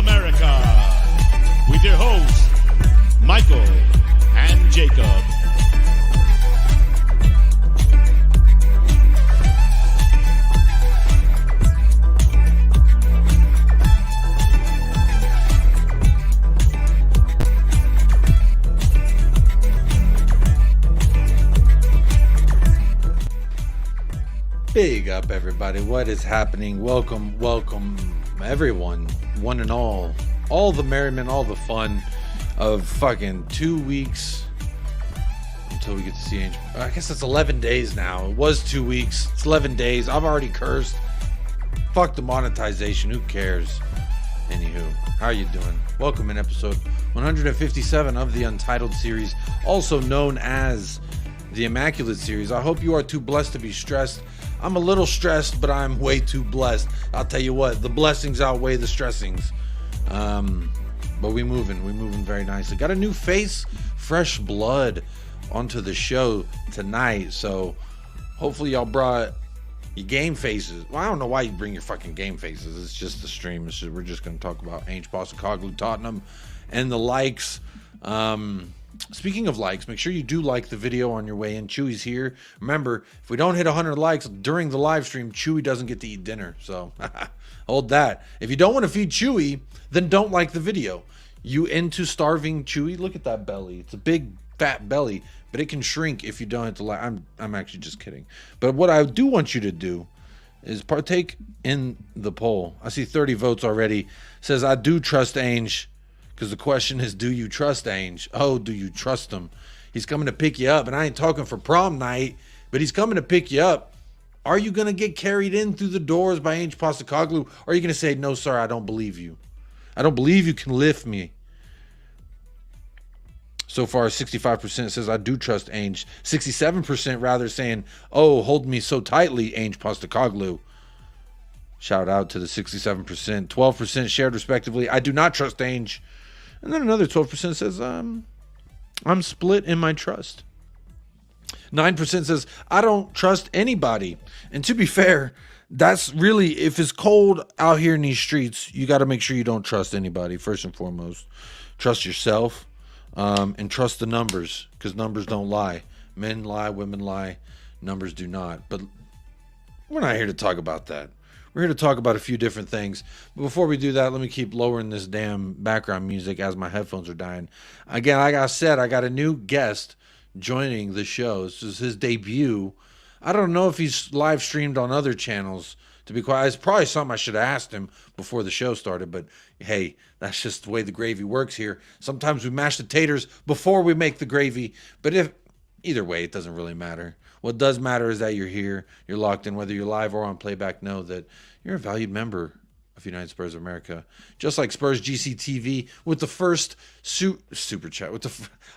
America, with your hosts, Michael and Jacob. Big up, everybody. What is happening? Welcome, everyone, one and all the merriment, all the fun of fucking 2 weeks until we get to see ANGE. I guess it's 11 days now. It was 2 weeks. It's 11 days. I've already cursed. Fuck the monetization. Who cares? Anywho, how are you doing? Welcome in episode 157 of the Untitled series, also known as the Immaculate series. I hope you are too blessed to be stressed. I'm a little stressed, but I'm way too blessed. I'll tell you what, the blessings outweigh the stressings. But we moving very nicely. Got a new face, fresh blood onto the show tonight. So hopefully y'all brought your game faces. Well, I don't know why you bring your fucking game faces. It's just the stream. We're just going to talk about ANGE, Postecoglou, Tottenham, and the likes. Speaking of likes, make sure you do like the video on your way in. Chewy's here. Remember, if we don't hit 100 likes during the live stream, Chewy doesn't get to eat dinner. So hold that. If you don't want to feed Chewy, then don't like the video. You into starving Chewy? Look at that belly. It's a big fat belly, but it can shrink if you don't hit the like. I'm actually just kidding. But what I do want you to do is partake in the poll. I see 30 votes already. It says I do trust ANGE. Because the question is, do you trust ANGE? Oh, do you trust him? He's coming to pick you up. And I ain't talking for prom night, but he's coming to pick you up. Are you going to get carried in through the doors by ANGE Postecoglou? Or are you going to say, no, sir, I don't believe you. I don't believe you can lift me. So far, 65% says, I do trust ANGE. 67% rather saying, oh, hold me so tightly, ANGE Postecoglou. Shout out to the 67%. 12% shared respectively, I do not trust ANGE. And then another 12% says, I'm split in my trust. 9% says, I don't trust anybody. And to be fair, that's really, if it's cold out here in these streets, you got to make sure you don't trust anybody, first and foremost. Trust yourself, and trust the numbers, because numbers don't lie. Men lie, women lie, numbers do not. But we're not here to talk about that. We're here to talk about a few different things. But before we do that, let me keep lowering this damn background music as my headphones are dying. Again, like I said, I got a new guest joining the show. This is his debut. I don't know if he's live streamed on other channels, to be quiet. It's probably something I should have asked him before the show started. But hey, that's just the way the gravy works here. Sometimes we mash the taters before we make the gravy. But either way, it doesn't really matter. What does matter is that you're here, you're locked in, whether you're live or on playback. Know that you're a valued member of United Spurs of America. Just like Spurs GCTV with the first super chat.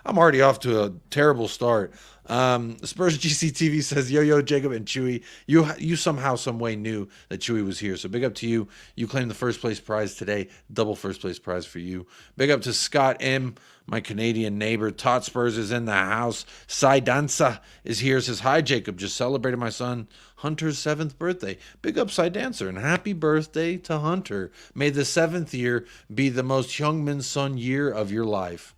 I'm already off to a terrible start. Spurs GCTV says, yo, Jacob and Chewy, you somehow, some way knew that Chewy was here. So big up to you. You claimed the first place prize today. Double first place prize for you. Big up to Scott M., my Canadian neighbor. Tot Spurs is in the house. Sai Danza is here. Says, hi, Jacob. Just celebrated my son Hunter's 7th birthday. Big up, Sai Dancer, and happy birthday to Hunter. May the 7th year be the most Hyungmin Son year of your life.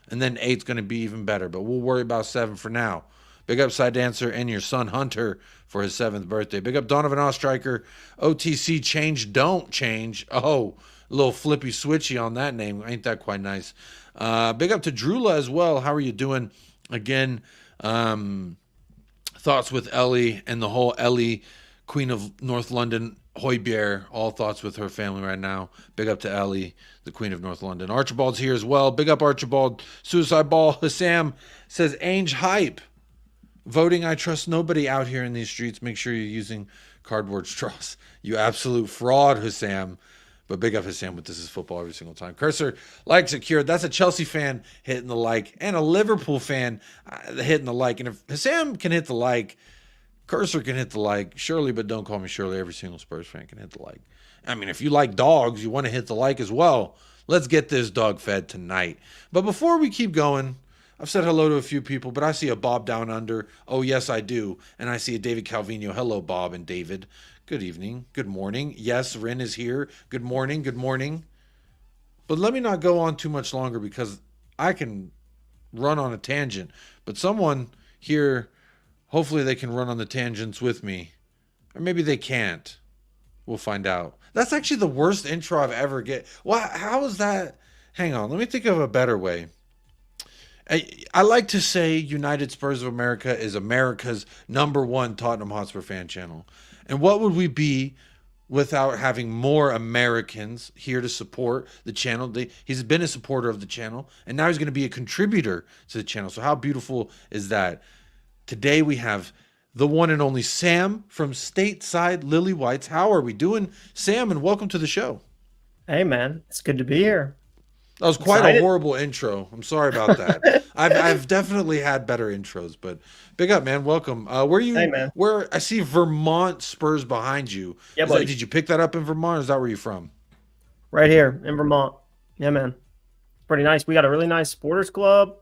And then 8's going to be even better, but we'll worry about 7 for now. Big up, Side Dancer, and your son Hunter for his 7th birthday. Big up, Donovan Ostriker. OTC change, don't change. Oh, a little flippy switchy on that name. Ain't that quite nice? Big up to Drula as well. How are you doing? Again, thoughts with Ellie and the whole Ellie, Queen of North London, Hoybier, all thoughts with her family right now. Big up to Ellie, the Queen of North London. Archibald's here as well. Big up, Archibald. Suicide Ball. Hassam says, ANGE hype. Voting, I trust nobody out here in these streets. Make sure you're using cardboard straws. You absolute fraud, Hassam. But big up Hassam with This Is Football every single time. Cursor, like secured. That's a Chelsea fan hitting the like. And a Liverpool fan hitting the like. And if Hassam can hit the like, Cursor can hit the like. Shirley, but don't call me Shirley. Every single Spurs fan can hit the like. I mean, if you like dogs, you want to hit the like as well. Let's get this dog fed tonight. But before we keep going, I've said hello to a few people, but I see a Bob Down Under. Oh, yes, I do. And I see a David Calvino. Hello, Bob and David. Good evening. Good morning. Yes, Rin is here. Good morning. Good morning. But let me not go on too much longer because I can run on a tangent. But someone here, hopefully they can run on the tangents with me. Or maybe they can't. We'll find out. That's actually the worst intro I've ever get. Well, how is that? Hang on. Let me think of a better way. I like to say United Spurs of America is America's #1 Tottenham Hotspur fan channel. And what would we be without having more Americans here to support the channel? He's been a supporter of the channel, and now he's going to be a contributor to the channel. So how beautiful is that? Today we have the one and only Sam from stateside Lily Whites. How are we doing, Sam? And welcome to the show. Hey, man. It's good to be here. That was quite a horrible intro. I'm sorry about that. I've definitely had better intros, but big up, man. Welcome. Where you? Hey, man. Where I see Vermont Spurs behind you. Yeah, buddy. Did you pick that up in Vermont, or is that where you're from? Right here in Vermont. Yeah, man. It's pretty nice. We got a really nice supporters club.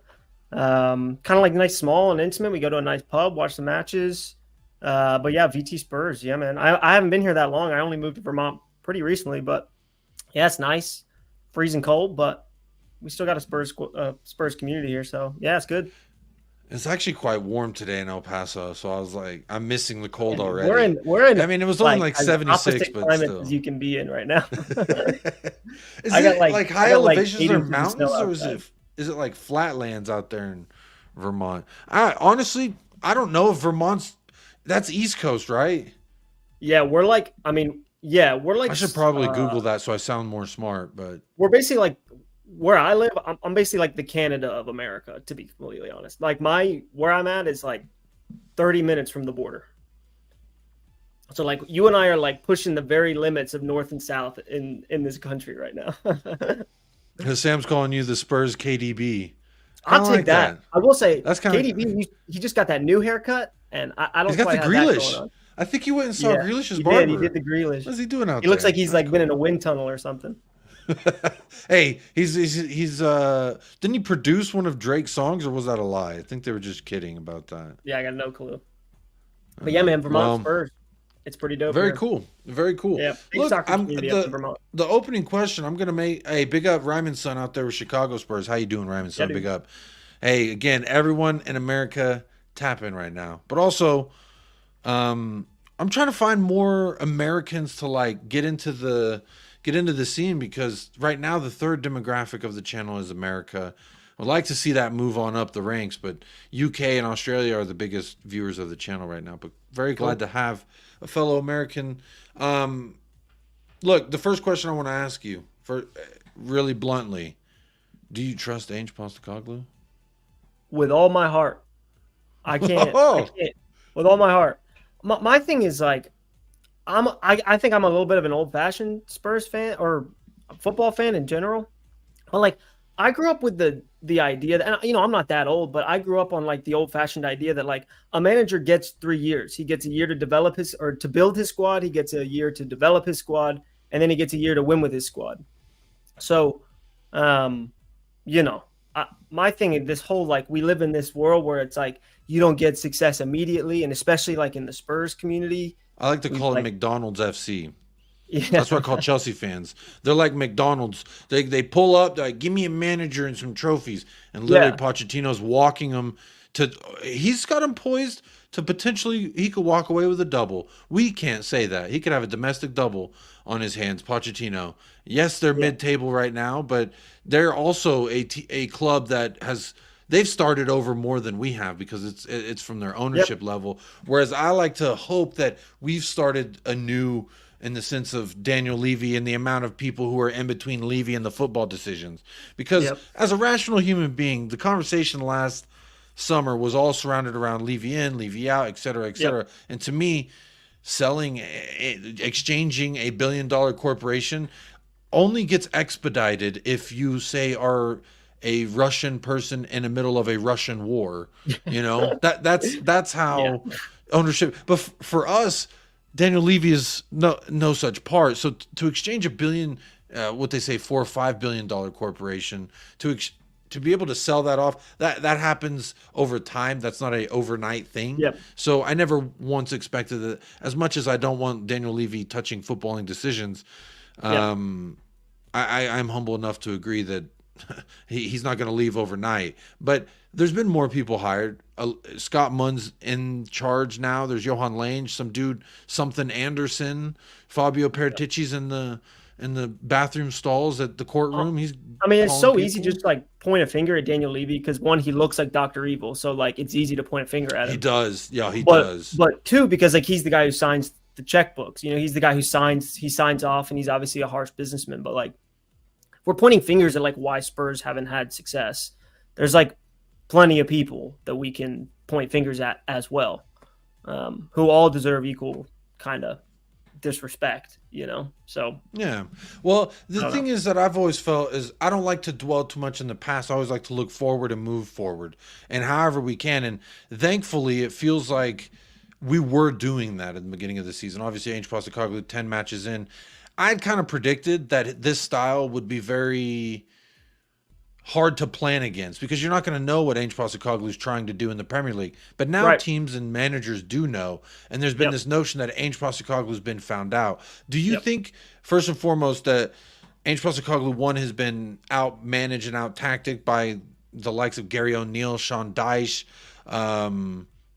Kind of like nice, small and intimate. We go to a nice pub, watch the matches. But yeah, VT Spurs. Yeah, man. I haven't been here that long. I only moved to Vermont pretty recently, but yeah, it's nice. Freezing cold, but we still got a Spurs community here, so yeah, it's good. It's actually quite warm today in El Paso, so I was like, I'm missing the cold already. We're in. I mean, it was only like 76, but still. As you can be in right now. Is it like high elevations or mountains, or is it like flatlands out there in Vermont? Honestly, I don't know if that's East Coast, right? Yeah, we're like. I should probably Google that so I sound more smart, but we're basically like. Where I live, I'm basically like the Canada of America, to be completely honest. Like where I'm at is like 30 minutes from the border. So like you and I are like pushing the very limits of North and South in this country right now. Because Sam's calling you the Spurs KDB. I'll take that. I will say that's kind KDB. He just got that new haircut, and I don't. He's got quite the have that Grealish. going on. I think you went and saw Grealish's He barber. He did the Grealish. What's he doing out there? He looks like he's like been in a wind tunnel or something. Hey, he's didn't he produce one of Drake's songs, or was that a lie? I think they were just kidding about that. Yeah, I got no clue. But yeah, man, Vermont Spurs. It's pretty dope. Very cool. Very cool. Yeah, look, Vermont. The opening question I'm gonna make. Hey, big up Ryman's son out there with Chicago Spurs. How you doing, Ryman's son? Big up. Hey, again, everyone in America tap in right now. But also, I'm trying to find more Americans to like get into the scene, because right now the third demographic of the channel is America. I'd like to see that move on up the ranks, but UK and Australia are the biggest viewers of the channel right now. But very glad to have a fellow American. Look, the first question I want to ask you, for really bluntly, do you trust ANGE Postecoglou? With all my heart. I can't. With all my heart. My thing is like, I think I'm a little bit of an old-fashioned Spurs fan or football fan in general. But like, I grew up with the idea that, and I'm not that old, but I grew up on like the old-fashioned idea that like a manager gets 3 years. He gets a year to develop to build his squad. He gets a year to develop his squad, and then he gets a year to win with his squad. So, my thing is this whole like, we live in this world where it's like you don't get success immediately, and especially like in the Spurs community. I like to call it McDonald's FC. Yeah. That's what I call Chelsea fans. They're like McDonald's. They pull up, they're like, give me a manager and some trophies. And literally Pochettino's walking them to – he's got him poised to potentially – he could walk away with a double. We can't say that. He could have a domestic double on his hands, Pochettino. Yes, they're mid-table right now, but they're also a club that has – they've started over more than we have, because it's from their ownership level. Whereas I like to hope that we've started anew in the sense of Daniel Levy and the amount of people who are in between Levy and the football decisions. Because as a rational human being, the conversation last summer was all surrounded around Levy in, Levy out, et cetera, et cetera. And to me, exchanging a $1 billion corporation only gets expedited if you say are a Russian person in the middle of a Russian war. That's how ownership. But for us, Daniel Levy is no such part. So to exchange $1 billion, what they say $4 or $5 billion corporation, to be able to sell that off, that happens over time. That's not a overnight thing. So I never once expected that. As much as I don't want Daniel Levy touching footballing decisions, I'm humble enough to agree that he's not going to leave overnight. But there's been more people hired. Scott Munn's in charge now. There's Johan Lange, some dude, something Anderson, Fabio Paratici's in the bathroom stalls at the courtroom. He's I mean, it's calling so people. easy just to, like, point a finger at Daniel Levy because, one, he looks like Dr. Evil, so like it's easy to point a finger at him. He does. Yeah, he does. But two, because like he's the guy who signs the checkbooks. You know, he's the guy who signs off, and he's obviously a harsh businessman. But like, if we're pointing fingers at like why Spurs haven't had success, there's like plenty of people that we can point fingers at as well, who all deserve equal kind of disrespect, you know? So yeah. Well, the thing is that I've always felt is I don't like to dwell too much in the past. I always like to look forward and move forward, and however we can. And thankfully, it feels like we were doing that at the beginning of the season. Obviously, ANGE Postecoglou 10 matches in. I'd kind of predicted that this style would be very hard to plan against because you're not going to know what ANGE Postecoglou is trying to do in the Premier League. But now teams and managers do know, and there's been this notion that ANGE Postecoglou has been found out. Do you think, first and foremost, that ANGE Postecoglou, one, has been out-managed and out-tacticked by the likes of Gary O'Neill, Sean Dyche,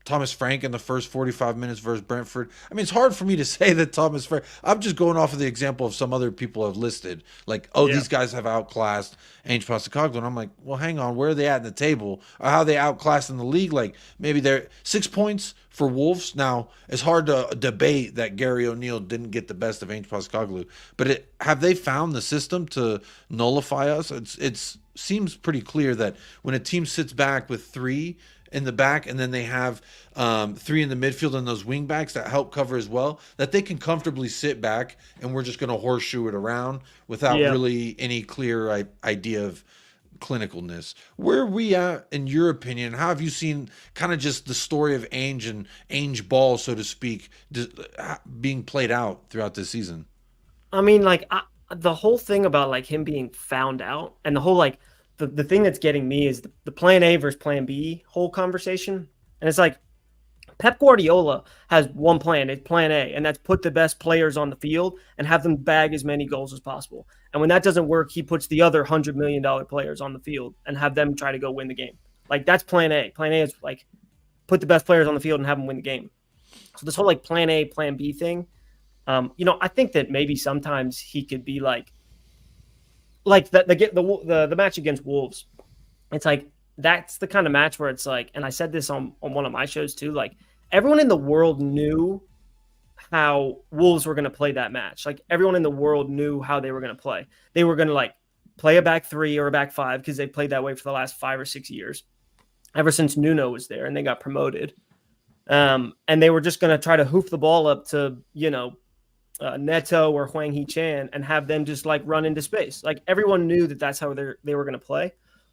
Thomas Frank in the first 45 minutes versus Brentford? I mean, it's hard for me to say that Thomas Frank. I'm just going off of the example of some other people have listed. Like, these guys have outclassed ANGE Postecoglou. And I'm like, well, hang on. Where are they at in the table? Or how are they outclassed in the league? Like, maybe they're 6 points for Wolves. Now, it's hard to debate that Gary O'Neill didn't get the best of ANGE Postecoglou. But have they found the system to nullify us? It seems pretty clear that when a team sits back with 3 in the back, and then they have 3 in the midfield and those wing backs that help cover as well, that they can comfortably sit back and we're just going to horseshoe it around without really any clear idea of clinicalness. Where are we at, in your opinion? How have you seen kind of just the story of ANGE and ANGE ball, so to speak, being played out throughout this season? I mean, like, the whole thing about like him being found out, and the whole like the thing that's getting me is the plan A versus plan B whole conversation. And it's like Pep Guardiola has one plan, it's plan A, and that's put the best players on the field and have them bag as many goals as possible. And when that doesn't work, he puts the other $100 million players on the field and have them try to go win the game. Like, that's plan A. Plan A is like put the best players on the field and have them win the game. So this whole like plan A, plan B thing, you know, I think that maybe sometimes he could be like the match against Wolves. It's like, that's the kind of match where it's like, and I said this on one of my shows too, like everyone in the world knew how Wolves were going to play that match. Like everyone in the world knew how they were going to play. They were going to like play a back 3 or a back 5 because they played that way for the last 5 or 6 years, ever since Nuno was there and they got promoted. And they were just going to try to hoof the ball up to, you know, Neto or Hwang Hee-chan and have them just like run into space. Like everyone knew that that's how they were going to play.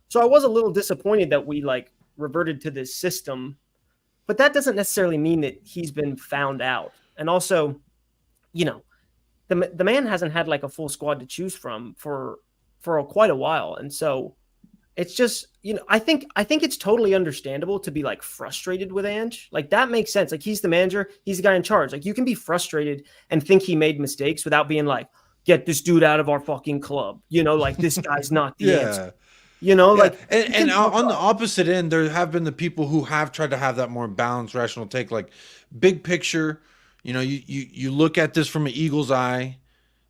So I was a little disappointed that we like reverted to this system, but that doesn't necessarily mean that he's been found out. And also, you know, the man hasn't had like a full squad to choose from for quite a while. And so it's just, you know, I think it's totally understandable to be like frustrated with Ange. Like that makes sense. Like he's the manager, he's the guy in charge. Like you can be frustrated and think he made mistakes without being like, get this dude out of our fucking club. You know, like this guy's not the answer. You know, like, and on the opposite end, there have been the people who have tried to have that more balanced, rational take, like big picture. You know, you look at this from an eagle's eye,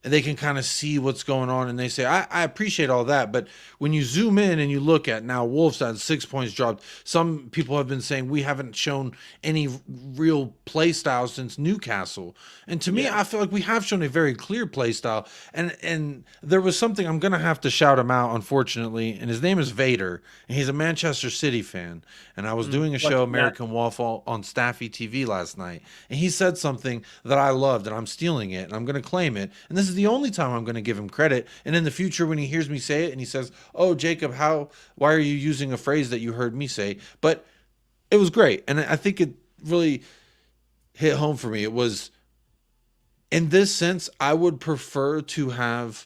and they can kind of see what's going on, and they say, I appreciate all that. But when you zoom in and you look at now, Wolves had 6 points dropped. Some people have been saying we haven't shown any real play style since Newcastle. And to me, I feel like we have shown a very clear play style. And there was something, I'm going to have to shout him out, unfortunately, and his name is Vader, and he's a Manchester City fan. And I was doing a show, American Waffle, on Staffy TV last night, and he said something that I loved, and I'm stealing it, and I'm going to claim it. And this is the only time I'm going to give him credit. And in the future, when he hears me say it and he says, oh, Jacob, why are you using a phrase that you heard me say? But it was great. And I think it really hit home for me. It was, in this sense, I would prefer to have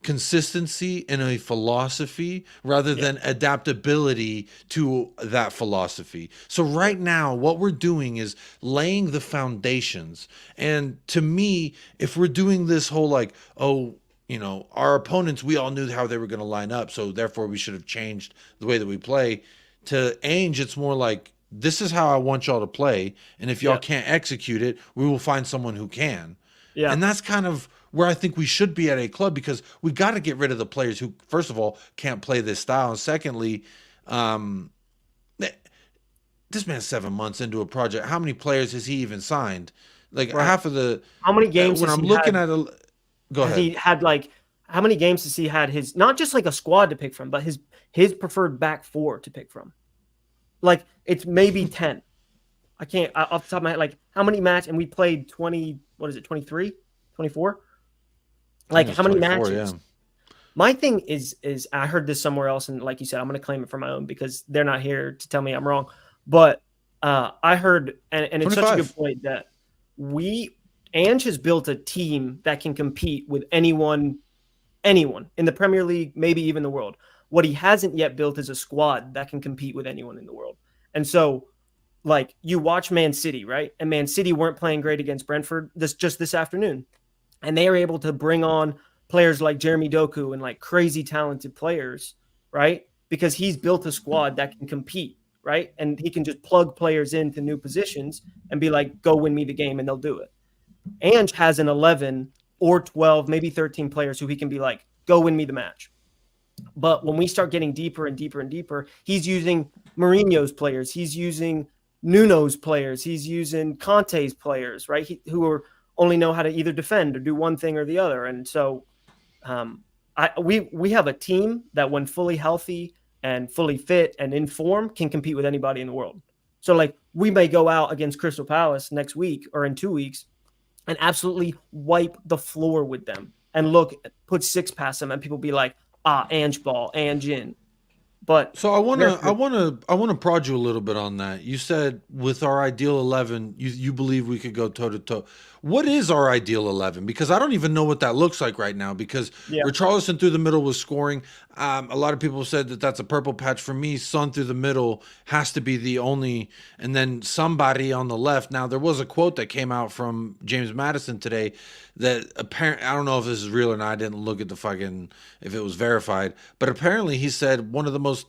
consistency in a philosophy rather than adaptability to that philosophy. So right now, what we're doing is laying the foundations. And to me, if we're doing this whole like, oh, our opponents, we all knew how they were going to line up, so therefore we should have changed the way that we play. To ANGE, it's more like, this is how I want y'all to play, and if y'all can't execute it, we will find someone who can. Yeah. And that's kind of where I think we should be at a club, because we got to get rid of the players who, first of all, can't play this style, and secondly, this man's 7 months into a project. How many players has he even signed? Like half of the. How many games? When I'm looking at a. Go ahead. He had like, how many games has he had his, not just like a squad to pick from, but his preferred back four to pick from? Like, it's maybe 10. I can't, off the top of my head, like, how many matches? And we played 20, what is it, 23, 24? Like, how many matches? Yeah. My thing is I heard this somewhere else, and like you said, I'm going to claim it for my own because they're not here to tell me I'm wrong. But I heard, and it's 25. Such a good point, that ANGE has built a team that can compete with anyone in the Premier League, maybe even the world. What he hasn't yet built is a squad that can compete with anyone in the world. And so, like, you watch Man City, right? And Man City weren't playing great against Brentford this afternoon. And they are able to bring on players like Jeremy Doku and like crazy talented players, right? Because he's built a squad that can compete, right? And he can just plug players into new positions and be like, go win me the game, and they'll do it. ANGE has an 11 or 12, maybe 13 players who he can be like, go win me the match. But when we start getting deeper and deeper and deeper, he's using Mourinho's players. He's using Nuno's players. He's using Conte's players, right? Who only know how to either defend or do one thing or the other. And so we have a team that, when fully healthy and fully fit and in form, can compete with anybody in the world. So, like, we may go out against Crystal Palace next week or in 2 weeks and absolutely wipe the floor with them and put six past them, and people be like, ANGE ball, ANGE in. But so I want to prod you a little bit on that. You said with our ideal 11, you believe we could go toe to toe. What is our ideal 11? Because I don't even know what that looks like right now. Because Richarlison through the middle was scoring. A lot of people said that that's a purple patch. For me, Son through the middle has to be the only, and then somebody on the left. Now, there was a quote that came out from James Maddison today that apparently, I don't know if this is real or not. I didn't look at the fucking, if it was verified, but apparently he said one of the most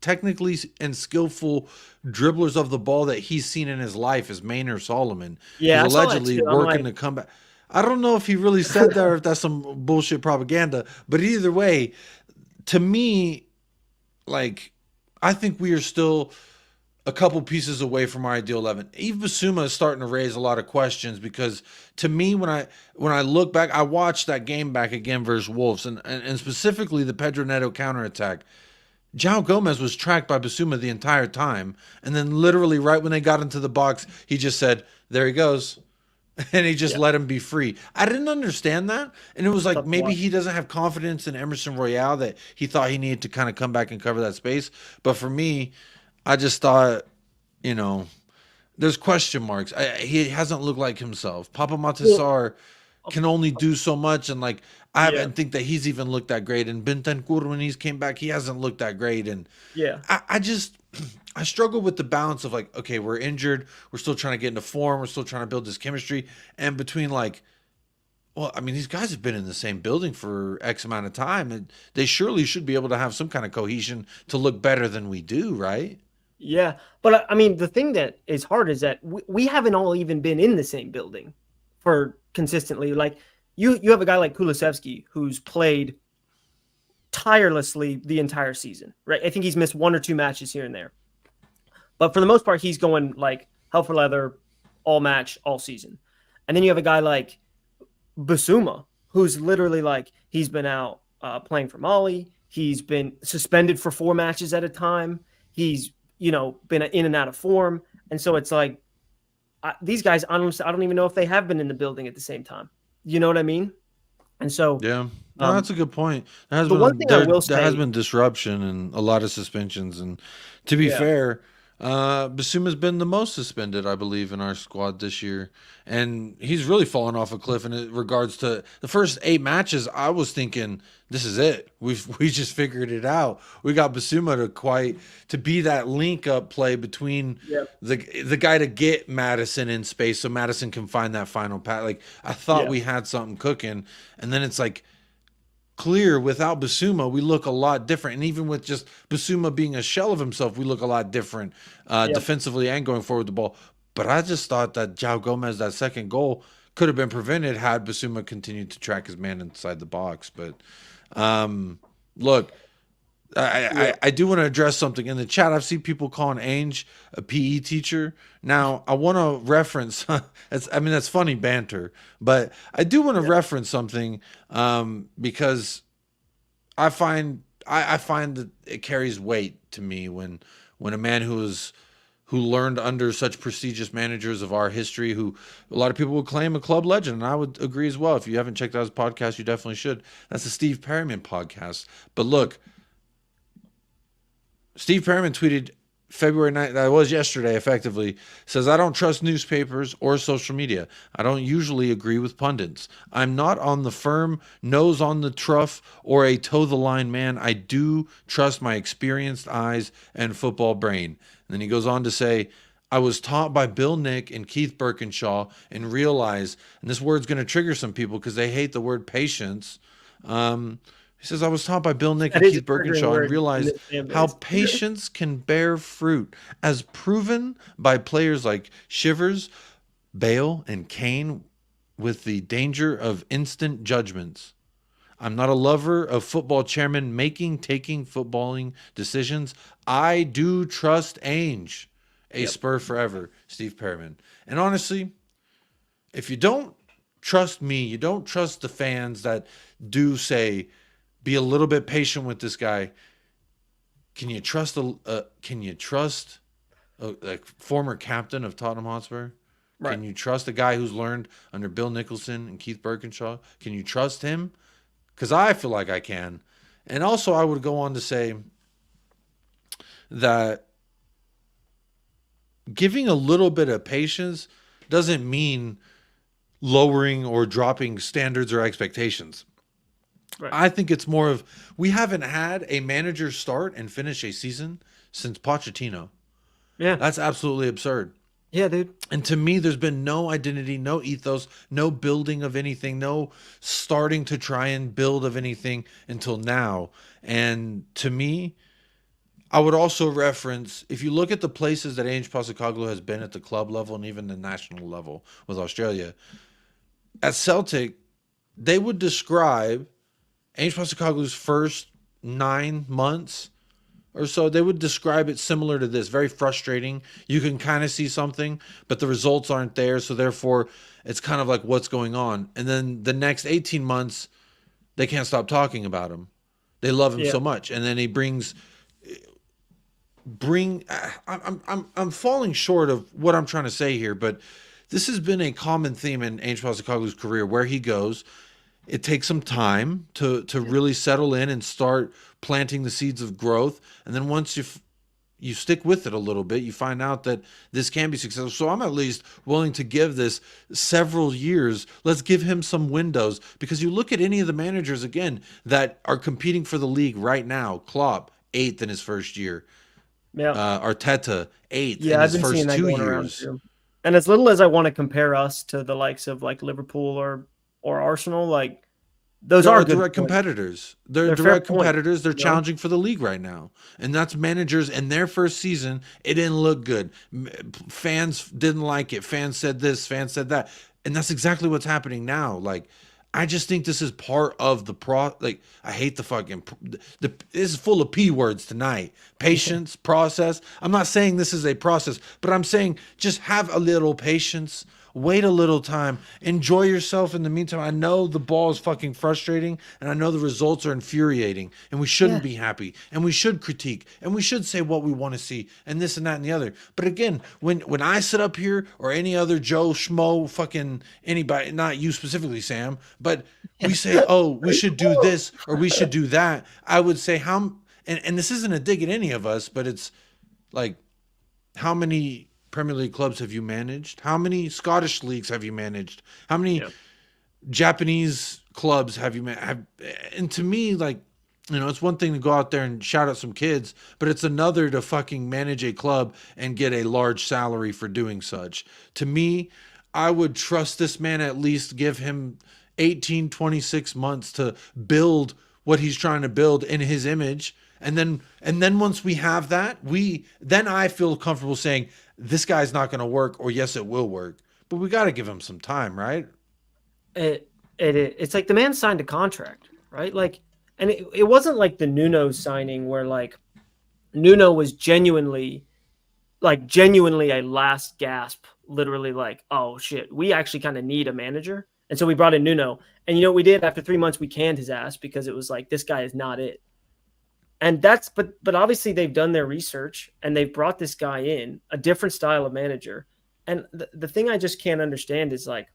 technically and skillful dribblers of the ball that he's seen in his life is Maynard Solomon. Yeah, he's allegedly working to come back. I don't know if he really said that or if that's some bullshit propaganda, but either way, to me, like, I think we are still a couple pieces away from our ideal 11. Yves Bissouma is starting to raise a lot of questions, because to me, when I look back, I watched that game back again versus Wolves, and specifically the Pedro Neto counterattack. João Gomez was tracked by Bissouma the entire time, and then literally right when they got into the box, he just said, there he goes, and he just let him be free. I didn't understand that, and it was like maybe he doesn't have confidence in Emerson Royale, that he thought he needed to kind of come back and cover that space. But for me, I just thought, there's question marks. He hasn't looked like himself. Papa Matasar can only do so much, and like I don't think that he's even looked that great. And Bentancur, when he's came back, he hasn't looked that great. And I struggle with the balance of like, okay, we're injured, we're still trying to get into form, we're still trying to build this chemistry, and between like, well, I mean, these guys have been in the same building for X amount of time, and they surely should be able to have some kind of cohesion to look better than we do, right? Yeah, but I mean, the thing that is hard is that we haven't all even been in the same building for consistently. Like you have a guy like Kulusevski who's played tirelessly the entire season, right? I think he's missed 1 or 2 matches here and there, but for the most part, he's going like hell for leather, all match, all season. And then you have a guy like Bissouma, who's literally like, he's been out playing for Mali. He's been suspended for 4 matches at a time. He's been in and out of form. And so it's like, these guys, honestly, I don't even know if they have been in the building at the same time. You know what I mean? And so, yeah, no, that's a good point. There has been disruption and a lot of suspensions. And to be fair, Bissouma's been the most suspended, I believe, in our squad this year. And he's really fallen off a cliff in regards to the first 8 matches. I was thinking, this is it. We just figured it out. We got Bissouma to be that link up play between the guy to get Maddison in space so Maddison can find that final pass. Like, I thought we had something cooking. And then it's like, clear without Basuma, we look a lot different. And even with just Basuma being a shell of himself, we look a lot different defensively and going forward with the ball. But I just thought that João Gomez, that second goal, could have been prevented had Basuma continued to track his man inside the box. But look, I do want to address something in the chat. I've seen people calling Ainge a PE teacher. Now I want to reference. That's funny banter, but I do want to reference something because I find that it carries weight to me when a man who learned under such prestigious managers of our history, who a lot of people would claim a club legend, and I would agree as well. If you haven't checked out his podcast, you definitely should. That's the Steve Perryman podcast. But look. Steve Perryman tweeted February 9th, that was yesterday effectively, says, I don't trust newspapers or social media. I don't usually agree with pundits. I'm not on the firm, nose on the trough, or a toe-the-line man. I do trust my experienced eyes and football brain. And then he goes on to say, I was taught by Bill Nick and Keith Birkinshaw and realize, and this word's going to trigger some people because they hate the word patience, he says, I was taught by Bill Nick and Keith Birkinshaw and realized how patience can bear fruit, as proven by players like Shivers, Bale, and Kane, with the danger of instant judgments. I'm not a lover of football chairmen taking footballing decisions. I do trust Ainge, a Spur forever, Steve Perryman. And honestly, if you don't trust me, you don't trust the fans that do say, be a little bit patient with this guy. Can you trust a former captain of Tottenham Hotspur? Right. Can you trust a guy who's learned under Bill Nicholson and Keith Birkinshaw? Can you trust him? Because I feel like I can. And also I would go on to say that giving a little bit of patience doesn't mean lowering or dropping standards or expectations. Right. I think it's more of, we haven't had a manager start and finish a season since Pochettino. Yeah. That's absolutely absurd. Yeah, dude. And to me, there's been no identity, no ethos, no building of anything, no starting to try and build of anything until now. And to me, I would also reference, if you look at the places that Ange Postecoglou has been at the club level and even the national level with Australia, at Celtic, they would describe Ange Postecoglou's first 9 months or so, they would describe it similar to this. Very frustrating. You can kind of see something, but the results aren't there. So therefore, it's kind of like, what's going on? And then the next 18 months, they can't stop talking about him. They love him so much. And then he I'm falling short of what I'm trying to say here, but this has been a common theme in Ange Postecoglou's career. Where he goes, it takes some time to really settle in and start planting the seeds of growth. And then once you stick with it a little bit, you find out that this can be successful. So I'm at least willing to give this several years. Let's give him some windows, because you look at any of the managers, again, that are competing for the league right now. Klopp, 8th in his first year. Yeah. Arteta, 8th in his first 2 years. And as little as I want to compare us to the likes of like Liverpool or Arsenal, like those are direct competitors. They're direct competitors. They're challenging for the league right now. And that's managers in their first season. It didn't look good. Fans didn't like it. Fans said this, fans said that. And that's exactly what's happening now. Like, I just think this is part of the I hate the fucking, this is full of P words tonight. Patience, process. I'm not saying this is a process, but I'm saying just have a little patience. Wait a little time. Enjoy yourself in the meantime. I know the ball is fucking frustrating, and I know the results are infuriating, and we shouldn't be happy, and we should critique, and we should say what we want to see, and this and that and the other. But again, when I sit up here, or any other Joe Schmo, fucking anybody, not you specifically, Sam, but we say, oh, we should do this or we should do that, I would say and this isn't a dig at any of us, but it's like, how many Premier League clubs have you managed? How many Scottish leagues have you managed? How many Japanese clubs have you managed? And to me, like, you know, it's one thing to go out there and shout out some kids, but it's another to fucking manage a club and get a large salary for doing such. To me, I would trust this man, at least give him 18, 26 months to build what he's trying to build in his image. And then once we have that, then I feel comfortable saying this guy's not going to work, or yes, it will work. But we got to give him some time, right? It's like the man signed a contract, right? Like, and it wasn't like the Nuno signing where like Nuno was genuinely a last gasp, literally like, oh shit, we actually kind of need a manager. And so we brought in Nuno. And you know what we did? After 3 months, we canned his ass because it was like, this guy is not it. And but obviously they've done their research and they've brought this guy in, a different style of manager. And the thing I just can't understand is like,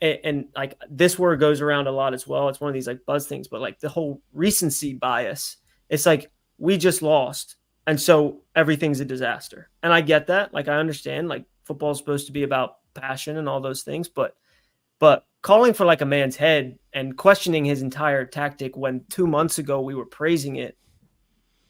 and like this word goes around a lot as well. It's one of these like buzz things, but like the whole recency bias. It's like, we just lost. And so everything's a disaster. And I get that. Like, I understand like football is supposed to be about passion and all those things, but calling for like a man's head and questioning his entire tactic when 2 months ago we were praising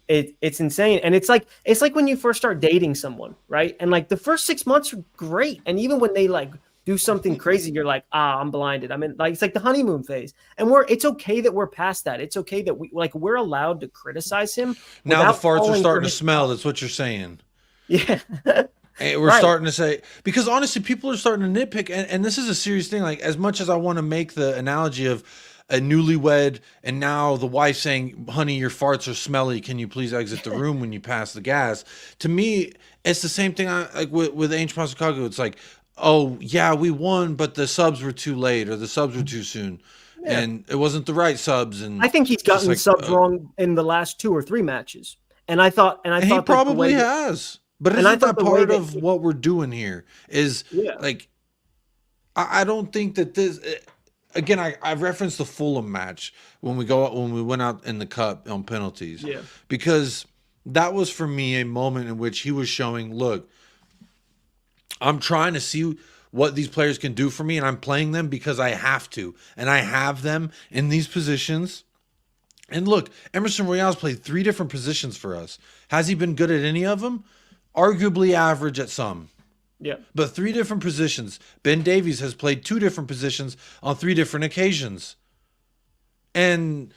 it's insane. And it's like when you first start dating someone, right? And like the first 6 months are great. And even when they like do something crazy, you're like, I'm blinded. I mean, like, it's like the honeymoon phase. And it's okay that we're past that. It's okay that we're allowed to criticize him. Now the farts are starting to smell. That's what you're saying. Yeah. And we're starting to say, because honestly, people are starting to nitpick, and this is a serious thing. Like, as much as I want to make the analogy of a newlywed and now the wife saying, honey, your farts are smelly, can you please exit the room when you pass the gas? To me, it's the same thing like with ANGE Postecoglou. It's like, oh yeah, we won, but the subs were too late or the subs were too soon. Yeah. And it wasn't the right subs. And I think he's gotten subs wrong in the last 2 or 3 matches. And I thought he probably has. But isn't that part of what we're doing here? Is like, I don't think that this. Again, I referenced the Fulham match when we went out in the cup on penalties. Yeah. Because that was for me a moment in which he was showing, look, I'm trying to see what these players can do for me, and I'm playing them because I have to, and I have them in these positions. And look, Emerson Royale's played 3 different positions for us. Has he been good at any of them? Arguably average at some. Yeah. But 3 different positions. Ben Davies has played 2 different positions on 3 different occasions. And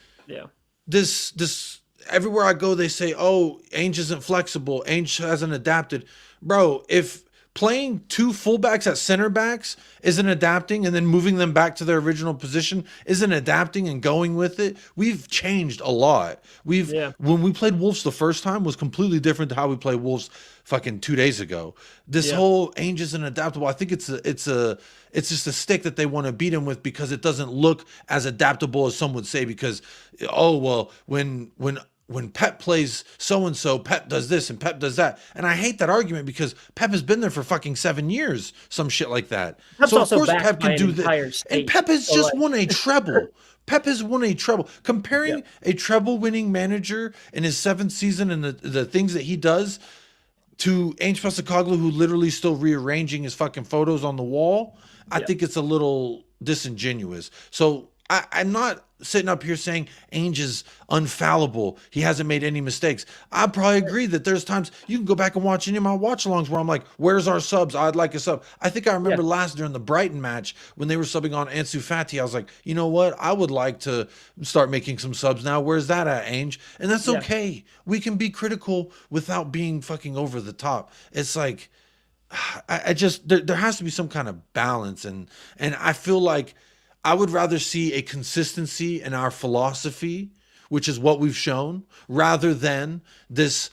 this everywhere I go, they say, oh, Ainge isn't flexible. Ainge hasn't adapted. Bro, if playing 2 fullbacks at center backs isn't adapting, and then moving them back to their original position isn't adapting and going with it, we've changed a lot. When we played Wolves the first time was completely different to how we played Wolves fucking 2 days ago. This whole Ainge isn't adaptable. I think it's just a stick that they want to beat him with because it doesn't look as adaptable as some would say, because, oh, well, when Pep plays so-and-so, Pep does this and Pep does that. And I hate that argument because Pep has been there for fucking 7 years, some shit like that. Pep's so of course Pep can do this. And Pep has just won a treble. Pep has won a treble. Comparing a treble-winning manager in his 7th season and the things that he does to Ainge Postecoglou, who literally still rearranging his fucking photos on the wall, I think it's a little disingenuous. So I'm not sitting up here saying Ainge is unfallible. He hasn't made any mistakes. I probably agree that there's times you can go back and watch any of my watch-alongs where I'm like, where's our subs? I'd like a sub. I think I remember last during the Brighton match when they were subbing on Ansu Fati, I was like, you know what? I would like to start making some subs now. Where's that at, Ainge? And that's okay. We can be critical without being fucking over the top. It's like, I just, there has to be some kind of balance. And I feel like I would rather see a consistency in our philosophy, which is what we've shown, rather than this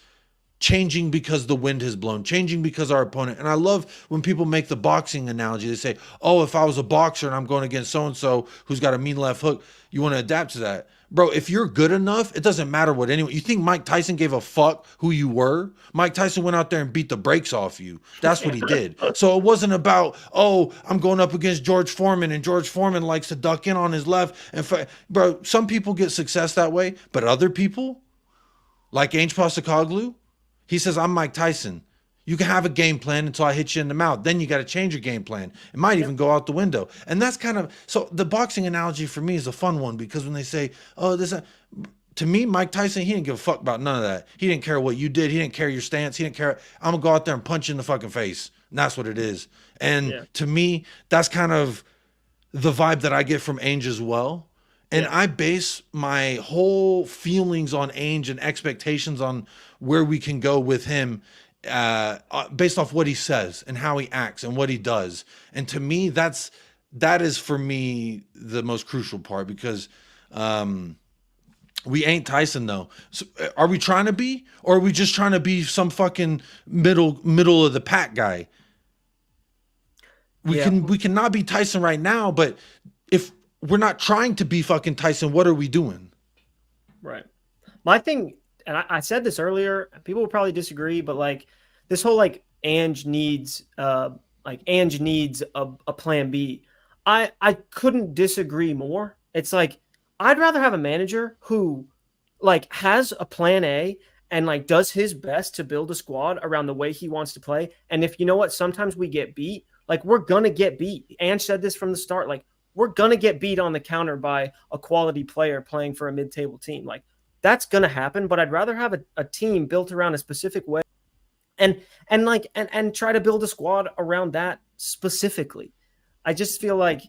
changing because the wind has blown, changing because our opponent. And I love when people make the boxing analogy. They say, oh, if I was a boxer and I'm going against so-and-so who's got a mean left hook, you want to adapt to that. Bro, if you're good enough, it doesn't matter what anyone. You think Mike Tyson gave a fuck who you were? Mike Tyson went out there and beat the brakes off you. That's what he did. So it wasn't about, oh, I'm going up against George Foreman, and George Foreman likes to duck in on his left. And bro, some people get success that way, but other people, like Ainge Postecoglou, he says, I'm Mike Tyson. You can have a game plan until I hit you in the mouth. Then you got to change your game plan. It might even go out the window. And that's kind of, so the boxing analogy for me is a fun one, because when they say, oh, to me, Mike Tyson, he didn't give a fuck about none of that. He didn't care what you did. He didn't care your stance. He didn't care. I'm going to go out there and punch you in the fucking face. And that's what it is. And to me, that's kind of the vibe that I get from Ainge as well, And I base my whole feelings on Ainge and expectations on where we can go with him based off what he says and how he acts and what he does. And to me, that is for me the most crucial part, because we ain't Tyson though. So are we trying to be, or are we just trying to be some fucking middle of the pack guy? We cannot be Tyson right now, but if we're not trying to be fucking Tyson, what are we doing? Right. My thing, and I said this earlier, people will probably disagree, but like this whole like Ange needs a plan B. I couldn't disagree more. It's like I'd rather have a manager who like has a plan A and like does his best to build a squad around the way he wants to play. And if you know what, sometimes we get beat, like we're gonna get beat. Ange said this from the start, like we're gonna get beat on the counter by a quality player playing for a mid-table team. Like that's gonna happen, but I'd rather have a team built around a specific way and try to build a squad around that specifically. I just feel like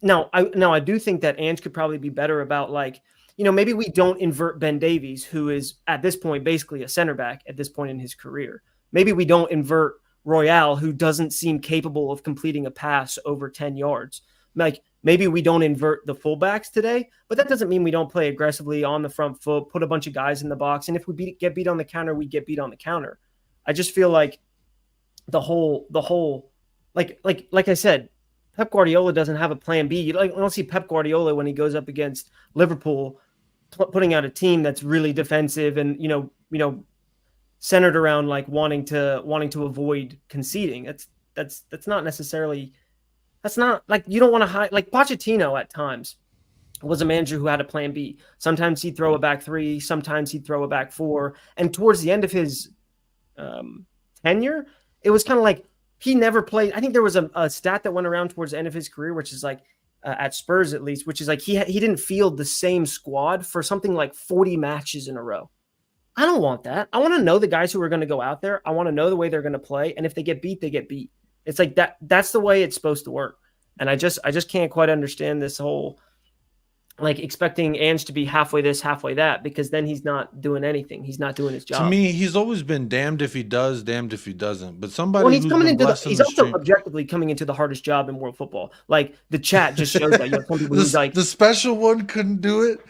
now I do think that Ange could probably be better about like, you know, maybe we don't invert Ben Davies, who is at this point basically a center back at this point in his career. Maybe we don't invert Royale, who doesn't seem capable of completing a pass over 10 yards. Like maybe we don't invert the fullbacks today, but that doesn't mean we don't play aggressively on the front foot, put a bunch of guys in the box. And if we get beat on the counter, we get beat on the counter. I just feel like the whole like I said, Pep Guardiola doesn't have a plan B. I don't see Pep Guardiola when he goes up against Liverpool putting out a team that's really defensive and you know centered around like wanting to avoid conceding. That's not necessarily, that's not like, you don't want to hide. Like Pochettino at times was a manager who had a plan B. Sometimes he'd throw a back three, sometimes he'd throw a back four. And towards the end of his tenure, it was kind of like he never played. I think there was a stat that went around towards the end of his career, which is like at Spurs at least, which is like he didn't field the same squad for something like 40 matches in a row. I don't want that. I want to know the guys who are going to go out there. I want to know the way they're going to play. And if they get beat, they get beat. It's like that's the way it's supposed to work. And I just can't quite understand this whole like expecting Ange to be halfway this, halfway that, because then he's not doing anything. He's not doing his job. To me, he's always been damned if he does, damned if he doesn't. But somebody well, he's coming into he's also objectively coming into the hardest job in world football. Like the chat just shows that. You know, some people who's like the special one couldn't do it.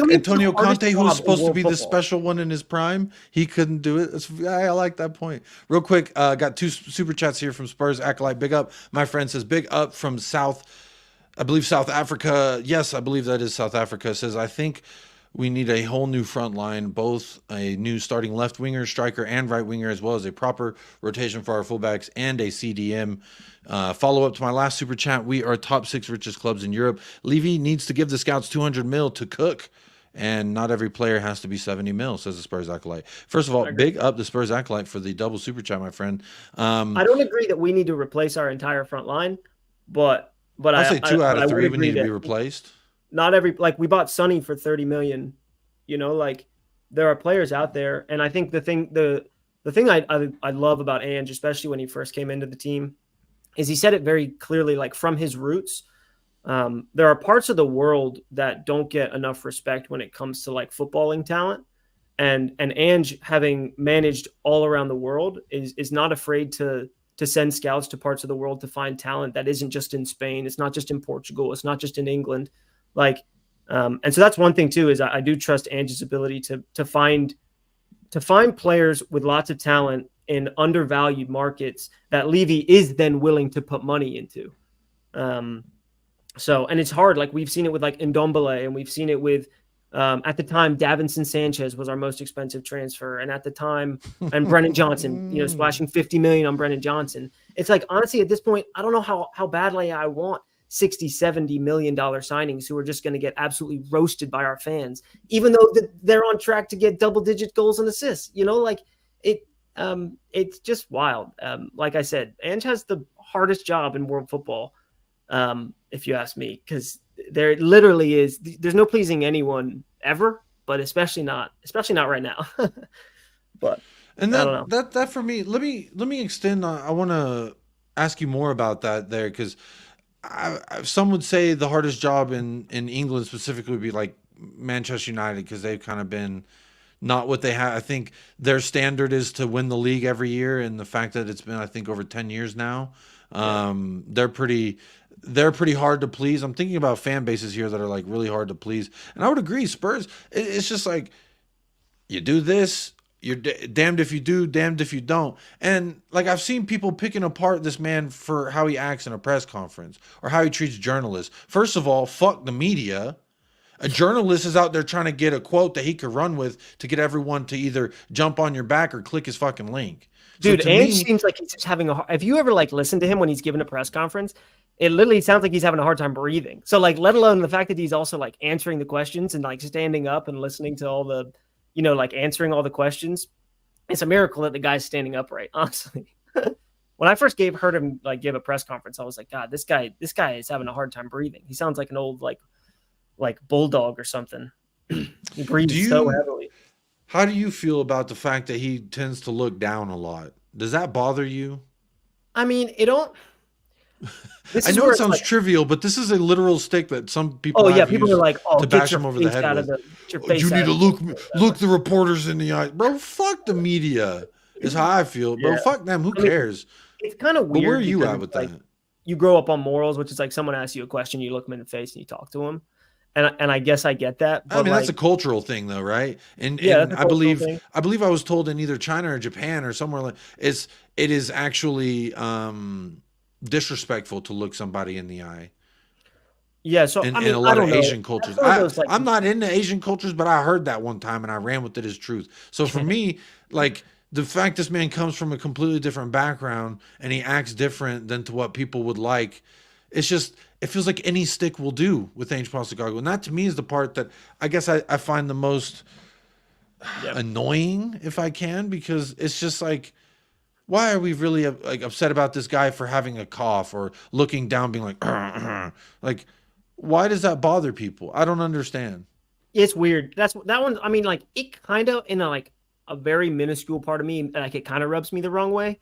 Antonio Conte, who was supposed to be the special one in his prime, he couldn't do it. I like that point. Real quick, got 2 super chats here from Spurs Acolyte. Big up, my friend says big up from South Africa. Yes, I believe that is South Africa. Says, I think we need a whole new front line, both a new starting left winger, striker, and right winger, as well as a proper rotation for our fullbacks and a CDM. Follow up to my last super chat. We are top 6 richest clubs in Europe. Levy needs to give the scouts 200 mil to cook. And not every player has to be 70 mil, says the Spurs Acolyte. First of all, big up the Spurs Acolyte for the double super chat, my friend. I don't agree that we need to replace our entire front line, but I'll say 2 out of 3 would need to be replaced. Not every, like we bought Sonny for 30 million, you know, like there are players out there. And I think the thing I love about Ange, especially when he first came into the team, is he said it very clearly, like from his roots. There are parts of the world that don't get enough respect when it comes to like footballing talent. And Ange, having managed all around the world, is not afraid to send scouts to parts of the world to find talent that isn't just in Spain. It's not just in Portugal. It's not just in England. Like, and so that's one thing too, is I do trust Ange's ability to find players with lots of talent in undervalued markets that Levy is then willing to put money into. So, and it's hard. Like we've seen it with like Ndombele, and we've seen it with, at the time, Davinson Sanchez was our most expensive transfer. And at the time, and Brennan Johnson, you know, splashing 50 million on Brennan Johnson. It's like, honestly, at this point, I don't know how badly I want 60, $70 million signings who are just going to get absolutely roasted by our fans, even though they're on track to get double-digit goals and assists. You know, like it's just wild. Like I said, Ange has the hardest job in world football, if you ask me, because there literally is. There's no pleasing anyone ever, but especially not right now. But and I don't know. that for me, let me extend. I want to ask you more about that there, because some would say the hardest job in England specifically would be like Manchester United, because they've kind of been not what they have. I think their standard is to win the league every year, and the fact that it's been, I think, over 10 years now, they're pretty hard to please. I'm thinking about fan bases here that are like really hard to please, and I would agree. Spurs, it's just like, you do this, you're damned if you do, damned if you don't. And like, I've seen people picking apart this man for how he acts in a press conference or how he treats journalists. First of all, fuck the media. A journalist is out there trying to get a quote that he could run with to get everyone to either jump on your back or click his fucking link. Dude, Ange seems like he's just having if you ever like listen to him when he's giving a press conference, it literally sounds like he's having a hard time breathing. So like, let alone the fact that he's also like answering the questions and like standing up and listening to all the, like answering all the questions. It's a miracle that the guy's standing upright, honestly. When I first heard him like give a press conference, I was like, God, this guy is having a hard time breathing. He sounds like an old like bulldog or something. He breathes so heavily. How do you feel about the fact that he tends to look down a lot? Does that bother you? I mean, it don't. I know it sounds like trivial, but this is a literal stick that some people people are like, to bash him over the head with. You need to look the reporters in the eye. Bro, fuck the media is how I feel. Bro, fuck them. Who cares? It's kind of weird. But where are you at with that? You grow up on morals, which is like someone asks you a question, you look them in the face and you talk to them. And I guess I get that. But I mean, that's a cultural thing, though, right? And I believe I was told in either China or Japan or somewhere like it is actually disrespectful to look somebody in the eye. Yeah, so in a lot of Asian cultures. I'm not into Asian cultures, but I heard that one time and I ran with it as truth. So for me, like the fact this man comes from a completely different background and he acts different than to what people would like, it's just, it feels like any stick will do with ANGE Postecoglou. And that to me is the part that I guess I find the most annoying, if I can, because it's just like, why are we really like upset about this guy for having a cough or looking down, being like, like, why does that bother people? I don't understand. It's weird. That one. I mean, like, it kind of in a very minuscule part of me, like, it kind of rubs me the wrong way.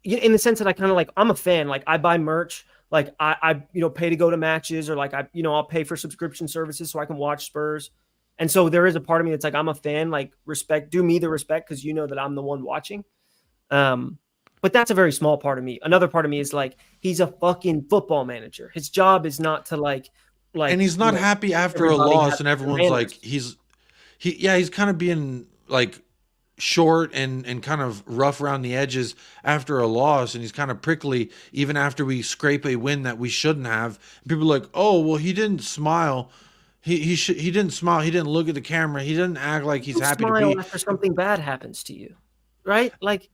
In the sense that I kind of like, I'm a fan. Like, I buy merch. Like, I pay to go to matches, or like I'll pay for subscription services so I can watch Spurs. And so there is a part of me that's like, I'm a fan. Like, do me the respect because you know that I'm the one watching. But that's a very small part of me. Another part of me is like, he's a fucking football manager. His job is not to like, and he's not happy after a loss, and everyone's like, he's kind of being like short and kind of rough around the edges after a loss, and he's kind of prickly even after we scrape a win that we shouldn't have. People are like, oh well, he didn't smile. He didn't smile. He didn't look at the camera. He didn't act like he's happy to be after something bad happens to you, right? Like.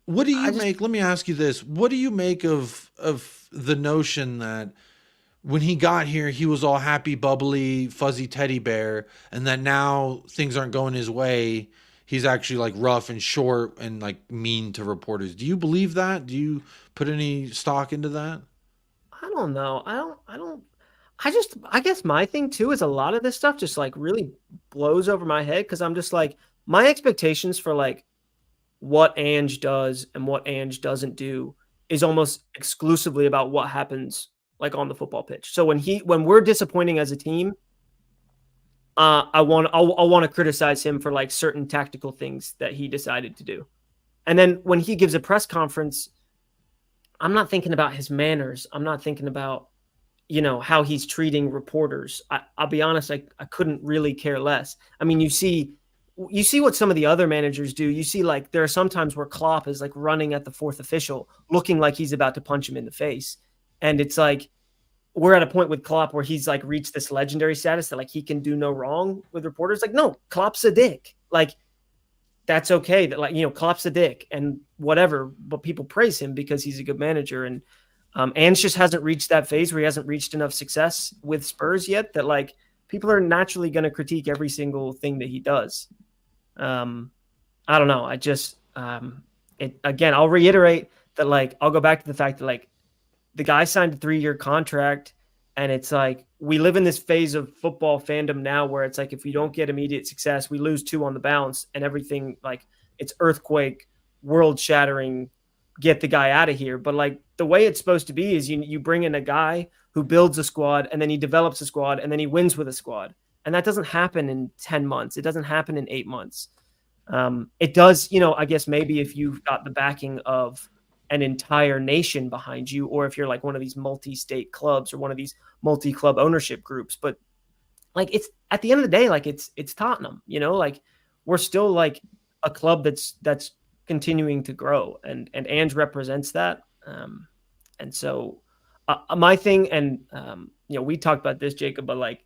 What do you make? Let me ask you this. What do you make of the notion that when he got here, he was all happy, bubbly, fuzzy teddy bear, and that now things aren't going his way? He's actually like rough and short and like mean to reporters. Do you believe that? Do you put any stock into that? I don't know. I guess my thing too is a lot of this stuff just like really blows over my head because I'm just like, my expectations for like what ANGE does and what ANGE doesn't do is almost exclusively about what happens like on the football pitch. So when we're disappointing as a team, I'll want to criticize him for like certain tactical things that he decided to do. And then when he gives a press conference, I'm not thinking about his manners. I'm not thinking about, how he's treating reporters. I'll be honest, I couldn't really care less. I mean, you see what some of the other managers do. You see, like, there are some times where Klopp is like running at the fourth official, looking like he's about to punch him in the face. And it's like, we're at a point with Klopp where he's like reached this legendary status that like he can do no wrong with reporters. Like, no, Klopp's a dick. Like, that's okay. That like, Klopp's a dick and whatever, but people praise him because he's a good manager. And Ange just hasn't reached that phase where he hasn't reached enough success with Spurs yet that like people are naturally going to critique every single thing that he does. I don't know. I just, again, I'll reiterate that, like, I'll go back to the fact that like the guy signed a 3-year contract and it's like, we live in this phase of football fandom now where it's like, if we don't get immediate success, we lose 2 on the bounce and everything, like, it's earthquake, world shattering, get the guy out of here. But like, the way it's supposed to be is you bring in a guy who builds a squad, and then he develops a squad, and then he wins with a squad. And that doesn't happen in 10 months. It doesn't happen in 8 months. It does, I guess maybe if you've got the backing of an entire nation behind you, or if you're like one of these multi-state clubs or one of these multi-club ownership groups. But like, it's at the end of the day, like it's Tottenham, like we're still like a club that's continuing to grow, and Ange represents that. And so my thing, and we talked about this, Jacob, but like,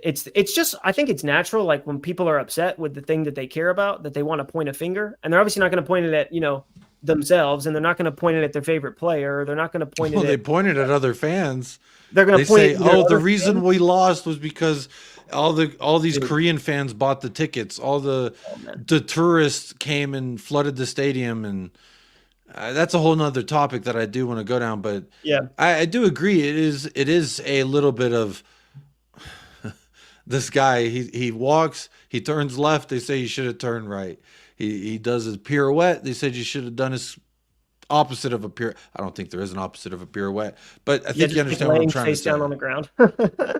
it's just, I think it's natural. Like when people are upset with the thing that they care about, that they want to point a finger, and they're obviously not going to point it at, themselves, and they're not going to point it at their favorite player. They're not going to point it they pointed at other fans. They're going to point say, the reason we lost was because all these Korean fans bought the tickets. All the tourists came and flooded the stadium, and that's a whole nother topic that I do want to go down. But yeah, I do agree. It is a little bit of this guy. He walks, he turns left. They say he should have turned right. He does his pirouette. They said you should have done his opposite of a pirouette. I don't think there is an opposite of a pirouette, but I think you understand what I'm trying to say. Down on the ground.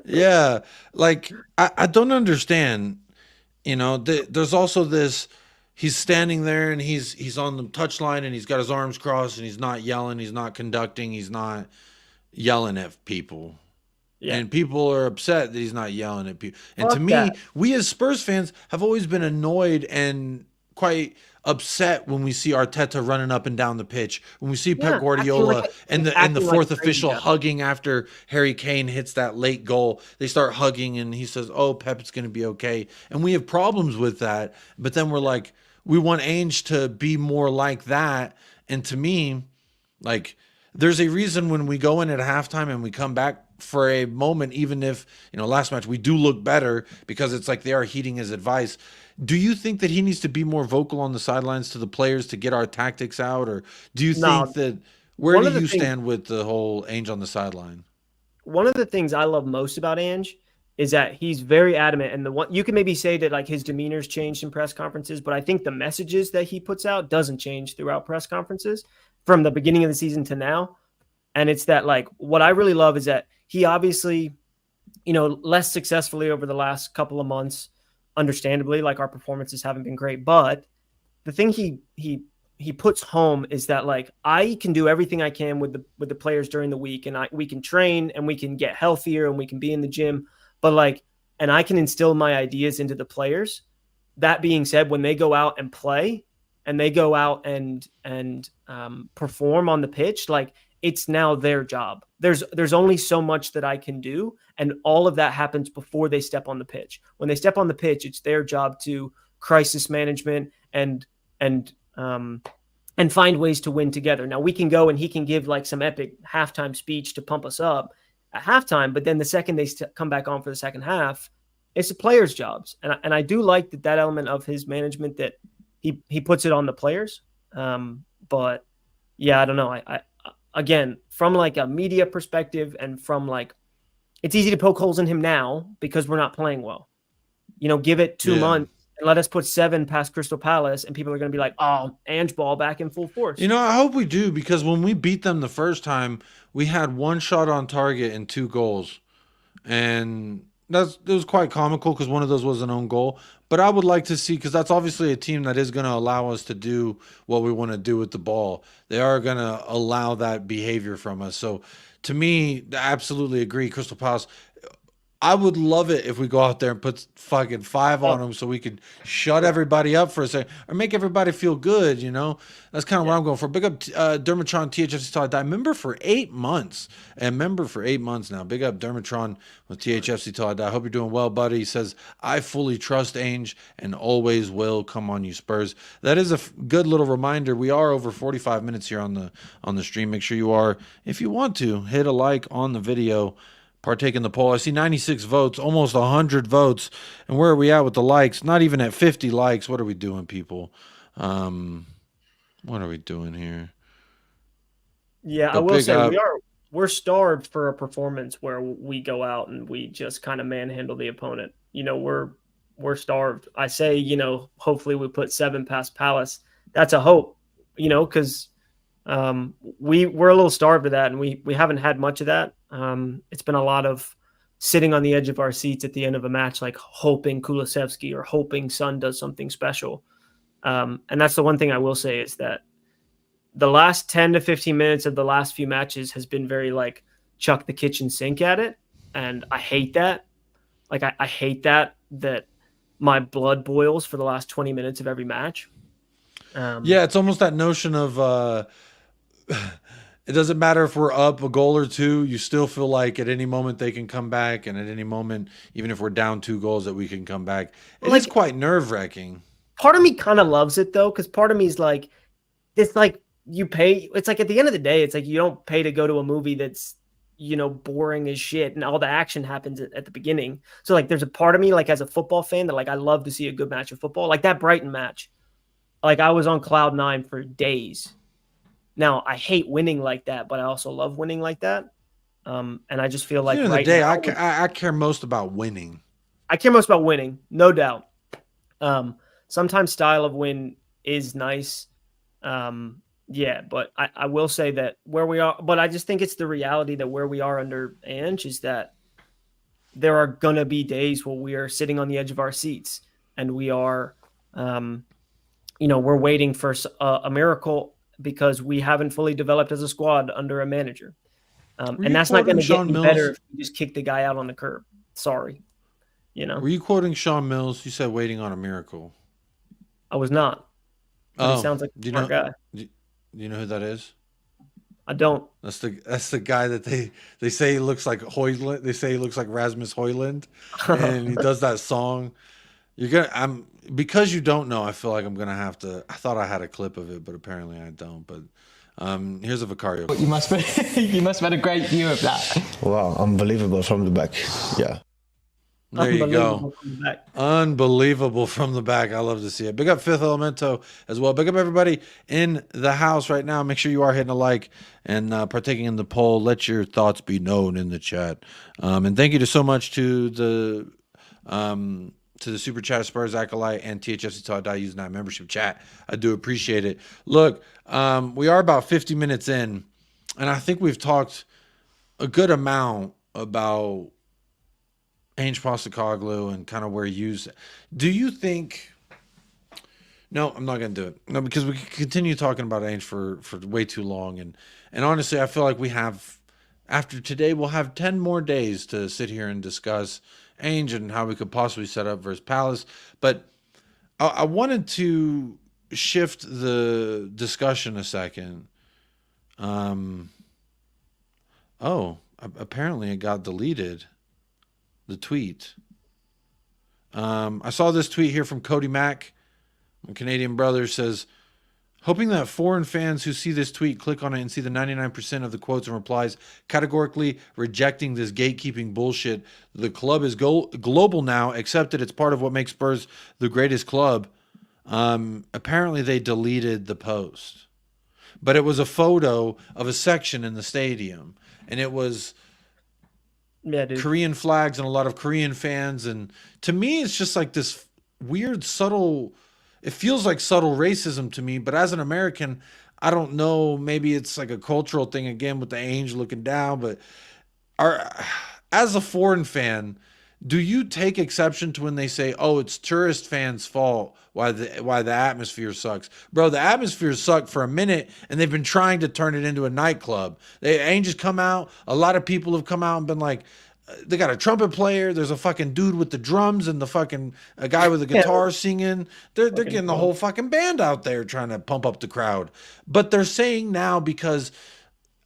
Yeah, like I don't understand. There's also this. He's standing there and he's on the touchline and he's got his arms crossed and he's not yelling. He's not conducting. He's not yelling at people. Yeah. And people are upset that he's not yelling at people. And to me, we as Spurs fans have always been annoyed and quite upset when we see Arteta running up and down the pitch, when we see Pep Guardiola and the fourth official hugging after Harry Kane hits that late goal. They start hugging and he says, "Oh, Pep, it's going to be okay." And we have problems with that. But then we're like, we want Ange to be more like that. And to me, like, there's a reason when we go in at halftime and we come back for a moment, even if, last match we do look better, because it's like they are heeding his advice. Do you think that he needs to be more vocal on the sidelines to the players to get our tactics out? Or do you think that, where do you stand with the whole Ange on the sideline? One of the things I love most about Ange is that he's very adamant. And the one, you can maybe say that like his demeanor's changed in press conferences, but I think the messages that he puts out doesn't change throughout press conferences from the beginning of the season to now. And it's that, like, what I really love is that he obviously, less successfully over the last couple of months, understandably, like our performances haven't been great, but the thing he puts home is that, like, I can do everything I can with the players during the week, and we can train and we can get healthier and we can be in the gym, but like, and I can instill my ideas into the players. That being said, when they go out and play and they go out and perform on the pitch, like, it's now their job. There's only so much that I can do, and all of that happens before they step on the pitch. When they step on the pitch, it's their job to crisis management and find ways to win together. Now we can go and he can give like some epic halftime speech to pump us up at halftime, but then the second they come back on for the second half, it's the players' jobs. And I do like that element of his management, that he puts it on the players. But yeah, I don't know. I again, from like a media perspective and from like, it's easy to poke holes in him now because we're not playing well. Give it 2 months and let us put 7 past Crystal Palace, and people are going to be like, "Oh, Ange ball back in full force." I hope we do, because when we beat them the first time, we had 1 shot on target and 2 goals. And it was quite comical because one of those was an own goal. But I would like to see, because that's obviously a team that is going to allow us to do what we want to do with the ball. They are going to allow that behavior from us. So to me, I absolutely agree. Crystal Palace, I would love it if we go out there and put fucking 5 on them so we could shut everybody up for a second or make everybody feel good, That's kind of what I'm going for. Big up Dermatron THFC till I die. Member for 8 months. And member for 8 months now. Big up Dermatron with THFC till I die. Hope you're doing well, buddy. He says, "I fully trust Ange and always will. Come on, you Spurs." That is a good little reminder. We are over 45 minutes here on the stream. Make sure you are, if you want to, hit a like on the video. Partake in the poll. I see 96 votes, almost 100 votes. And where are we at with the likes? Not even at 50 likes. What are we doing, people? What are we doing here? Yeah, I will say we're starved for a performance where we go out and we just kind of manhandle the opponent. We're starved. I say, hopefully we put 7 past Palace. That's a hope, because We're a little starved of that, and we haven't had much of that. It's been a lot of sitting on the edge of our seats at the end of a match, like hoping Kulusevski or hoping Son does something special. And that's the one thing I will say is that the last 10 to 15 minutes of the last few matches has been very like chuck the kitchen sink at it. And I hate that. Like I hate that my blood boils for the last 20 minutes of every match. Yeah, it's almost that notion of it doesn't matter if we're up a goal or two, you still feel like at any moment they can come back, and at any moment, even if we're down 2 goals, that we can come back. It's quite nerve-wracking. Part of me kind of loves it though, because part of me is like, it's like you pay. It's like at the end of the day, it's like you don't pay to go to a movie that's, you know, boring as shit and all the action happens at the beginning. So like there's a part of me, like as a football fan, that like I love to see a good match of football. Like that Brighton match. Like I was on cloud 9 for days. Now I hate winning like that, but I also love winning like that. And I just feel like at the end of the day, I care most about winning. I care most about winning, no doubt. Sometimes style of win is nice. Yeah, but I will say that where we are, but I just think it's the reality that where we are under ANGE is that there are going to be days where we are sitting on the edge of our seats and we are, you know, we're waiting for a miracle because we haven't fully developed as a squad under a manager. And that's not going to get any better if you just kick the guy out on the curb. Sorry. You know, were you quoting Sean Mills? You said waiting on a miracle. I was not. But he sounds like a smart guy. Do you know who that is? I don't. That's the guy that they say he looks like Hoyland. They say he looks like Rasmus Hoyland, and he does that song. Because you don't know, I feel like I'm gonna have to. I thought I had a clip of it, but apparently I don't. But here's a Vicario. You must have had a great view of that. Wow, unbelievable from the back. Yeah. There you go. Unbelievable from the back. I love to see it. Big up Fifth Elemento as well. Big up everybody in the house right now. Make sure you are hitting a like and partaking in the poll. Let your thoughts be known in the chat. And thank you so much to the Super Chat Spurs Acolyte and THFC Till I Die using that membership chat. I do appreciate it. Look, we are about 50 minutes in, and I think we've talked a good amount about ANGE Postecoglou and kind of where you do you think? No, I'm not going to do it. No, because we could continue talking about ANGE for way too long, and honestly, I feel like we have after today we'll have 10 more days to sit here and discuss ANGE and how we could possibly set up versus Palace. But I wanted to shift the discussion a second. Apparently it got deleted. The tweet. I saw this tweet here from Cody Mack, my Canadian brother, says, hoping that foreign fans who see this tweet click on it and see the 99% of the quotes and replies categorically rejecting this gatekeeping bullshit. The club is global now, accepted. It's part of what makes Spurs the greatest club. Apparently they deleted the post, but it was a photo of a section in the stadium, and it was Korean flags and a lot of Korean fans. And to me, it's just like this weird, subtle, it feels like subtle racism to me. But as an American, I don't know, maybe it's like a cultural thing again with the ANGE looking down. But as a foreign fan, do you take exception to when they say, oh, it's tourist fans' fault why the atmosphere sucks? Bro, the atmosphere sucked for a minute, and they've been trying to turn it into a nightclub. ANGE come out. A lot of people have come out and been like, they got a trumpet player. There's a fucking dude with the drums and a guy with a guitar singing. They're getting the whole fucking band out there trying to pump up the crowd. But they're saying now, because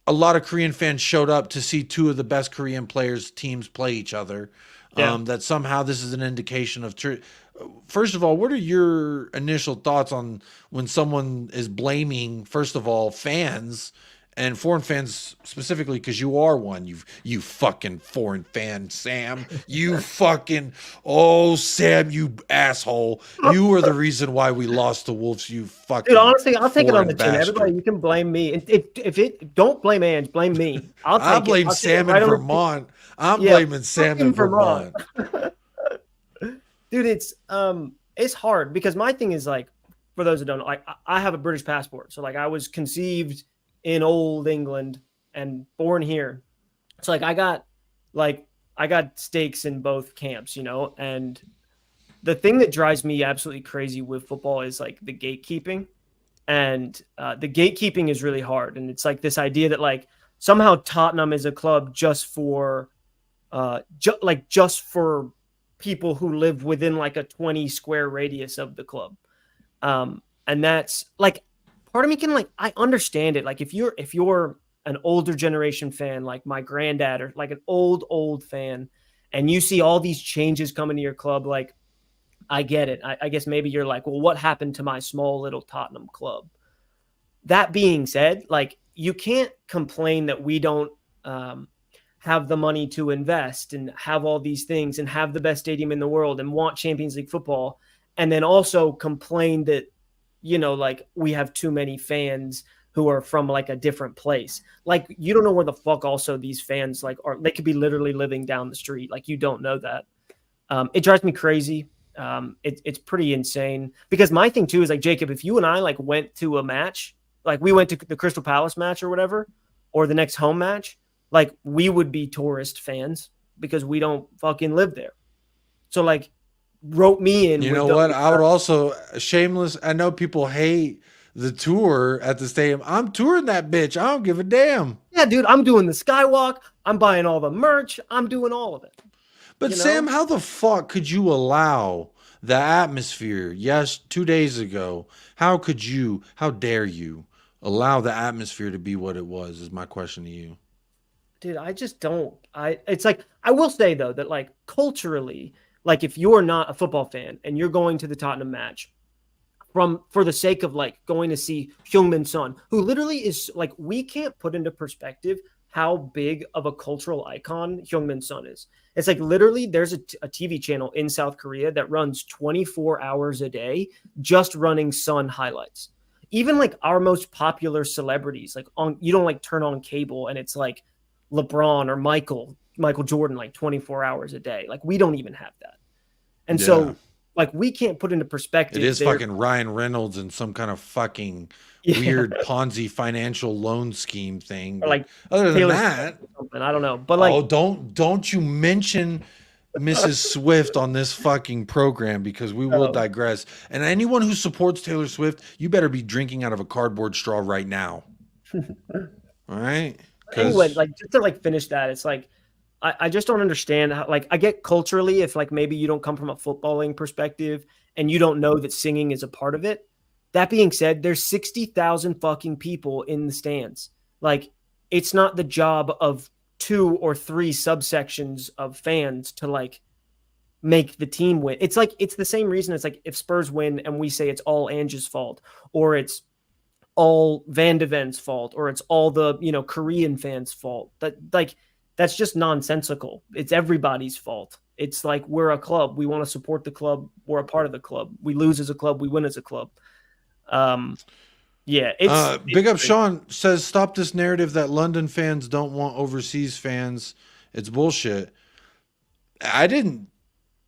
a lot of Korean fans showed up to see 2 of the best Korean teams play each other, that somehow this is an indication of truth. First of all, what are your initial thoughts on when someone is blaming, first of all, fans and foreign fans specifically, because you are one, you fucking foreign fan, Sam. You fucking, Sam, you asshole. You are the reason why we lost the Wolves, you fucking. Dude, honestly, I'll take it on the chin. bastard. Everybody, you can blame me. Don't blame Ange, blame me. I'll blame Sam in Vermont. I'm blaming Sam in Vermont. Dude, it's hard because my thing is like, for those that don't know, like I have a British passport. So like I was conceived in old England and born here. So like I got stakes in both camps, you know, and the thing that drives me absolutely crazy with football is like the gatekeeping. And the gatekeeping is really hard. And it's like this idea that like somehow Tottenham is a club just for just for people who live within like a 20 square radius of the club. And that's like part of me can like I understand it. Like if you're an older generation fan, like my granddad, or like an old fan, and you see all these changes coming to your club, like I get it. I guess maybe you're like, well, what happened to my small little Tottenham club? That being said, like you can't complain that we don't have the money to invest and have all these things and have the best stadium in the world and want Champions League football, and then also complain that, you know, like we have too many fans who are from like a different place. Like you don't know where the fuck also these fans like are. They could be literally living down the street. Like you don't know that. It drives me crazy. It's pretty insane because my thing too is like, Jacob, if you and I like went to a match, like we went to the Crystal Palace match or whatever, or the next home match, like we would be tourist fans because we don't fucking live there. So like wrote me in. You know what? I would also shameless. I know people hate the tour at the stadium. I'm touring that bitch. I don't give a damn. Yeah, dude, I'm doing the skywalk. I'm buying all the merch. I'm doing all of it. But Sam, how the fuck could you allow the atmosphere? Yes, 2 days ago. How dare you allow the atmosphere to be what it was, is my question to you. Dude, I just don't. It's like, I will say though, that like culturally, like if you're not a football fan and you're going to the Tottenham match for the sake of like going to see Heung-min Son, who literally is like, we can't put into perspective how big of a cultural icon Heung-min Son is. It's like literally there's a TV channel in South Korea that runs 24 hours a day just running Son highlights. Even like our most popular celebrities, like you don't like turn on cable and it's like LeBron or Michael Jordan like 24 hours a day. Like we don't even have that. And so like we can't put into perspective. It is fucking Ryan Reynolds and some kind of fucking weird Ponzi financial loan scheme thing. Or like other than that, I don't know. But like, don't you mention Mrs. Swift on this fucking program because we will digress. And anyone who supports Taylor Swift, you better be drinking out of a cardboard straw right now. All right. Anyway, like just to like finish that, it's like I just don't understand how, like I get culturally if like maybe you don't come from a footballing perspective and you don't know that singing is a part of it. That being said, there's 60,000 fucking people in the stands. Like it's not the job of 2 or 3 subsections of fans to like make the team win. It's like, it's the same reason. It's like if Spurs win and we say it's all Ange's fault, or it's all Van de Ven's fault, or it's all the, you know, Korean fans' fault. That's just nonsensical. It's everybody's fault. It's like, we're a club. We want to support the club. We're a part of the club. We lose as a club. We win as a club. Big up Sean says, stop this narrative that London fans don't want overseas fans. It's bullshit. I didn't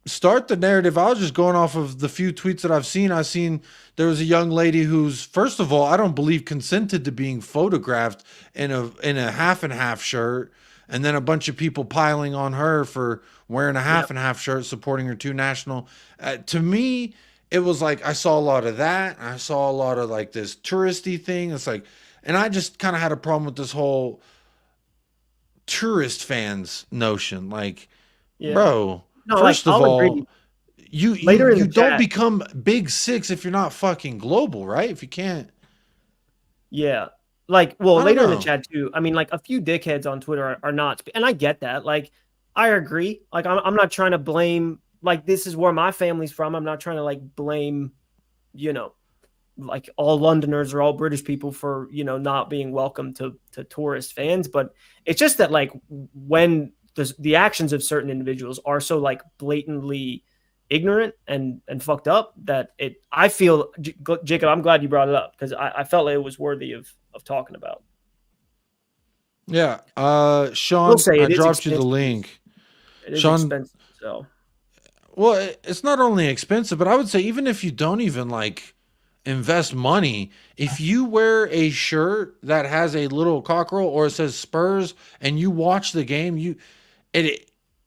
start the narrative. I was just going off of the few tweets that I've seen. There was a young lady who's, first of all, I don't believe consented to being photographed in a half and half shirt. And then a bunch of people piling on her for wearing a half and half shirt, supporting her 2 national. To me, it was like, I saw a lot of that. I saw a lot of like this touristy thing. It's like, and I just kind of had a problem with this whole tourist fans notion. Like, bro, first of all, you don't become big 6 if you're not fucking global, right? If you can't. Yeah. Like, well, later in the chat too. I mean, like a few dickheads on Twitter are not, and I get that. Like, I agree. Like, I'm not trying to blame. Like, this is where my family's from. I'm not trying to like blame, you know, like all Londoners or all British people for, you know, not being welcome to tourist fans. But it's just that like when the actions of certain individuals are so like blatantly ignorant and fucked up that I feel, Jacob, I'm glad you brought it up because I felt like it was worthy of talking about. Yeah. Sean, I dropped you the link. It is expensive, so. Well, it's not only expensive, but I would say even if you don't even like invest money. If you wear a shirt that has a little cockerel or it says Spurs and you watch the game,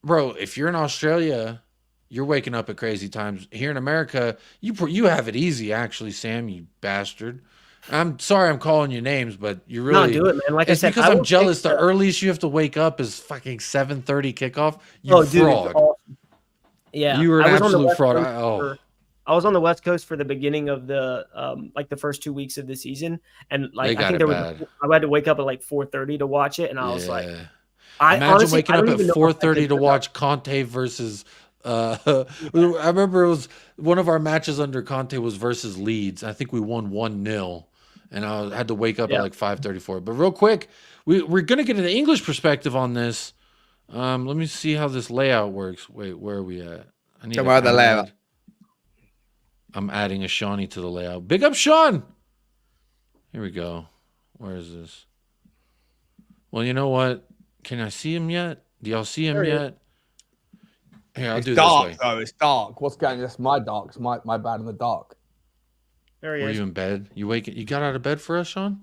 bro, if you're in Australia, you're waking up at crazy times. Here in America, you have it easy, actually, Sam, you bastard. I'm sorry I'm calling you names, but you really do it, man. Like it's I said, because I'm jealous. The earliest you have to wake up is fucking 7:30 kickoff. You fraud. Dude, awesome. Yeah, You were an absolute fraud. I was on the West Coast for the beginning of the like the first 2 weeks of the season, and like I think I had to wake up at like 4:30 to watch it, and I was like, imagine waking up at 4:30 to watch Conte versus. I remember it was one of our matches under Conte was versus Leeds. I think we won 1-0, and I had to wake up at like 5:34. But real quick, we're gonna get an English perspective on this. Let me see how this layout works. Wait, where are we at? I need the layout. I'm adding a Shawnee to the layout. Big up, Sean. Here we go. Where is this? Well, you know what? Can I see him yet? Do y'all see him yet? Here, I'll do dark, this way. Though. It's dark. What's going on? That's my dark. It's my bad in the dark. There he is. Were you in bed? You got out of bed for us, Sean?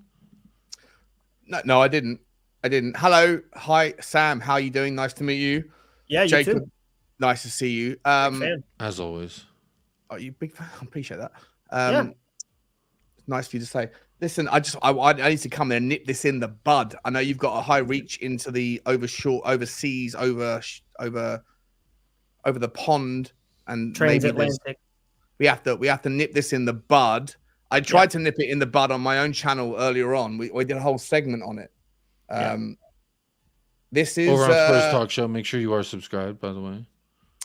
No, I didn't. Hello. Hi, Sam. How are you doing? Nice to meet you. Yeah, Jacob, you too. nice to see you. As always. Are you big fan? I appreciate that. Yeah. Nice for you to say. Listen, I need to come there and nip this in the bud. I know you've got a high reach into the overseas, over the pond, and Transatlantic. We have to nip this in the bud. I tried to nip it in the bud on my own channel earlier on. We did a whole segment on it. This is over on Spurs Talk Show. Make sure you are subscribed, by the way.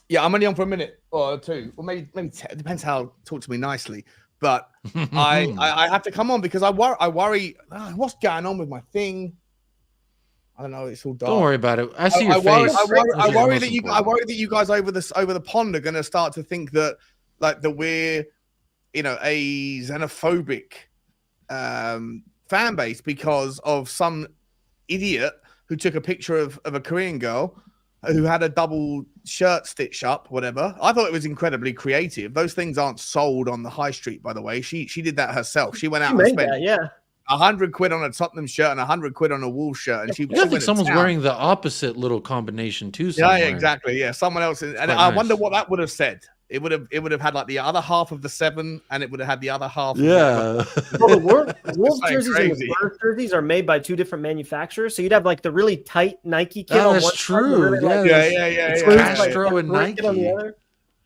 Yeah, I'm only on for a minute or two, or maybe it depends how talk to me nicely. But I have to come on because I worry. What's going on with my thing? I don't know. It's all dark. Don't worry about it. I see your face. I worry that you guys over the pond are going to start to think that we're a xenophobic fan base because of some idiot who took a picture of a Korean girl who had a double shirt stitch up, whatever. I thought it was incredibly creative. Those things aren't sold on the high street, by the way. She did that herself. She went out and spent £100 on a Tottenham shirt and £100 on a Wolves shirt, and she. I think someone's wearing the opposite little combination too. Somewhere. Yeah, exactly. Yeah, someone else, and I wonder what that would have said. It would have had like the other half of the 7, and it would have had the other half. Yeah. Well, the Wolves jerseys and the Spurs jerseys are made by 2 different manufacturers, so you'd have like the really tight Nike kit on one side. True. Yeah. Castro and Nike. On the other.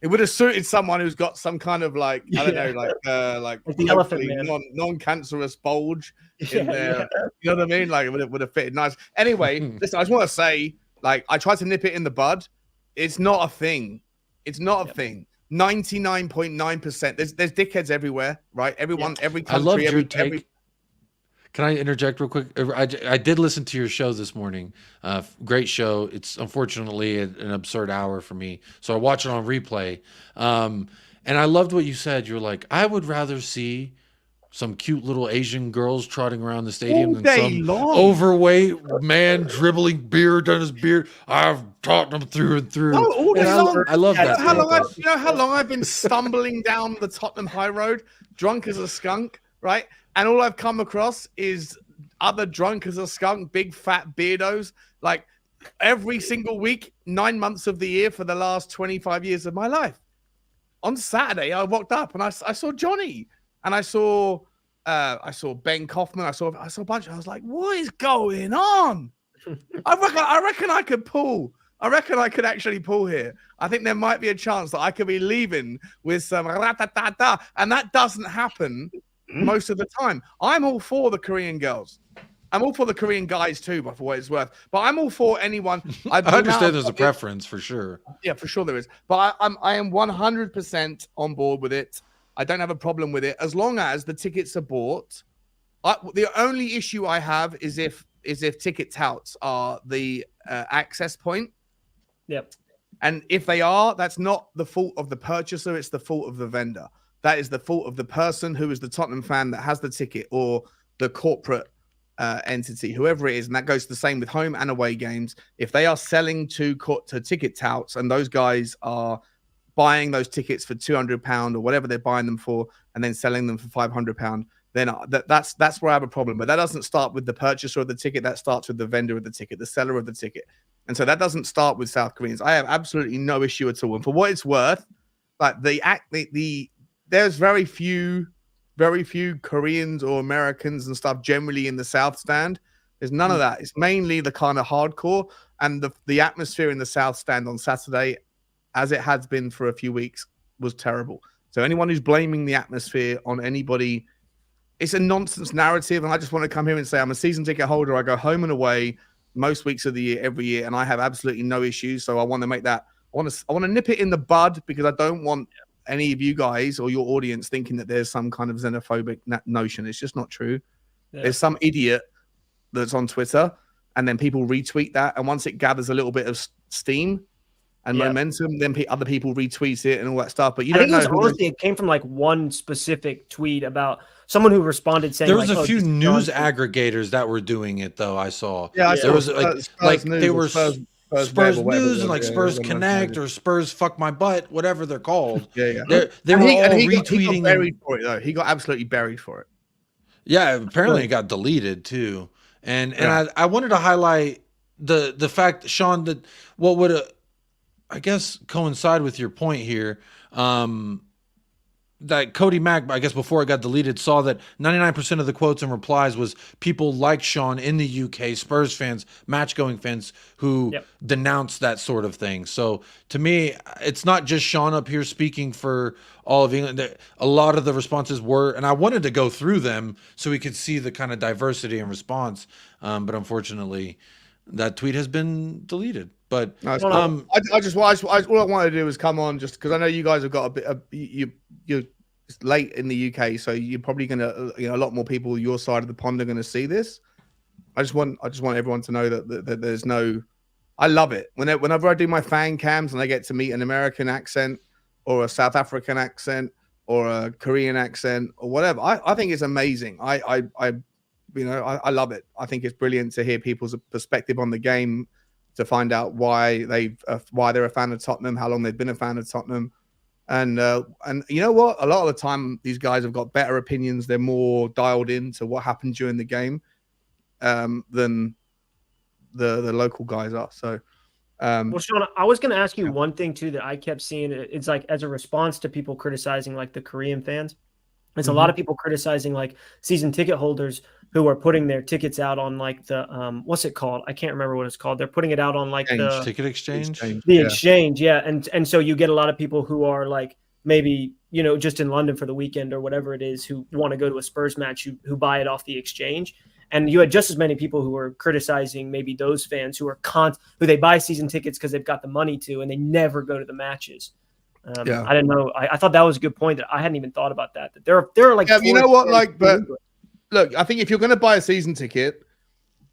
It would have suited someone who's got some kind of like I don't know, like the elephant man, non-cancerous bulge in there. You know what I mean? Like it would have fitted nice. Anyway, listen, I just want to say, like, I tried to nip it in the bud. It's not a thing. It's not a thing. 99.9%. There's dickheads everywhere, right? Everyone, every country. I loved your take. Can I interject real quick? I did listen to your show this morning. Great show. It's unfortunately an absurd hour for me, so I watch it on replay. And I loved what you said. You're like, I would rather see some cute little Asian girls trotting around the stadium than some overweight man dribbling beer down his beard. I've taught them through and through. I love that. You know how long I've been stumbling down the Tottenham High Road, drunk as a skunk, right? And all I've come across is other drunk as a skunk, big fat beardos, like every single week, 9 months of the year for the last 25 years of my life. On Saturday, I walked up and I saw Johnny. And I saw Ben Kaufman. I saw a bunch. I was like, "What is going on?" I reckon I could pull. I reckon I could actually pull here. I think there might be a chance that I could be leaving with some ra-ta-ta-ta, and that doesn't happen most of the time. I'm all for the Korean girls. I'm all for the Korean guys too, for what it's worth. But I'm all for anyone. I understand there's a preference for sure. Yeah, for sure there is. But I am 100% on board with it. I don't have a problem with it as long as the tickets are bought. The only issue I have is if ticket touts are the access point. Yep. And if they are, that's not the fault of the purchaser. It's the fault of the vendor. That is the fault of the person who is the Tottenham fan that has the ticket, or the corporate entity, whoever it is. And that goes the same with home and away games. If they are selling to ticket touts and those guys are buying those tickets for £200 or whatever they're buying them for, and then selling them for £500, then that's where I have a problem. But that doesn't start with the purchaser of the ticket. That starts with the vendor of the ticket, the seller of the ticket. And so that doesn't start with South Koreans. I have absolutely no issue at all. And for what it's worth, like there's very few Koreans or Americans and stuff generally in the South stand. There's none of that. It's mainly the kind of hardcore, and the atmosphere in the South stand on Saturday, as it has been for a few weeks, was terrible. So anyone who's blaming the atmosphere on anybody, it's a nonsense narrative. And I just want to come here and say I'm a season ticket holder. I go home and away most weeks of the year, every year, and I have absolutely no issues. So I want to make that. I want to nip it in the bud, because I don't want any of you guys or your audience thinking that there's some kind of xenophobic notion. It's just not true. Yeah. There's some idiot that's on Twitter, and then people retweet that, and once it gathers a little bit of steam and momentum, then other people retweet it and all that stuff. But you don't know. Honestly, it came from like one specific tweet about someone who responded saying there was like, a few news aggregators that were doing it, though. I saw. Yeah, there was like they were Spurs News and like yeah, Spurs Connect or Spurs Fuck My Butt, whatever they're called. Yeah. They were all retweeting. He got buried for it, though. He got absolutely buried for it. Yeah, apparently it got deleted too. And I wanted to highlight the fact, Sean, that what would I guess coincide with your point here, that Cody Mack, I guess before it got deleted, saw that 99% of the quotes and replies was people like Sean in the UK, Spurs fans, match-going fans who denounce that sort of thing. So to me, it's not just Sean up here speaking for all of England. A lot of the responses were, and I wanted to go through them so we could see the kind of diversity and response. But unfortunately, that tweet has been deleted. But all I wanted to do was come on, just because I know you guys have got a bit you're late in the UK, so you're probably gonna a lot more people your side of the pond are gonna see this. I just want everyone to know that there's no. I love it whenever I do my fan cams and I get to meet an American accent or a South African accent or a Korean accent or whatever. I think it's amazing. I love it. I think it's brilliant to hear people's perspective on the game, to find out why they're a fan of Tottenham, how long they've been a fan of Tottenham, and you know what? A lot of the time, these guys have got better opinions. They're more dialed into what happened during the game than the local guys are. So, well, Sean, I was going to ask you one thing too that I kept seeing. It's like as a response to people criticizing like the Korean fans. It's a lot of people criticizing like season ticket holders who are putting their tickets out on like the what's it called? I can't remember what it's called. They're putting it out on like the ticket exchange. Exchange, yeah. And so you get a lot of people who are like maybe just in London for the weekend or whatever it is, who want to go to a Spurs match, who buy it off the exchange. And you had just as many people who were criticizing maybe those fans who are who they buy season tickets because they've got the money to, and they never go to the matches. I didn't know. I thought that was a good point that I hadn't even thought about that. That there are like you know what, like, but look, I think if you're going to buy a season ticket,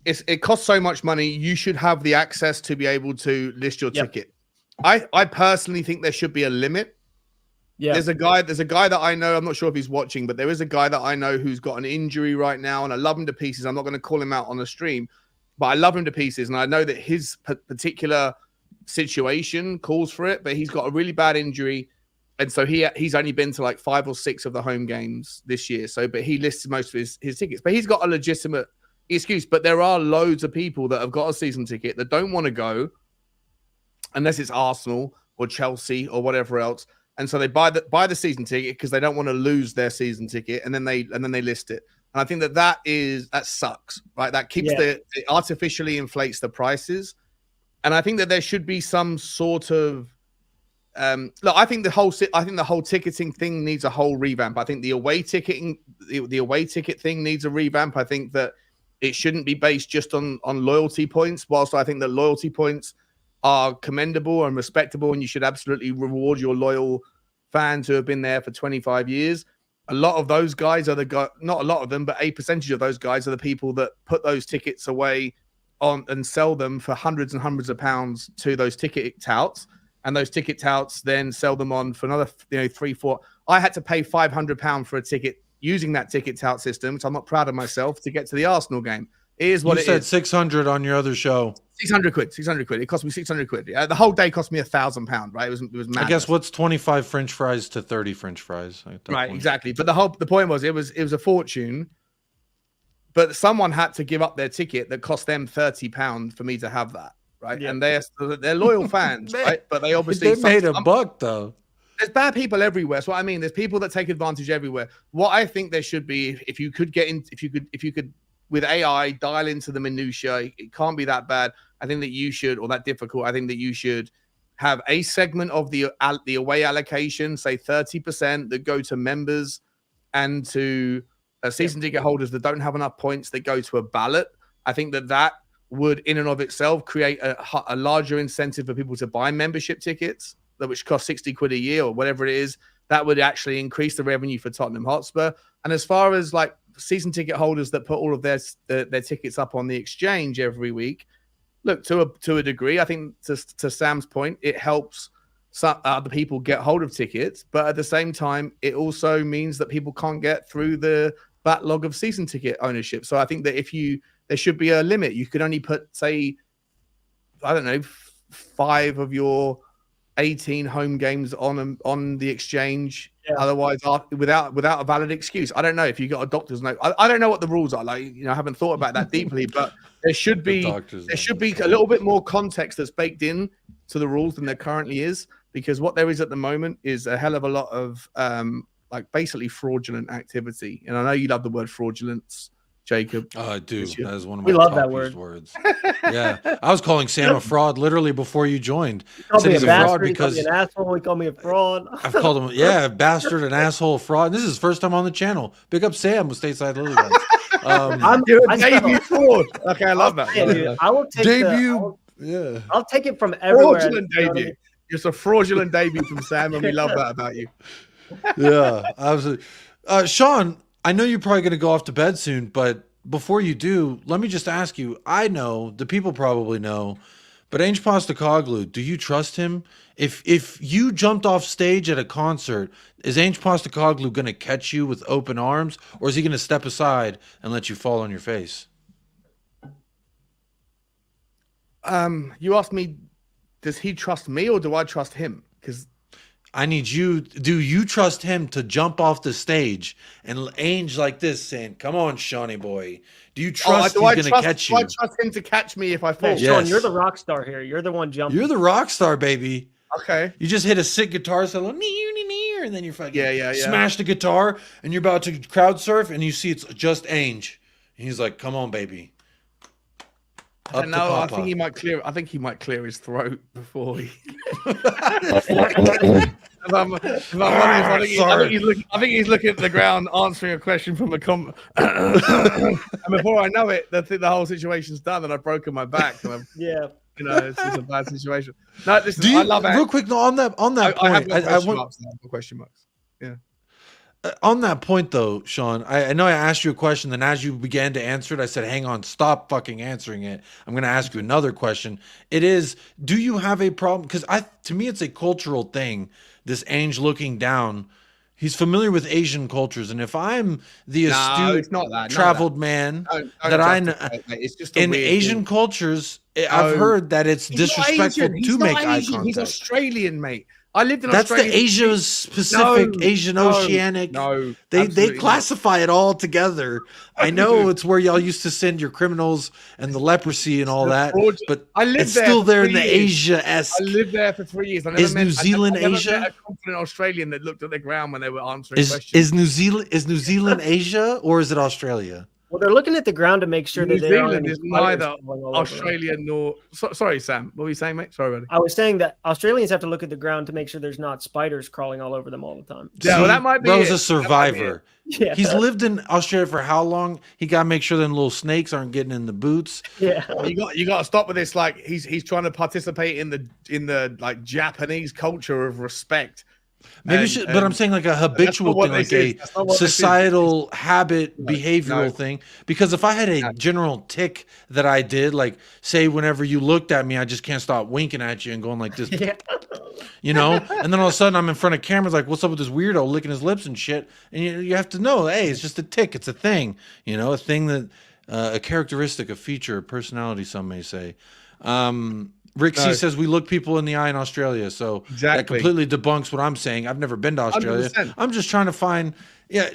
it costs so much money. You should have the access to be able to list your ticket. I personally think there should be a limit. Yeah, there's a guy that I know. I'm not sure if he's watching, but there is a guy that I know who's got an injury right now, and I love him to pieces. I'm not going to call him out on the stream, but I love him to pieces, and I know that his particular situation calls for it, but he's got a really bad injury, and so he's only been to like 5 or 6 of the home games this year. So, but he lists most of his tickets, but he's got a legitimate excuse. But there are loads of people that have got a season ticket that don't want to go unless it's Arsenal or Chelsea or whatever else, and so they buy the season ticket because they don't want to lose their season ticket, and then they list it. And I think that sucks, right? That keeps it artificially inflates the prices. And I think that there should be some sort of look. I think the whole ticketing thing needs a whole revamp. I think the away ticket thing needs a revamp. I think that it shouldn't be based just on loyalty points. Whilst I think that loyalty points are commendable and respectable, and you should absolutely reward your loyal fans who have been there for 25 years. A lot of those guys are not a lot of them, but a percentage of those guys are the people that put those tickets away on and sell them for hundreds and hundreds of pounds to those ticket touts, and those ticket touts then sell them on for another 3-4. I had to pay £500 for a ticket using that ticket tout system, which I'm not proud of myself, to get to the Arsenal game. Here's what you said 600 on your other show. 600 quid. 600 quid. It cost me 600 quid. The whole day cost me £1,000. Right? It was mad. I guess what's 25 French fries to 30 French fries? Right, exactly. But the point was it was a fortune. But someone had to give up their ticket that cost them £30 for me to have that. Right, and they're loyal fans, right? But they obviously made a buck though. There's bad people everywhere. So what I mean, there's people that take advantage everywhere. What I think there should be, if you could with AI dial into the minutiae, it can't be that bad. I think that you should, or that difficult. I think that you should have a segment of the away allocation, say 30%, that go to members and to season ticket holders that don't have enough points that go to a ballot. I think that would, in and of itself, create a larger incentive for people to buy membership tickets, which cost 60 quid a year or whatever it is. That would actually increase the revenue for Tottenham Hotspur. And as far as like season ticket holders that put all of their tickets up on the exchange every week, look, to a degree, I think to Sam's point, it helps some other people get hold of tickets. But at the same time, it also means that people can't get through the backlog of season ticket ownership. So I think that there should be a limit. You could only put, say, I don't know, 5 of your 18 home games on the exchange. Otherwise, without a valid excuse. I don't know if you got a doctor's note. I don't know what the rules are. Like, I haven't thought about that deeply, but there should be a little bit more context that's baked in to the rules than there currently is, because what there is at the moment is a hell of a lot of like basically fraudulent activity. And I know you love the word fraudulence, Jacob. Oh, I do. That is one of my love top that used words. Yeah, I was calling Sam a fraud literally before you joined. He called me he's a a fraud bastard, because he called me an asshole, he called me a fraud. I've called him, yeah, bastard, an asshole, fraud. This is his first time on the channel. Big up Sam with Stateside Lily Ones. You're a debut fraud. Okay, I love that. Dude, I will take Debut. I'll take it from everywhere. Fraudulent debut. It's a fraudulent debut from Sam, and we love that about you. Yeah, absolutely. Sean, I know you're probably going to go off to bed soon, but before you do, let me just ask you. I know the people probably know, but ANGE Postecoglou, do you trust him? If you jumped off stage at a concert, is ANGE Postecoglou going to catch you with open arms, or is he going to step aside and let you fall on your face? You asked me, does he trust me or do I trust him? Because I need you. Do you trust him to jump off the stage and ANGE like this, saying, "Come on, Shawnee boy"? Do you trust he's going to catch you? Do I trust him to catch me if I fall? Hey, Sean, you're the rock star here. You're the one jumping. You're the rock star, baby. Okay. You just hit a sick guitar solo, and then you're fucking yeah. smash the guitar, and you're about to crowd surf, and you see it's just ANGE. And he's like, "Come on, baby." No, I think he might clear. I think he might clear his throat before he. I think he's looking at the ground, answering a question from a and before I know it, the whole situation's done, and I've broken my back. And it's just a bad situation. No, listen, I love it. Real quick, no, on that point, I have question marks. Yeah. On that point, though, Sean, I know I asked you a question, then as you began to answer it, I said, hang on, stop fucking answering it. I'm going to ask you another question. It is, do you have a problem? Because to me, it's a cultural thing, this ANGE looking down. He's familiar with Asian cultures, and if I'm the astute, traveled man that I know, in Asian cultures, I've heard that it's disrespectful to make eye contact. He's Australian, mate. I lived in Australia. That's the Asia Pacific, Asian Oceanic. No, they classify it all together. I know it's where y'all used to send your criminals and the leprosy and all that, but it's still there in the Asia-esque. I lived there for 3 years. Is New Zealand Asia? I met a confident Australian that looked at the ground when they were answering questions. Is New Zealand Asia or is it Australia? Well, they're looking at the ground to make sure New that Zealand is neither Australia nor. Sorry, Sam. What were you saying, mate? Sorry, buddy. I was saying that Australians have to look at the ground to make sure there's not spiders crawling all over them all the time. Yeah, well, that might be. Bro's a survivor. Yeah. He's lived in Australia for how long? He got to make sure them little snakes aren't getting in the boots. Yeah, you got to stop with this. Like he's trying to participate in the like Japanese culture of respect. Maybe, but I'm saying like a habitual thing, like a societal habit, behavioral thing. Because if I had a general tick that I did, like say whenever you looked at me, I just can't stop winking at you and going like this, you know. And then all of a sudden I'm in front of cameras, like, what's up with this weirdo licking his lips and shit? And you have to know, hey, it's just a tick, it's a thing, you know, a thing that a characteristic, a feature, a personality, some may say. Rick C says we look people in the eye in Australia, so that completely debunks what I'm saying. I've never been to Australia. 100%. I'm just trying to find. Yeah,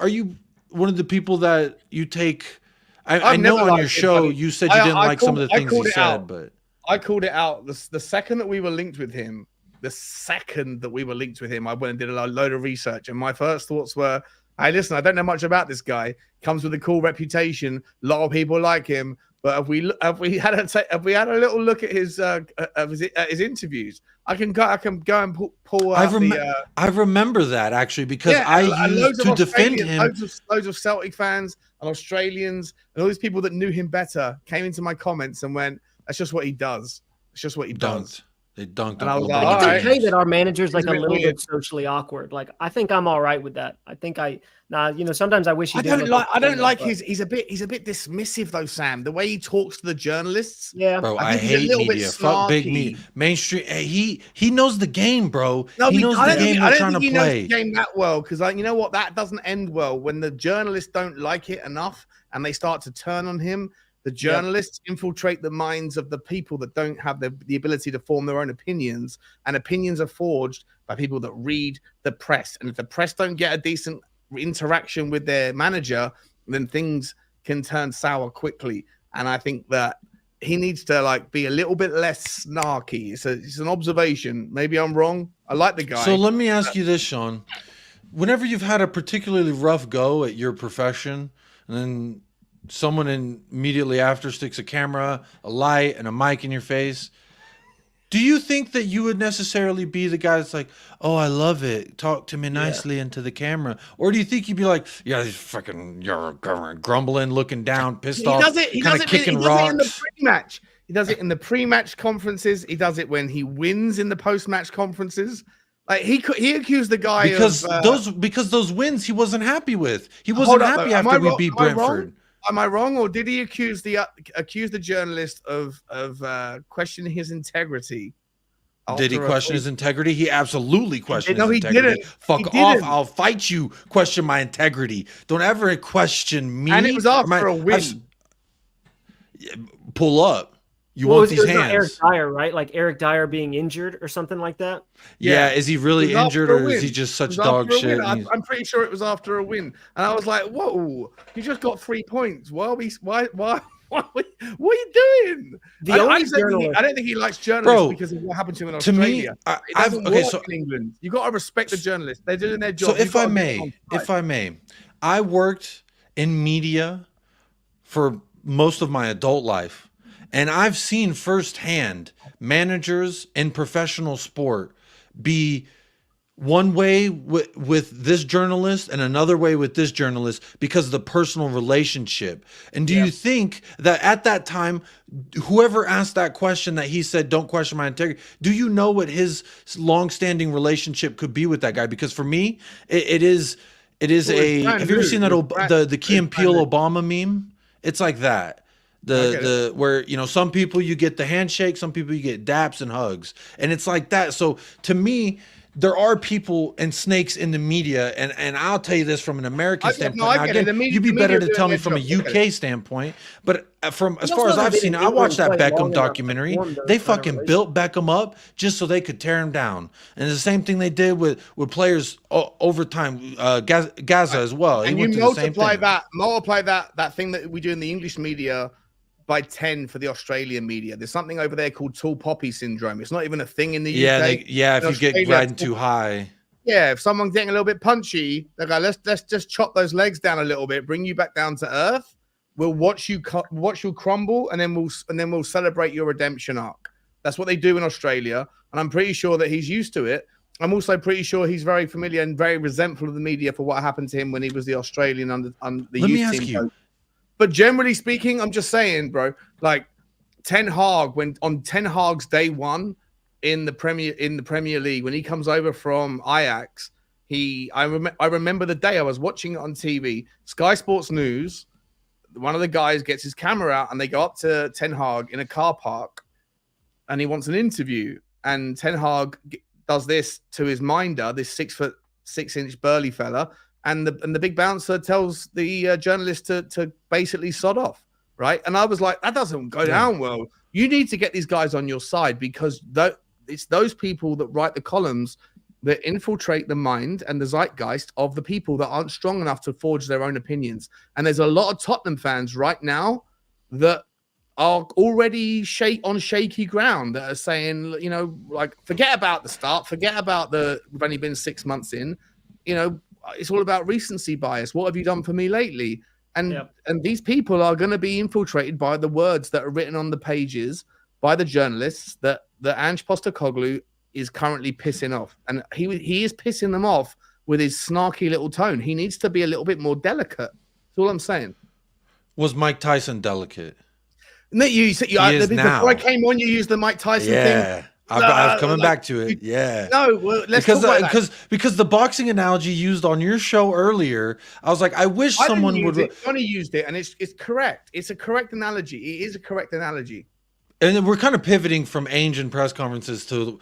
are you one of the people that you take? I know on your show you said you didn't like some of the things he said, but I called it out the second that we were linked with him. I went and did a load of research, and my first thoughts were, "Hey, listen, I don't know much about this guy. Comes with a cool reputation. A lot of people like him." But if we had a little look at his interviews, I can go and pull out I remember that actually because I used to defend him. Loads of Celtic fans and Australians and all these people that knew him better came into my comments and went, "That's just what he does. It's just what he does." They dunked and I was like, like, it's okay that our manager's like a little bit socially awkward. Like, I think I'm all right with that. I think sometimes I wish he did. I don't like he's a bit dismissive though, Sam. The way he talks to the journalists. Yeah, bro, I hate media. Fuck big media. Mainstream. He knows the game, bro. No, he knows the game we're trying to play. He knows the game that well because you know what? That doesn't end well when the journalists don't like it enough and they start to turn on him. The journalists infiltrate the minds of the people that don't have the ability to form their own opinions, and opinions are forged by people that read the press. And if the press don't get a decent interaction with their manager, then things can turn sour quickly. And I think that he needs to be a little bit less snarky. It's an observation. Maybe I'm wrong. I like the guy. So let me ask you this, Sean. Whenever you've had a particularly rough go at your profession, and then someone immediately after sticks a camera, a light, and a mic in your face, do you think that you would necessarily be the guy that's like, "Oh, I love it. Talk to me nicely into the camera," or do you think you'd be like, "Yeah, you're grumbling, looking down, pissed off, kind of kicking rocks"? In the pre-match. He does it in the pre-match conferences. He does it when he wins in the post-match conferences. Like he accused the guy because those wins he wasn't happy with. He wasn't happy after we beat Brentford. Am I wrong, or did he accuse the journalist of questioning his integrity? Did he question his integrity? He absolutely questioned his integrity. No, he didn't. Fuck off! I'll fight you. Question my integrity. Don't ever question me. And it was after a win. Pull up. You want these hands? Eric Dyer, right? Like Eric Dyer being injured or something like that. Yeah, is he really injured or is he just such dog shit? I'm pretty sure it was after a win, and I was like, "Whoa, you just got 3 points. Why? What are you doing?" I don't think he likes journalists because of what happened to him in Australia. To me, in England. You got to respect the journalists. They're doing their job. So if I may, I worked in media for most of my adult life. And I've seen firsthand managers in professional sport be one way with this journalist and another way with this journalist because of the personal relationship. And do you think that at that time, whoever asked that question that he said, "Don't question my integrity," do you know what his long-standing relationship could be with that guy? Because for me, it is have you ever seen that the Key and Peele Obama meme? It's like that. Where some people you get the handshake, some people you get daps and hugs, and it's like that. So to me, there are people and snakes in the media, and I'll tell you this from an American standpoint. You'd be better to tell me from a UK standpoint, but from as far as I've seen, I watched that Beckham documentary. They fucking built Beckham up just so they could tear him down, and it's the same thing they did with players over time. Gaza as well. And you multiply that thing that we do in the English media by 10 for the Australian media. There's something over there called tall poppy syndrome. It's not even a thing in the UK. If you get riding too high. Yeah, if someone's getting a little bit punchy, they go, let's just chop those legs down a little bit, bring you back down to earth. We'll watch you crumble, and then we'll celebrate your redemption arc. That's what they do in Australia, and I'm pretty sure that he's used to it. I'm also pretty sure he's very familiar and very resentful of the media for what happened to him when he was the Australian under the youth team coach. But generally speaking, I'm just saying, bro, like Ten Hag, when on Ten Hag's day one in the Premier League, when he comes over from Ajax, I remember the day I was watching it on TV, Sky Sports News. One of the guys gets his camera out and they go up to Ten Hag in a car park and he wants an interview. And Ten Hag does this to his minder, this 6'6" burly fella, and the big bouncer tells the journalist to basically sod off, right? And I was like, that doesn't go down well. You need to get these guys on your side, because it's those people that write the columns that infiltrate the mind and the zeitgeist of the people that aren't strong enough to forge their own opinions. And there's a lot of Tottenham fans right now that are already on shaky ground, that are saying, you know, like, forget about the start, forget about we've only been 6 months in, you know, it's all about recency bias. What have you done for me lately? And these people are going to be infiltrated by the words that are written on the pages by the journalists that ANGE Postecoglou is currently pissing off. And he is pissing them off with his snarky little tone. He needs to be a little bit more delicate. That's all I'm saying. Was Mike Tyson delicate? No, before I came on, you used the Mike Tyson thing. Yeah. I'm coming back to it. Yeah. No, well, let's talk about that. Because the boxing analogy used on your show earlier, I was like, I wish someone would. Johnny used it, and it's correct. It's a correct analogy. It is a correct analogy. And then we're kind of pivoting from ANGE and press conferences to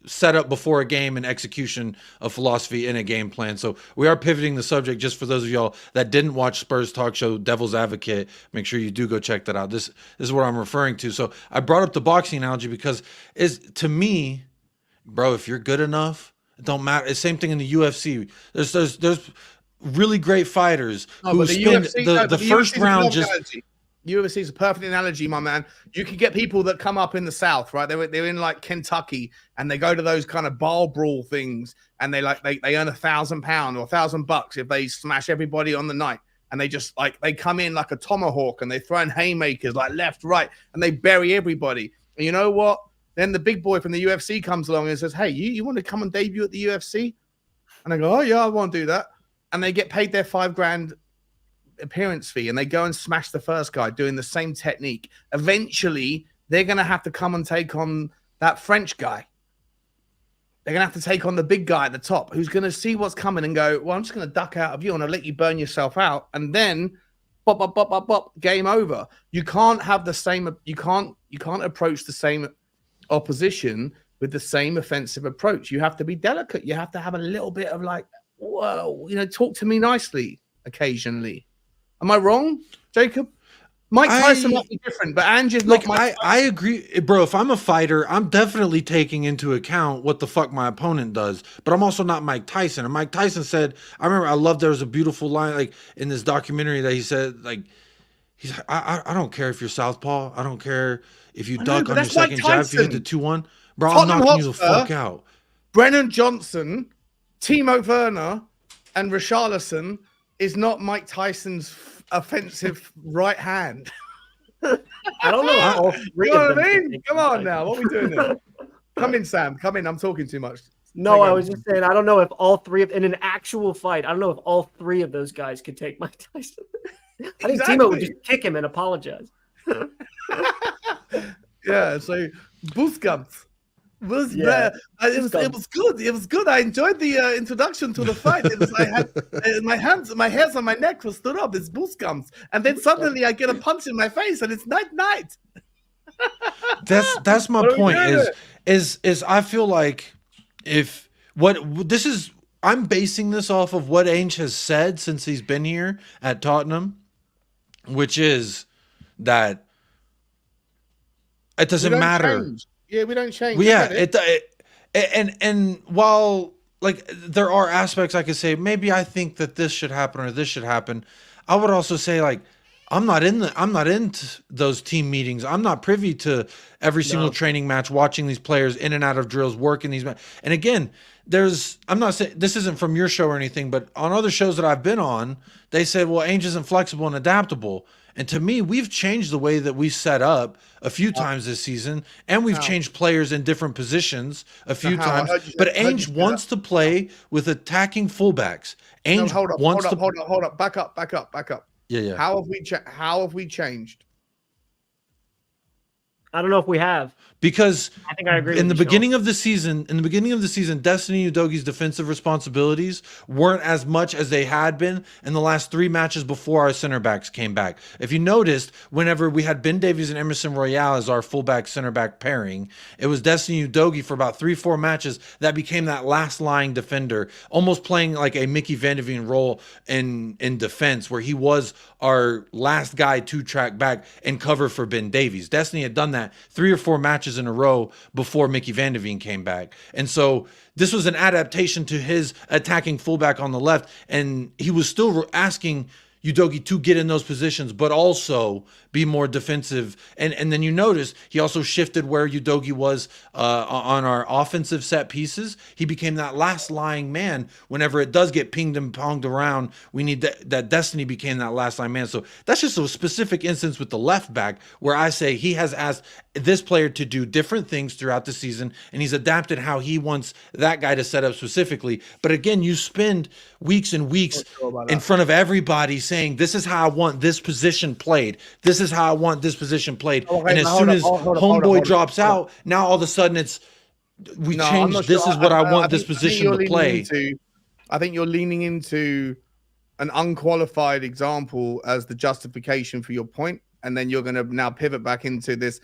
set up before a game and execution of philosophy in a game plan. So we are pivoting the subject. Just for those of y'all that didn't watch Spurs talk show Devil's Advocate, make sure you do go check that out. This is what I'm referring to. So I brought up the boxing analogy because to me, bro, if you're good enough, it don't matter. It's the same thing in the UFC. There's really great fighters who spend the first round just. UFC is a perfect analogy, my man. You can get people that come up in the South, right? They're in like Kentucky, and they go to those kind of bar brawl things, and they earn £1,000 or $1,000 if they smash everybody on the night. And they just they come in like a tomahawk, and they throw in haymakers like left, right, and they bury everybody. And you know what? Then the big boy from the UFC comes along and says, "Hey, you want to come and debut at the UFC?" And I go, "Oh yeah, I want to do that." And they get paid their $5,000 appearance fee, and they go and smash the first guy doing the same technique. Eventually they're going to have to come and take on that French guy. They're going to have to take on the big guy at the top, who's going to see what's coming and go, well, I'm just going to duck out of you and I'll let you burn yourself out, and then bop, bop, bop, bop, bop, game over. You can't have the same, you can't approach the same opposition with the same offensive approach. You have to be delicate. You have to have a little bit of like, whoa, talk to me nicely occasionally. Am I wrong, Jacob? Mike Tyson might be different, but ANGE is not I agree, bro. If I'm a fighter, I'm definitely taking into account what the fuck my opponent does. But I'm also not Mike Tyson. And Mike Tyson said, I remember, I love, there was a beautiful line like in this documentary that he said, like, I don't care if you're southpaw. I don't care if you duck on your second jab. If you hit the 2-1, bro, I'm knocking you the fuck out. Brennan Johnson, Timo Werner, and Richarlison is not Mike Tyson's offensive right hand. I don't know. All three you know of what I them mean? Come on now. What are we doing there? Come in, Sam. Come in. I'm talking too much. No, I was just saying, I don't know if all three in an actual fight, I don't know if all three of those guys could take Mike Tyson. I think Timo would just kick him and apologize. Yeah, so Buskamp. It was good. It was good. I enjoyed the introduction to the fight. It was, I had my hairs on my neck was stood up. It's Buskamp, and then suddenly I get a punch in my face, and it's night. That's my point. Is I feel like I'm basing this off of what Ainge has said since he's been here at Tottenham, which is that it doesn't matter. Change. Yeah, we don't change. Well, yeah, and while like there are aspects I could say maybe I think that this should happen or this should happen, I would also say like I'm not into those team meetings. I'm not privy to every single training match, watching these players in and out of drills, working these. And again, I'm not saying this isn't from your show or anything, but on other shows that I've been on, they said, well, Ainge isn't flexible and adaptable. And to me, we've changed the way that we set up a few times this season, and we've changed players in different positions a few times. But Ainge wants to play with attacking fullbacks. Ainge wants to hold up, back up. Yeah. How have we changed? I don't know if we have. Because I think I agree. in the with you, beginning of the season, Destiny Udogi's defensive responsibilities weren't as much as they had been in the last 3 matches before our center backs came back. If you noticed, whenever we had Ben Davies and Emerson Royale as our fullback center back pairing, it was Destiny Udogi for about 3-4 matches that became that last lying defender, almost playing like a Mickey Van de Veen role in defense, where he was our last guy to track back and cover for Ben Davies. Destiny had done that 3 or 4 matches in a row before Mickey Van de Veen came back. And so this was an adaptation to his attacking fullback on the left. And he was still asking Udogi to get in those positions, but also be more defensive. And then you notice he also shifted where Udogi was on our offensive set pieces. He became that last lying man whenever it does get pinged and ponged around. We need that Destiny became that last lying man. So that's just a specific instance with the left back where I say he has asked this player to do different things throughout the season, and he's adapted how he wants that guy to set up specifically. But again, you spend weeks and weeks in front of everybody saying, this is how I want this position played. This is how I want this position played. And as soon as homeboy drops out, now all of a sudden it's, we changed. This is what I want this position to play. I think you're leaning into an unqualified example as the justification for your point. And then you're going to now pivot back into this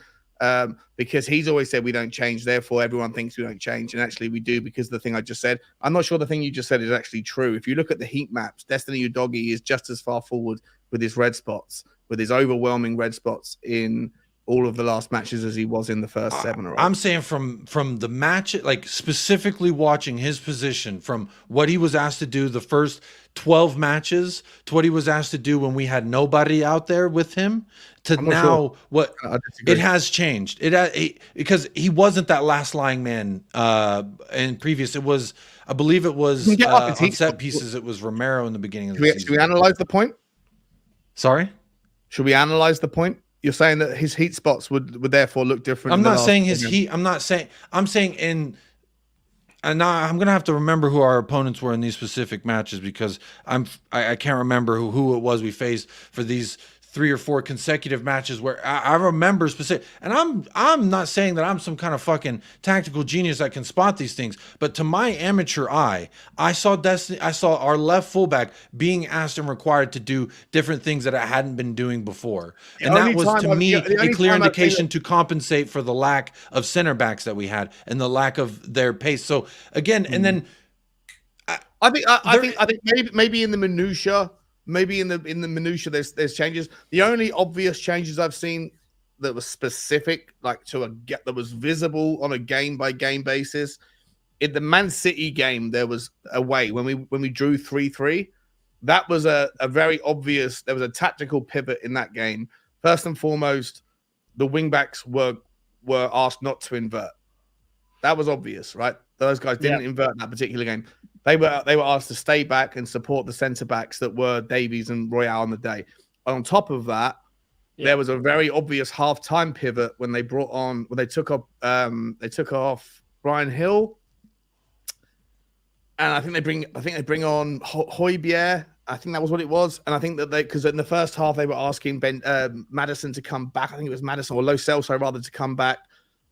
because he's always said we don't change. Therefore, everyone thinks we don't change. And actually we do, because of the thing I just said. I'm not sure the thing you just said is actually true. If you look at the heat maps, Destiny Udogi is just as far forward with his red spots, with his overwhelming red spots in all of the last matches as he was in the first 7 or 8. I'm saying from the match, like specifically watching his position, from what he was asked to do the first 12 matches to what he was asked to do when we had nobody out there with him, to now what it has changed. Because he wasn't that last lying man in previous. It was, I believe it was on set pieces. It was Romero in the beginning of the season. Should we analyze the point? Sorry? Should we analyze the point? You're saying that his heat spots would therefore look different. I'm not saying his heat. I'm saying in. And now I'm gonna have to remember who our opponents were in these specific matches, because I can't remember who it was we faced for these 3 or 4 consecutive matches where I remember specific. And I'm not saying that I'm some kind of fucking tactical genius that can spot these things, but to my amateur eye, I saw our left fullback being asked and required to do different things that I hadn't been doing before. And that was, to me, a clear indication to compensate for the lack of center backs that we had and the lack of their pace. So again, and then I think maybe in the minutia. Maybe in the minutia, there's changes. The only obvious changes I've seen that was specific, like that was visible on a game by game basis, in the Man City game, there was away when we drew 3-3. That was a very obvious. There was a tactical pivot in that game. First and foremost, the wingbacks were asked not to invert. That was obvious, right? Those guys didn't invert in that particular game. They were asked to stay back and support the centre backs that were Davies and Royale on the day. On top of that, there was a very obvious half-time pivot when they took off Brian Hill, and I think they bring on Højbjerg. I think that was what it was, and I think that because in the first half they were asking Madison to come back. I think it was Madison or Lo Celso rather to come back,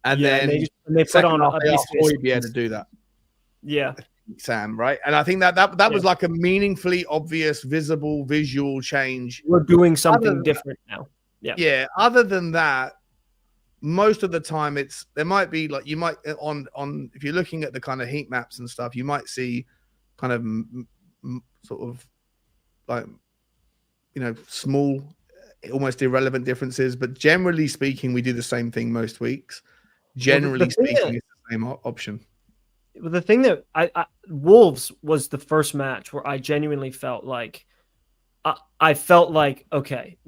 and then they put on Højbjerg to do that. Yeah. Sam, right? And I think that was like a meaningfully obvious, visible, visual change. We're doing something different now. Yeah. Yeah. Other than that, most of the time there might be like, you might on if you're looking at the kind of heat maps and stuff, you might see kind of sort of like, small, almost irrelevant differences. But generally speaking, we do the same thing most weeks. Generally speaking, it's the same option. The thing that Wolves was the first match where I genuinely felt like I felt like, okay,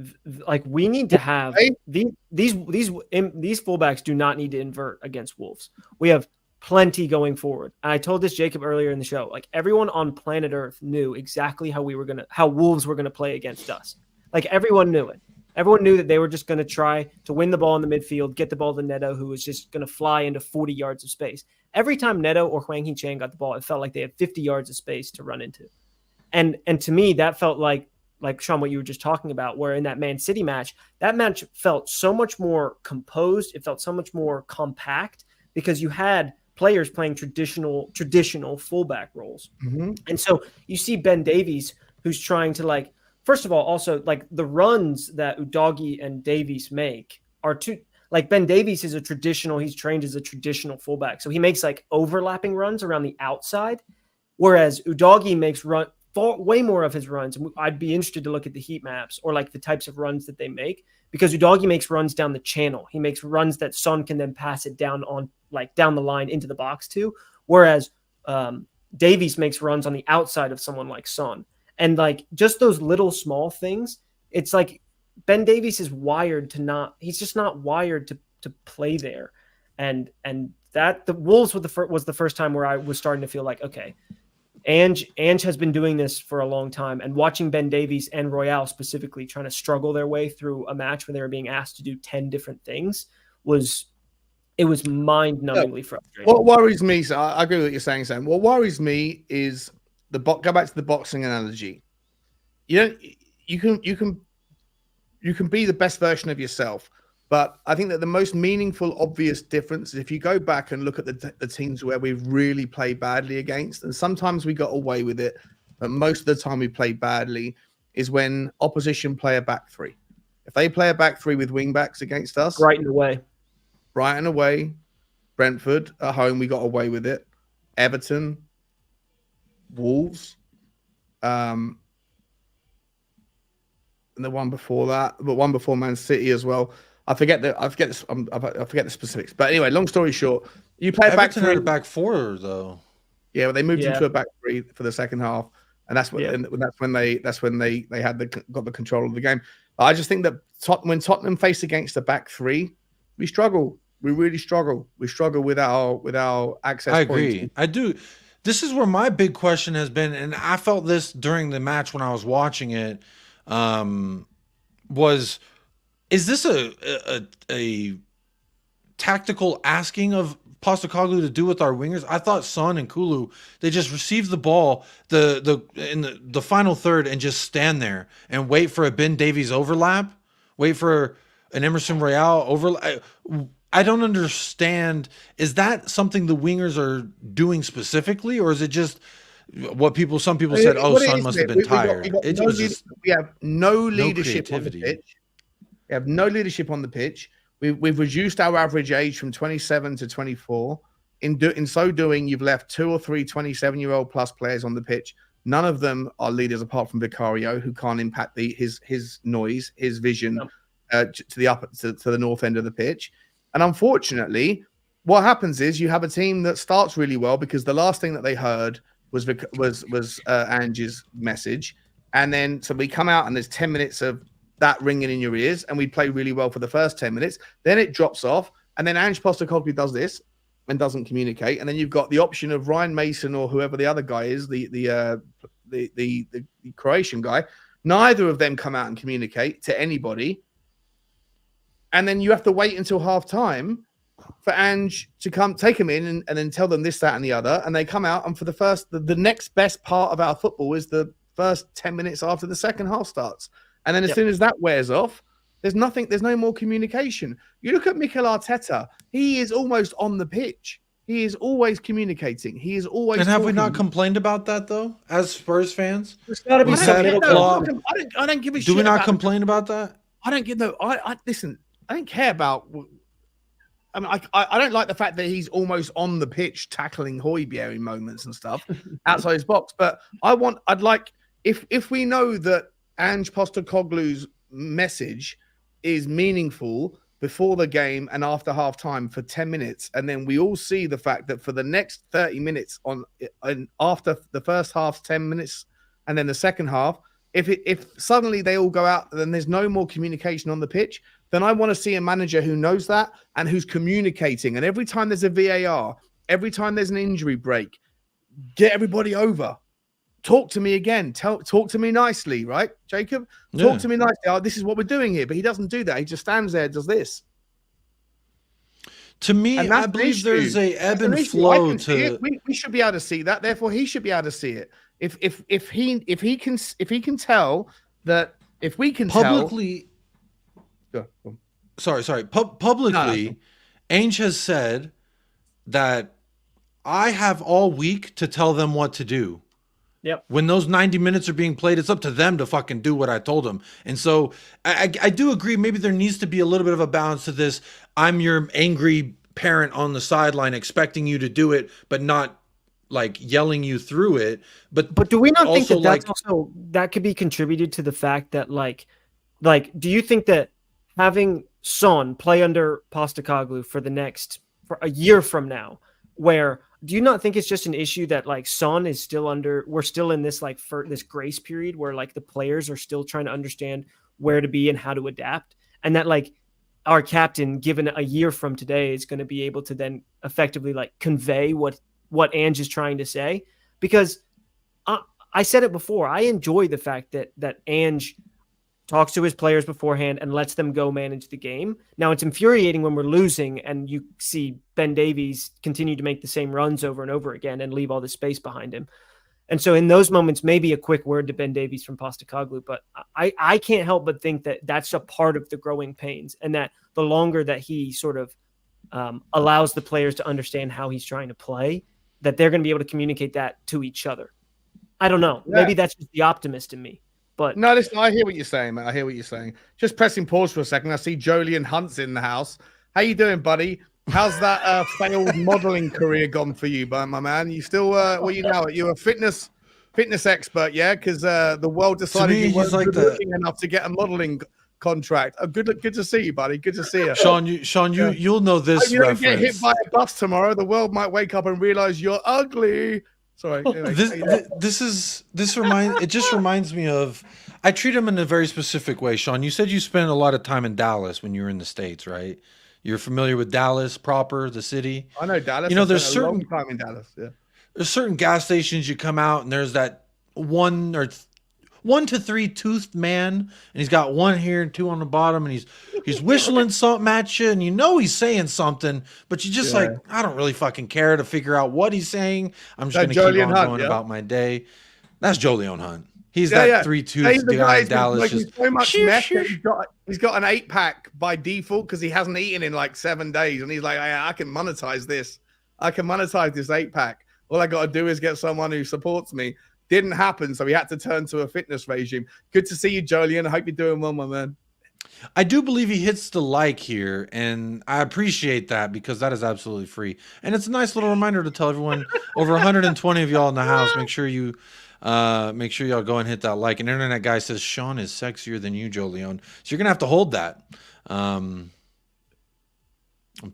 like we need to have these fullbacks do not need to invert against Wolves. We have plenty going forward. And I told this Jacob earlier in the show, like everyone on planet Earth knew exactly how Wolves were going to play against us. Like everyone knew it. Everyone knew that they were just going to try to win the ball in the midfield, get the ball to Neto, who was just going to fly into 40 yards of space. Every time Neto or Hwang Hee-chan got the ball, it felt like they had 50 yards of space to run into. And to me, that felt like like Sean, what you were just talking about, where in that Man City match, that match felt so much more composed. It felt so much more compact because you had players playing traditional fullback roles. And so you see Ben Davies, who's trying to, like, first of all, also, like, the runs that Udogie and Davies make are too, like, Ben Davies is he's trained as a traditional fullback. So he makes like overlapping runs around the outside, whereas Udogie makes way more of his runs. I'd be interested to look at the heat maps or like the types of runs that they make, because Udogie makes runs down the channel. He makes runs that Son can then pass it down the line into the box to, whereas Davies makes runs on the outside of someone like Son. And like just those little small things, it's like Ben Davies is wired to he's just not wired to play there. And that the Wolves was the first time where I was starting to feel like, okay, Ange has been doing this for a long time, and watching Ben Davies and Royale specifically trying to struggle their way through a match where they were being asked to do 10 different things was mind-numbingly frustrating. What worries me, so I agree with what you're saying, Sam. What worries me is go back to the boxing analogy. You can be the best version of yourself, but I think that the most meaningful, obvious difference is if you go back and look at the teams where we've really played badly against, and sometimes we got away with it, but most of the time we play badly, is when opposition play a back three. If they play a back three with wing backs against us, Brighton away, Brentford at home, we got away with it. Everton, Wolves, and the one before that, but one before Man City as well. I forget the specifics. But anyway, long story short, you play a back three. Had a back four though. Yeah, well, they moved into a back three for the second half, and that's when they got the control of the game. I just think that when Tottenham face against the back three, we struggle. We really struggle. We struggle with our access. I agree. I do. This is where my big question has been, and I felt this during the match when I was watching it. Is this a tactical asking of Postecoglou to do with our wingers? I thought Son and Kulu, they just received the ball in the final third and just stand there and wait for a Ben Davies overlap, wait for an Emerson Royale overlap. I don't understand. Is that something the wingers are doing specifically, or is it just what some people said? Oh, Son must have been tired. We have no leadership on the pitch. We have no leadership on the pitch. We've reduced our average age from 27 to 24. In so doing, you've left 2 or 3 27-year-old plus players on the pitch. None of them are leaders apart from Vicario, who can't impact his noise, his vision to the north end of the pitch. And unfortunately, what happens is you have a team that starts really well because the last thing that they heard was Ange's message, and then so we come out and there's 10 minutes of that ringing in your ears, and we play really well for the first 10 minutes. Then it drops off, and then Ange Postecoglou does this and doesn't communicate, and then you've got the option of Ryan Mason or whoever the other guy is, the Croatian guy. Neither of them come out and communicate to anybody, and then you have to wait until half time for Ange to come take them in and then tell them this, that, and the other, and they come out, and for the next best part of our football is the first 10 minutes after the second half starts. And then as soon as that wears off, there's no more communication. You look at Mikel Arteta, he is almost on the pitch. He is always communicating. He is always. And have we not complained about that though, as Spurs fans? There's got to be some middle ground. I don't give a shit. Do we not complain about that? I don't give no. Listen. I don't care about. I mean, I don't like the fact that he's almost on the pitch tackling Højbjerg in moments and stuff outside his box. But I'd like if we know that Ange Postecoglou's message is meaningful before the game and after half time for 10 minutes. And then we all see the fact that for the next 30 minutes and after the first half, 10 minutes, and then the second half, if suddenly they all go out, then there's no more communication on the pitch, then I want to see a manager who knows that and who's communicating. And every time there's a VAR, every time there's an injury break, get everybody over. Talk to me again. Talk to me nicely, right, Jacob? Talk to me nicely. Oh, this is what we're doing here. But he doesn't do that. He just stands there, does this. To me, I believe there's a ebb and flow to. We should be able to see that. Therefore, he should be able to see it. If he can tell that if we can publicly, tell, Go on. sorry, publicly, Ainge has said that I have all week to tell them what to do. Yep. When those 90 minutes are being played, it's up to them to fucking do what I told them. And so I do agree. Maybe there needs to be a little bit of a balance to this. I'm your angry parent on the sideline expecting you to do it, but not like yelling you through it. But do we not think also, that that's also that could be contributed to the fact that like do you think that having Son play under Postecoglou for a year from now, where do you not think it's just an issue that like Son is still we're still in this like for this grace period where like the players are still trying to understand where to be and how to adapt, and that like our captain, given a year from today, is going to be able to then effectively like convey what Ange is trying to say? Because I said it before, I enjoy the fact that Ange talks to his players beforehand and lets them go manage the game. Now, it's infuriating when we're losing and you see Ben Davies continue to make the same runs over and over again and leave all the space behind him. And so in those moments, maybe a quick word to Ben Davies from Postecoglou, but I can't help but think that that's a part of the growing pains, and that the longer that he sort of allows the players to understand how he's trying to play, that they're going to be able to communicate that to each other. I don't know. Yeah. Maybe that's just the optimist in me. But no, listen, I hear what you're saying, man. I hear what you're saying. Just pressing pause for a second. I see Jolyon Hunt's in the house. How you doing, buddy? How's that failed modeling career gone for you, my man? You still, you're a fitness expert, yeah? Because the world decided you weren't good looking enough to get a modeling contract. Oh, good to see you, buddy. Good to see you. Sean, you'll know this. You don't get hit by a bus tomorrow. The world might wake up and realize you're ugly. Sorry. Anyway, it just reminds me of, I treat him in a very specific way. Sean, you said you spent a lot of time in Dallas when you were in the States, right? You're familiar with Dallas proper, the city? I know Dallas. You know, there's a long time in Dallas. Yeah. There's certain gas stations you come out and there's that one to three toothed man, and he's got one here and two on the bottom, and he's whistling something at you, and you know he's saying something, but you just like, I don't really fucking care to figure out what he's saying. I'm just gonna keep on going about my day. That's Jolyon Hunt. He's that three-toothed guy in Dallas. Just so much mess. He's got an 8-pack by default because he hasn't eaten in like 7 days, and he's like, I can monetize this. I can monetize this 8-pack. All I got to do is get someone who supports me. Didn't happen, so he had to turn to a fitness regime. Good to see you, Jolyon. I hope you're doing well, my man. I do believe he hits the like here, and I appreciate that because that is absolutely free. And it's a nice little reminder to tell everyone, over 120 of y'all in the house, make sure y'all go and hit that like. An internet guy says Sean is sexier than you, Jolyon. So you're gonna have to hold that.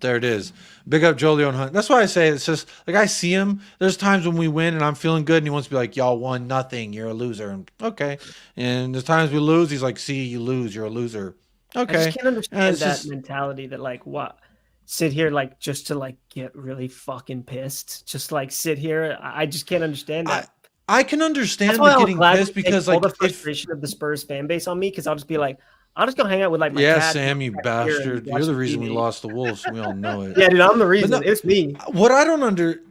There it is. Big up Jolyon Hunt. That's why I say it's just like I see him. There's times when we win and I'm feeling good and he wants to be like, y'all won nothing. You're a loser. And, okay. And there's times we lose. He's like, see, you lose. You're a loser. Okay. I just can't understand that mentality that like what sit here like just to like get really fucking pissed. Just like sit here. I just can't understand that. I can understand the getting pissed because like all the frustration of the Spurs fan base on me, because I'll just be like, I'll just go hang out with like my cat. Sam, you bastard. You're the reason we lost the Wolves. We all know it. Yeah, dude, I'm the reason. No, it's me. What I don't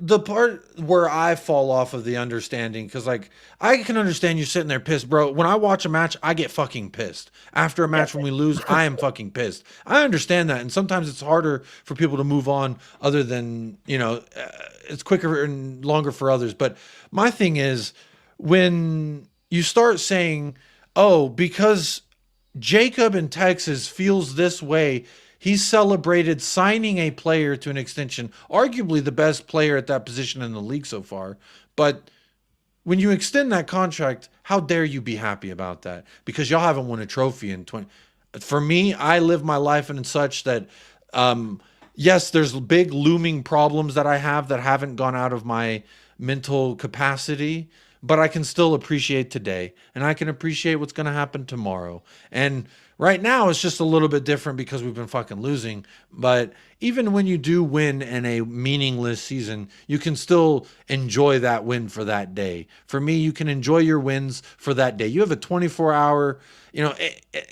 the part where I fall off of the understanding, because like I can understand you sitting there pissed, bro. When I watch a match, I get fucking pissed. After a match when we lose, I am fucking pissed. I understand that. And sometimes it's harder for people to move on other than, it's quicker and longer for others. But my thing is when you start saying, oh, because Jacob in Texas feels this way, he celebrated signing a player to an extension, arguably the best player at that position in the league so far. But when you extend that contract, how dare you be happy about that? Because y'all haven't won a trophy in 20. For me, I live my life in such that, yes, there's big looming problems that I have that haven't gone out of my mental capacity, but I can still appreciate today, and I can appreciate what's going to happen tomorrow. And right now it's just a little bit different because we've been fucking losing. But even when you do win in a meaningless season, you can still enjoy that win for that day. For me, you can enjoy your wins for that day. You have a 24-hour,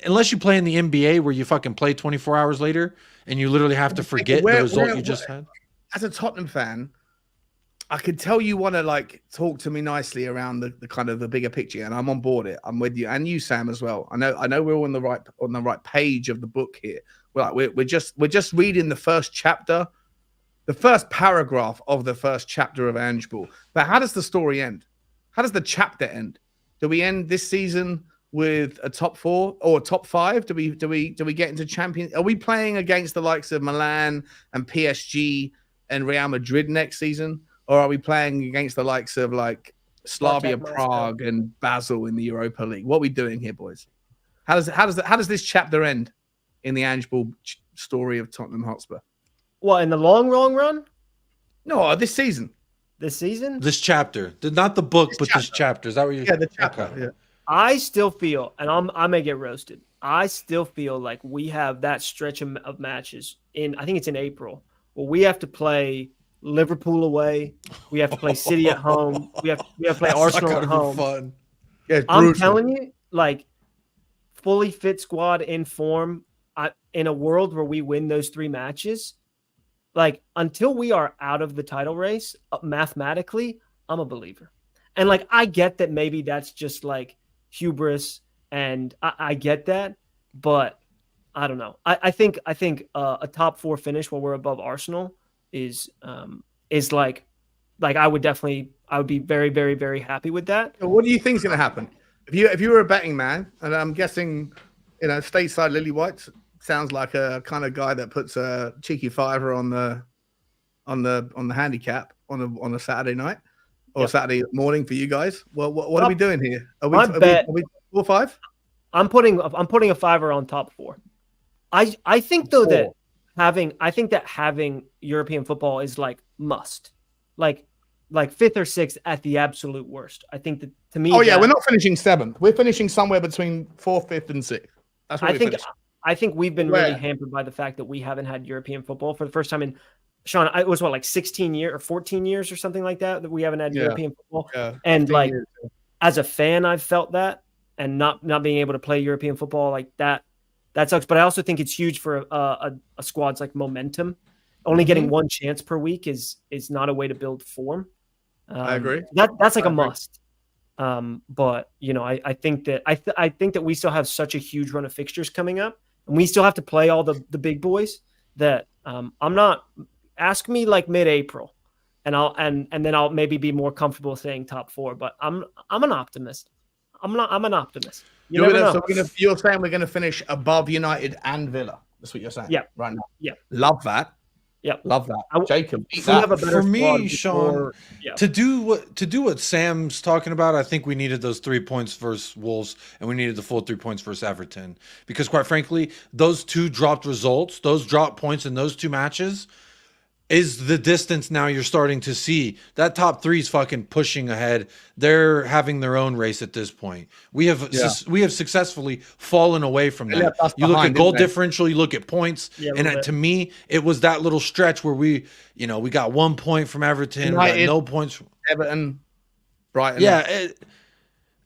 unless you play in the NBA where you fucking play 24 hours later and you literally have to forget the result you just had. As a Tottenham fan, I can tell you want to like talk to me nicely around the kind of the bigger picture, and I'm on board it. I'm with you, and you, Sam, as well. I know we're all on the right page of the book here. We're just reading the first chapter, the first paragraph of the first chapter of ANGE Ball. But how does the story end? How does the chapter end? Do we end this season with a top 4 or top 5? Do we get into champions? Are we playing against the likes of Milan and PSG and Real Madrid next season? Or are we playing against the likes of like Slavia Prague and Basel in the Europa League? What are we doing here, boys? How does this chapter end in the ANGE Ball story of Tottenham Hotspur? What, in the long run? No, this season. This season? This chapter, not the book, but this chapter. Is that what you're? Yeah, the chapter. Okay. Yeah. I still feel, and I may get roasted. I still feel like we have that stretch of matches I think it's in April, where we have to play Liverpool away. We have to play City at home. We have to play Arsenal at home. Fun. Yeah, I'm telling you, like, fully fit squad in form. In a world where we win those 3 matches, like, until we are out of the title race, mathematically, I'm a believer. And like, I get that maybe that's just like hubris, and I get that, but I don't know. I think a top 4 finish while we're above Arsenal is like I would be very, very, very happy with that. What do you think is going to happen if you were a betting man? And I'm guessing, stateside Lily White sounds like a kind of guy that puts a cheeky fiver on the handicap on a Saturday night or Saturday morning for you guys. Well, what are we doing here? Are we 4-5? I'm putting a fiver on top 4. I think though that having European football is like must, like 5th or 6th at the absolute worst. I think that, to me. Oh yeah, we're not finishing 7th. We're finishing somewhere between 4th, 5th, and 6th. That's what I think we've been really hampered by the fact that we haven't had European football for the first time in, Sean, it was like 16 years or 14 years or something like that we haven't had European football. Yeah, and like years. As a fan, I've felt that, and not being able to play European football like that sucks. But I also think it's huge for a squad's like momentum. Only getting 1 chance per week is not a way to build form. I agree. That's like a must. But I think that we still have such a huge run of fixtures coming up, and we still have to play all the big boys that I'm not. Ask me like mid-April, and then I'll maybe be more comfortable saying top 4. But I'm an optimist. I'm an optimist. You're saying we're gonna finish above United and Villa. That's what you're saying. Yeah. Right now. Yeah. Love that. Yep. Love that. Jacob. For me, Sean, to do what Sam's talking about, I think we needed those 3 points versus Wolves, and we needed the full 3 points versus Everton. Because quite frankly, those 2 dropped results, those dropped points in those 2 matches is the distance now you're starting to see. That top 3 is fucking pushing ahead. They're having their own race at this point. We have successfully fallen away from that. You look at goal differential, you look at points, and to me, it was that little stretch where we got 1 point from Everton, United, we got no points from Everton, Brighton. Yeah,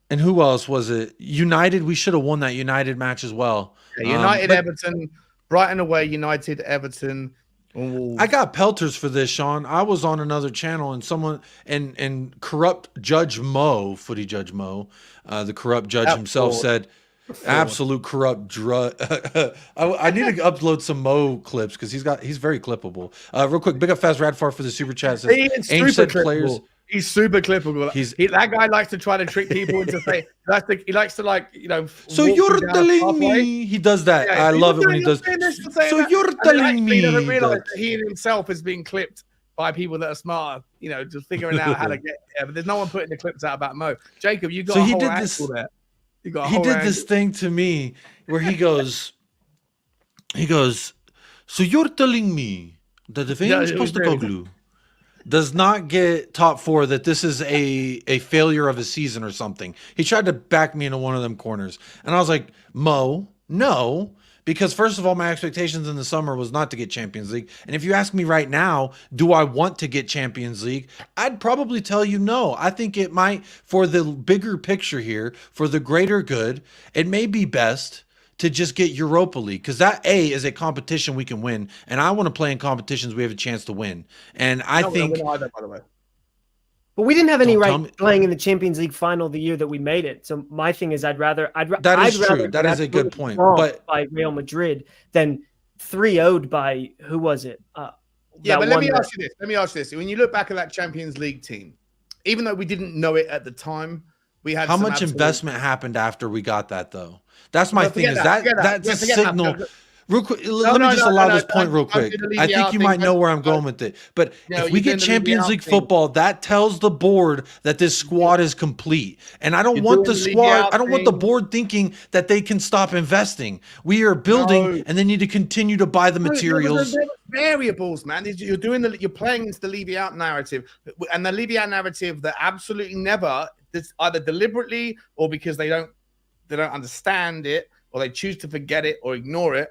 and who else was it? United. We should have won that United match as well. Yeah, United, Everton, Brighton away, United, Everton. I got pelters for this, Sean. I was on another channel, and someone and corrupt Judge Mo, footy Judge Mo, the corrupt judge himself said, "Absolute corrupt drug." I need to upload some Mo clips because he's very clippable. Real quick, big up Fast Radfar for the super chat. Says, ANGE said players. He's super clippable. That guy likes to try to trick people into saying he likes to So you're telling me he does that? Yeah, I love it when he does. So you're telling me he doesn't realize that he himself is being clipped by people that are smarter. Just figuring out how to get there. But there's no one putting the clips out about Mo. Jacob, you got a whole angle there. He did this thing to me where he goes. So you're telling me that if ANGE Postecoglou does not get top 4, that this is a failure of a season or something. He tried to back me into one of them corners. And I was like, Mo, no. Because first of all, my expectations in the summer was not to get Champions League. And if you ask me right now, do I want to get Champions League? I'd probably tell you no. I think it might, for the bigger picture here, for the greater good, it may be best to just get Europa League, because that is a competition we can win, and I want to play in competitions we have a chance to win. And I think, by the way, But we didn't have any Don't tell right me- playing in the Champions League final the year that we made it. So my thing is, That is true. That is a good point. But by Real Madrid than 3-0'd by who was it? Yeah, that but let one me that- ask you this. Let me ask you this. When you look back at that Champions League team, even though we didn't know it at the time, we had how some much absolute- investment happened after we got that, though? That's my No, thing. forget Is that, that forget that. that's a Yeah, forget that. signal? Real quick, let me just no, allow no, this point real don't quick. do the I leave think out you thing. might know where I'm going with it. But No, if we you're get doing the leave Champions out League thing. football, that tells the board that this squad is complete. And I don't You're want the doing the leave squad, out I don't want the thing. board thinking that they can stop investing. We are building No. and they need to continue to buy the No, materials. there were variables, man. You're playing into the leave out narrative, and the leave out narrative that absolutely never, that's either deliberately or because they don't understand it, or they choose to forget it or ignore it.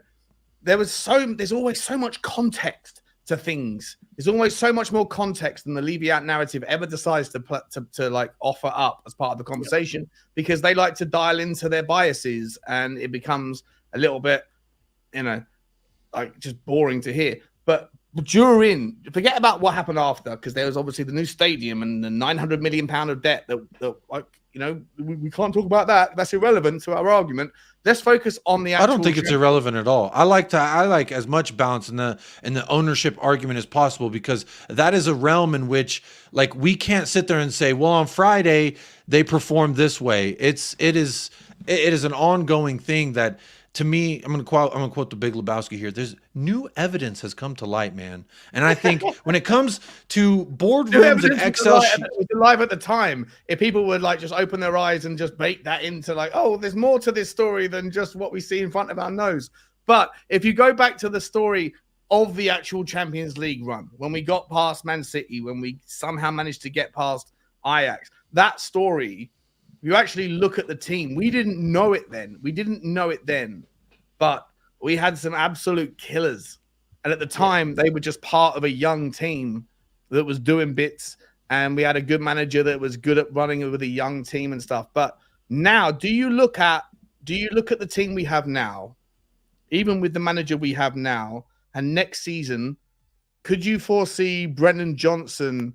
There's always so much context to things. There's always so much more context than the leave out narrative ever decides to like offer up as part of the conversation, because they like to dial into their biases, and it becomes a little bit, like just boring to hear. But forget about what happened after, because there was obviously the new stadium and the £900 million of debt that like, we can't talk about that. That's irrelevant to our argument. Let's focus on the actual. I don't think it's irrelevant at all. I like as much balance in the ownership argument as possible, because that is a realm in which, like, we can't sit there and say, well, on Friday they performed this way. It is an ongoing thing that, to me, I'm gonna quote the Big Lebowski here. There's new evidence has come to light, man. And I think when it comes to boardrooms and Excel sheets, it was alive at the time. If people would like just open their eyes and just bake that into like, oh, there's more to this story than just what we see in front of our nose. But if you go back to the story of the actual Champions League run, when we got past Man City, when we somehow managed to get past Ajax, that story. You actually look at the team. We didn't know it then. But we had some absolute killers. And at the time, they were just part of a young team that was doing bits. And we had a good manager that was good at running with a young team and stuff. But now, do you look at the team we have now, even with the manager we have now, and next season, could you foresee Brendan Johnson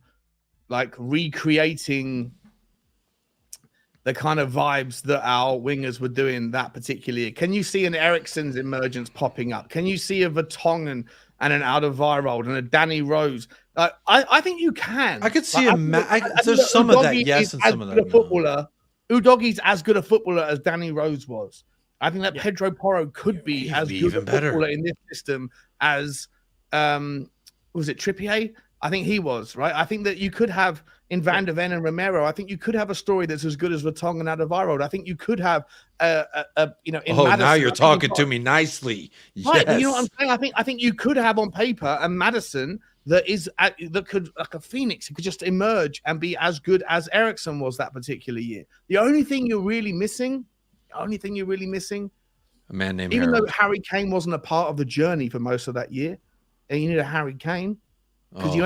like recreating the kind of vibes that our wingers were doing that particular year? Can you see an Eriksen's emergence popping up? Can you see a Vertonghen and an Alderweireld and a Danny Rose? I think you can. I could see I there's some of that yes and some of that no. Footballer. Udogie's as good a footballer as Danny Rose was. I think that Pedro Porro could be as good even a better footballer in this system as was it Trippier? I think he was, right? I think that you could have in Van der Ven and Romero, I think you could have a story that's as good as Vertonghen and Alderweireld. I think you could have in oh, Madison, now you're talking to me nicely. Right, Yes. you know what I'm saying? I think you could have on paper a Madison that could, like a phoenix, it could just emerge and be as good as Eriksen was that particular year. The only thing you're really missing, a man named even Harold. though Harry Kane wasn't a part of the journey for most of that year, and you need a Harry Kane, because you're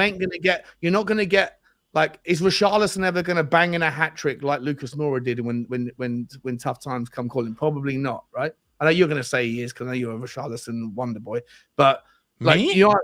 not going to get, like, is Richarlison ever going to bang in a hat trick like Lucas Moura did when tough times come calling? Probably not, right? I know you're going to say he is, because I know you're a Richarlison wonder boy, but like Me? you're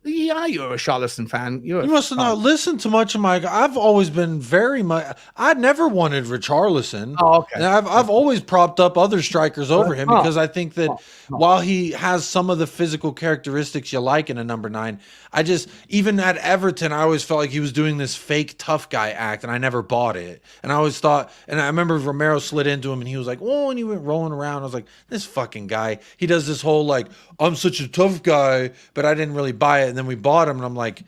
a Richarlison fan. You must have not listened to much of my. I've always been very much. I never wanted Richarlison. Oh, okay. And I've always propped up other strikers over him, because I think that while he has some of the physical characteristics you like in a number 9, I just, even at Everton, I always felt like he was doing this fake tough guy act, and I never bought it. And I always thought, and I remember Romero slid into him, and he was like, "Oh," and he went rolling around. I was like, "This fucking guy, he does this whole like, I'm such a tough guy," but I didn't really buy it. And then we bought him, and I'm like,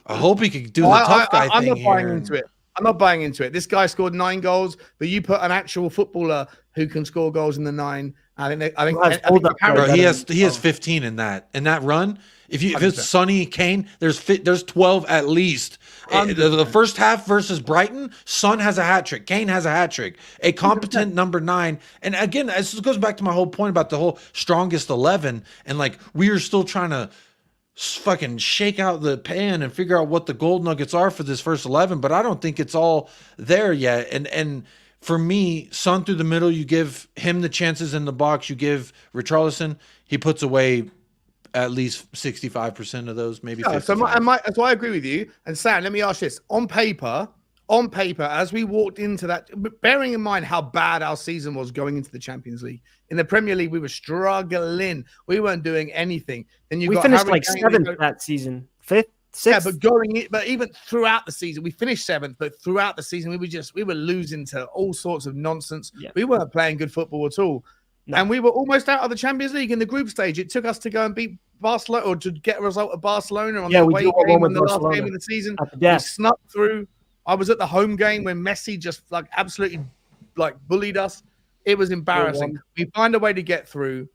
I hope he could do the tough guy I'm thing not buying here. into it. I'm not buying into it. This guy scored 9 goals, but you put an actual footballer who can score goals in the 9. I think Bro, he has 15 in that run. If it's Sonny Kane, there's 12 at least. The first half versus Brighton, Son has a hat trick, Kane has a hat trick, a competent number 9. And again, this goes back to my whole point about the whole strongest 11, and like we are still trying to fucking shake out the pan and figure out what the gold nuggets are for this first 11, but I don't think it's all there yet. And for me, Son through the middle, you give him the chances in the box, you give Richarlison, he puts away at least 65% of those, maybe 55%. So I agree with you. And Sam, let me ask this. On paper, on paper, as we walked into that, bearing in mind how bad our season was going into the Champions League, in the Premier League, we were struggling. We weren't doing anything. Then we finished like 7th that season, 5th, 6th. Yeah, but even throughout the season, we finished 7th. But throughout the season, we were losing to all sorts of nonsense. Yeah. We weren't playing good football at all, and we were almost out of the Champions League in the group stage. It took us to go and beat Barcelona, or to get a result of Barcelona on the away game in the last game of the season. We snuck through. I was at the home game when Messi just like absolutely like bullied us. It was embarrassing. We find a way to get through,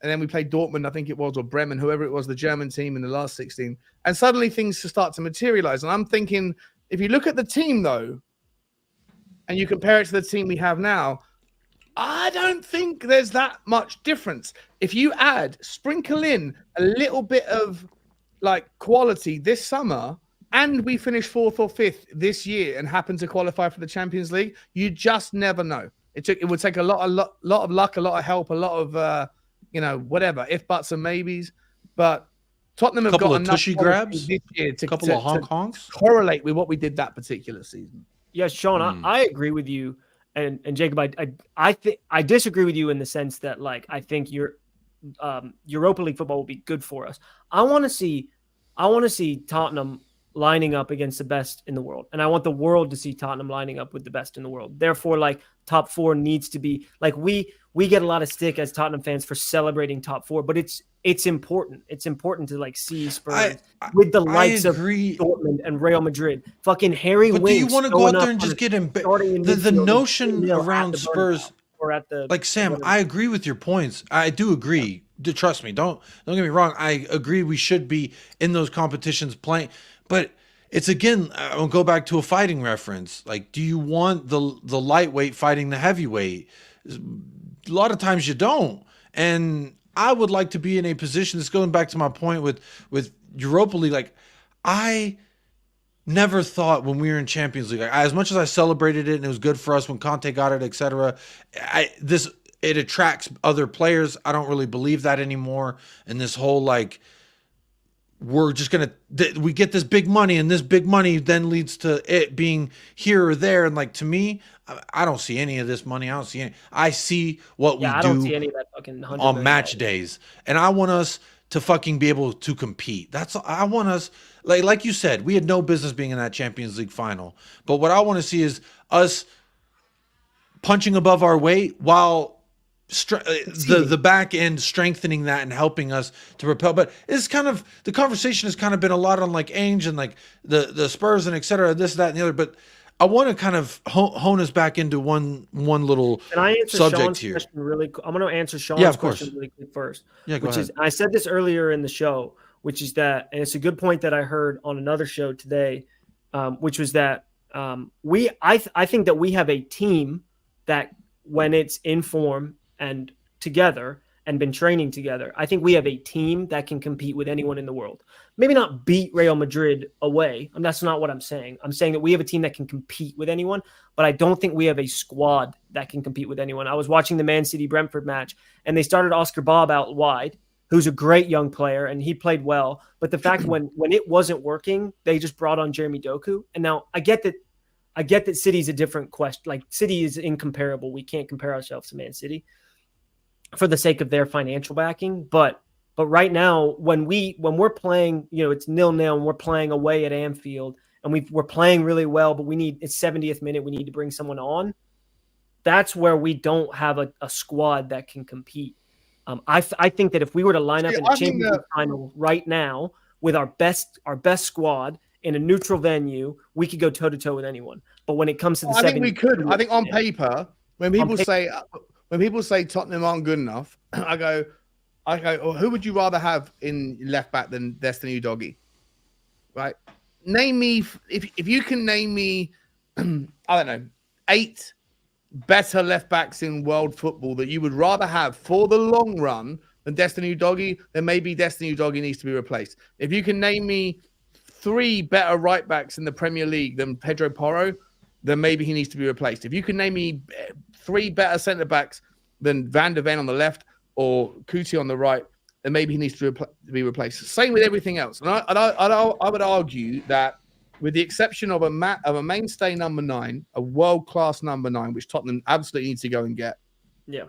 and then we played Dortmund, I think it was, or Bremen, whoever it was, the German team in the last 16. And suddenly things start to materialize. And I'm thinking, if you look at the team though, and you compare it to the team we have now, I don't think there's that much difference. If you sprinkle in a little bit of like quality this summer, and we finish 4th or 5th this year and happen to qualify for the Champions League, you just never know. It would take a lot of luck, a lot of help, a lot of whatever, if, buts, and maybes. But Tottenham have got enough tushy grabs this year to honk-honks correlate with what we did that particular season. Yes, Sean, I agree with you, and Jacob, I disagree with you in the sense that like I think your Europa League football will be good for us. I want to see Tottenham lining up against the best in the world. And I want the world to see Tottenham lining up with the best in the world. Therefore, like top 4 needs to be like, we get a lot of stick as Tottenham fans for celebrating top 4, but it's important. It's important to like see Spurs with the likes of Dortmund and Real Madrid. Fucking Harry Winks. But do you want to go out there and just get the notion around Spurs? Or at the like Sam, I agree with your points. I do agree. Trust me. Don't get me wrong. I agree we should be in those competitions playing. But it's, again, I'll go back to a fighting reference. Like, do you want the lightweight fighting the heavyweight? A lot of times you don't. And I would like to be in a position, this going back to my point with Europa League, like I never thought when we were in Champions League, as much as I celebrated it and it was good for us when Conte got it, etc., it attracts other players. I don't really believe that anymore. And this whole like, we're just we get this big money, and this big money then leads to it being here or there. And like, to me, I don't see any of this money. I don't see any. I see what we do don't see any of that fucking on match days. And I want us to fucking be able to compete. I want us, like you said, we had no business being in that Champions League final. But what I want to see is us punching above our weight while the back end strengthening that and helping us to propel. But it's kind of, the conversation has kind of been a lot on like ANGE and like the Spurs and etc., this, that, and the other. But I want to kind of hone us back into one little subject Sean's here. Really, I'm going to answer Sean's question really quick first. Yeah, go ahead. I said this earlier in the show, which is that, and it's a good point that I heard on another show today, which was that I think that we have a team that when it's in form and together and been training together, I think we have a team that can compete with anyone in the world. Maybe not beat Real Madrid away. That's not what I'm saying. I'm saying that we have a team that can compete with anyone, but I don't think we have a squad that can compete with anyone. I was watching the Man City-Brentford match, and they started Oscar Bob out wide, who's a great young player, and he played well. But the fact when it wasn't working, they just brought on Jeremy Doku. And now I get that City's a different question. Like, City is incomparable. We can't compare ourselves to Man City for the sake of their financial backing. But right now, when we're playing, it's 0-0 and we're playing away at Anfield and we're playing really well, but it's 70th minute, we need to bring someone on. That's where we don't have a squad that can compete. I think that if we were to line up in a Champions League final right now with our best squad in a neutral venue, we could go toe to toe with anyone. But when it comes to I think we could. I think on paper, when people say Tottenham aren't good enough, I go, well, who would you rather have in left back than Destiny Udogie? Right? Name me, if you can name me, I don't know, 8 better left backs in world football that you would rather have for the long run than Destiny Udogie, then maybe Destiny Udogie needs to be replaced. If you can name me 3 better right backs in the Premier League than Pedro Porro, then maybe he needs to be replaced. If you can name me 3 better centre backs than Van der Ven on the left or Kuti on the right, then maybe he needs to be replaced. Same with everything else. And I would argue that with the exception of a mainstay number 9, a world-class number 9, which Tottenham absolutely needs to go and get. Yeah.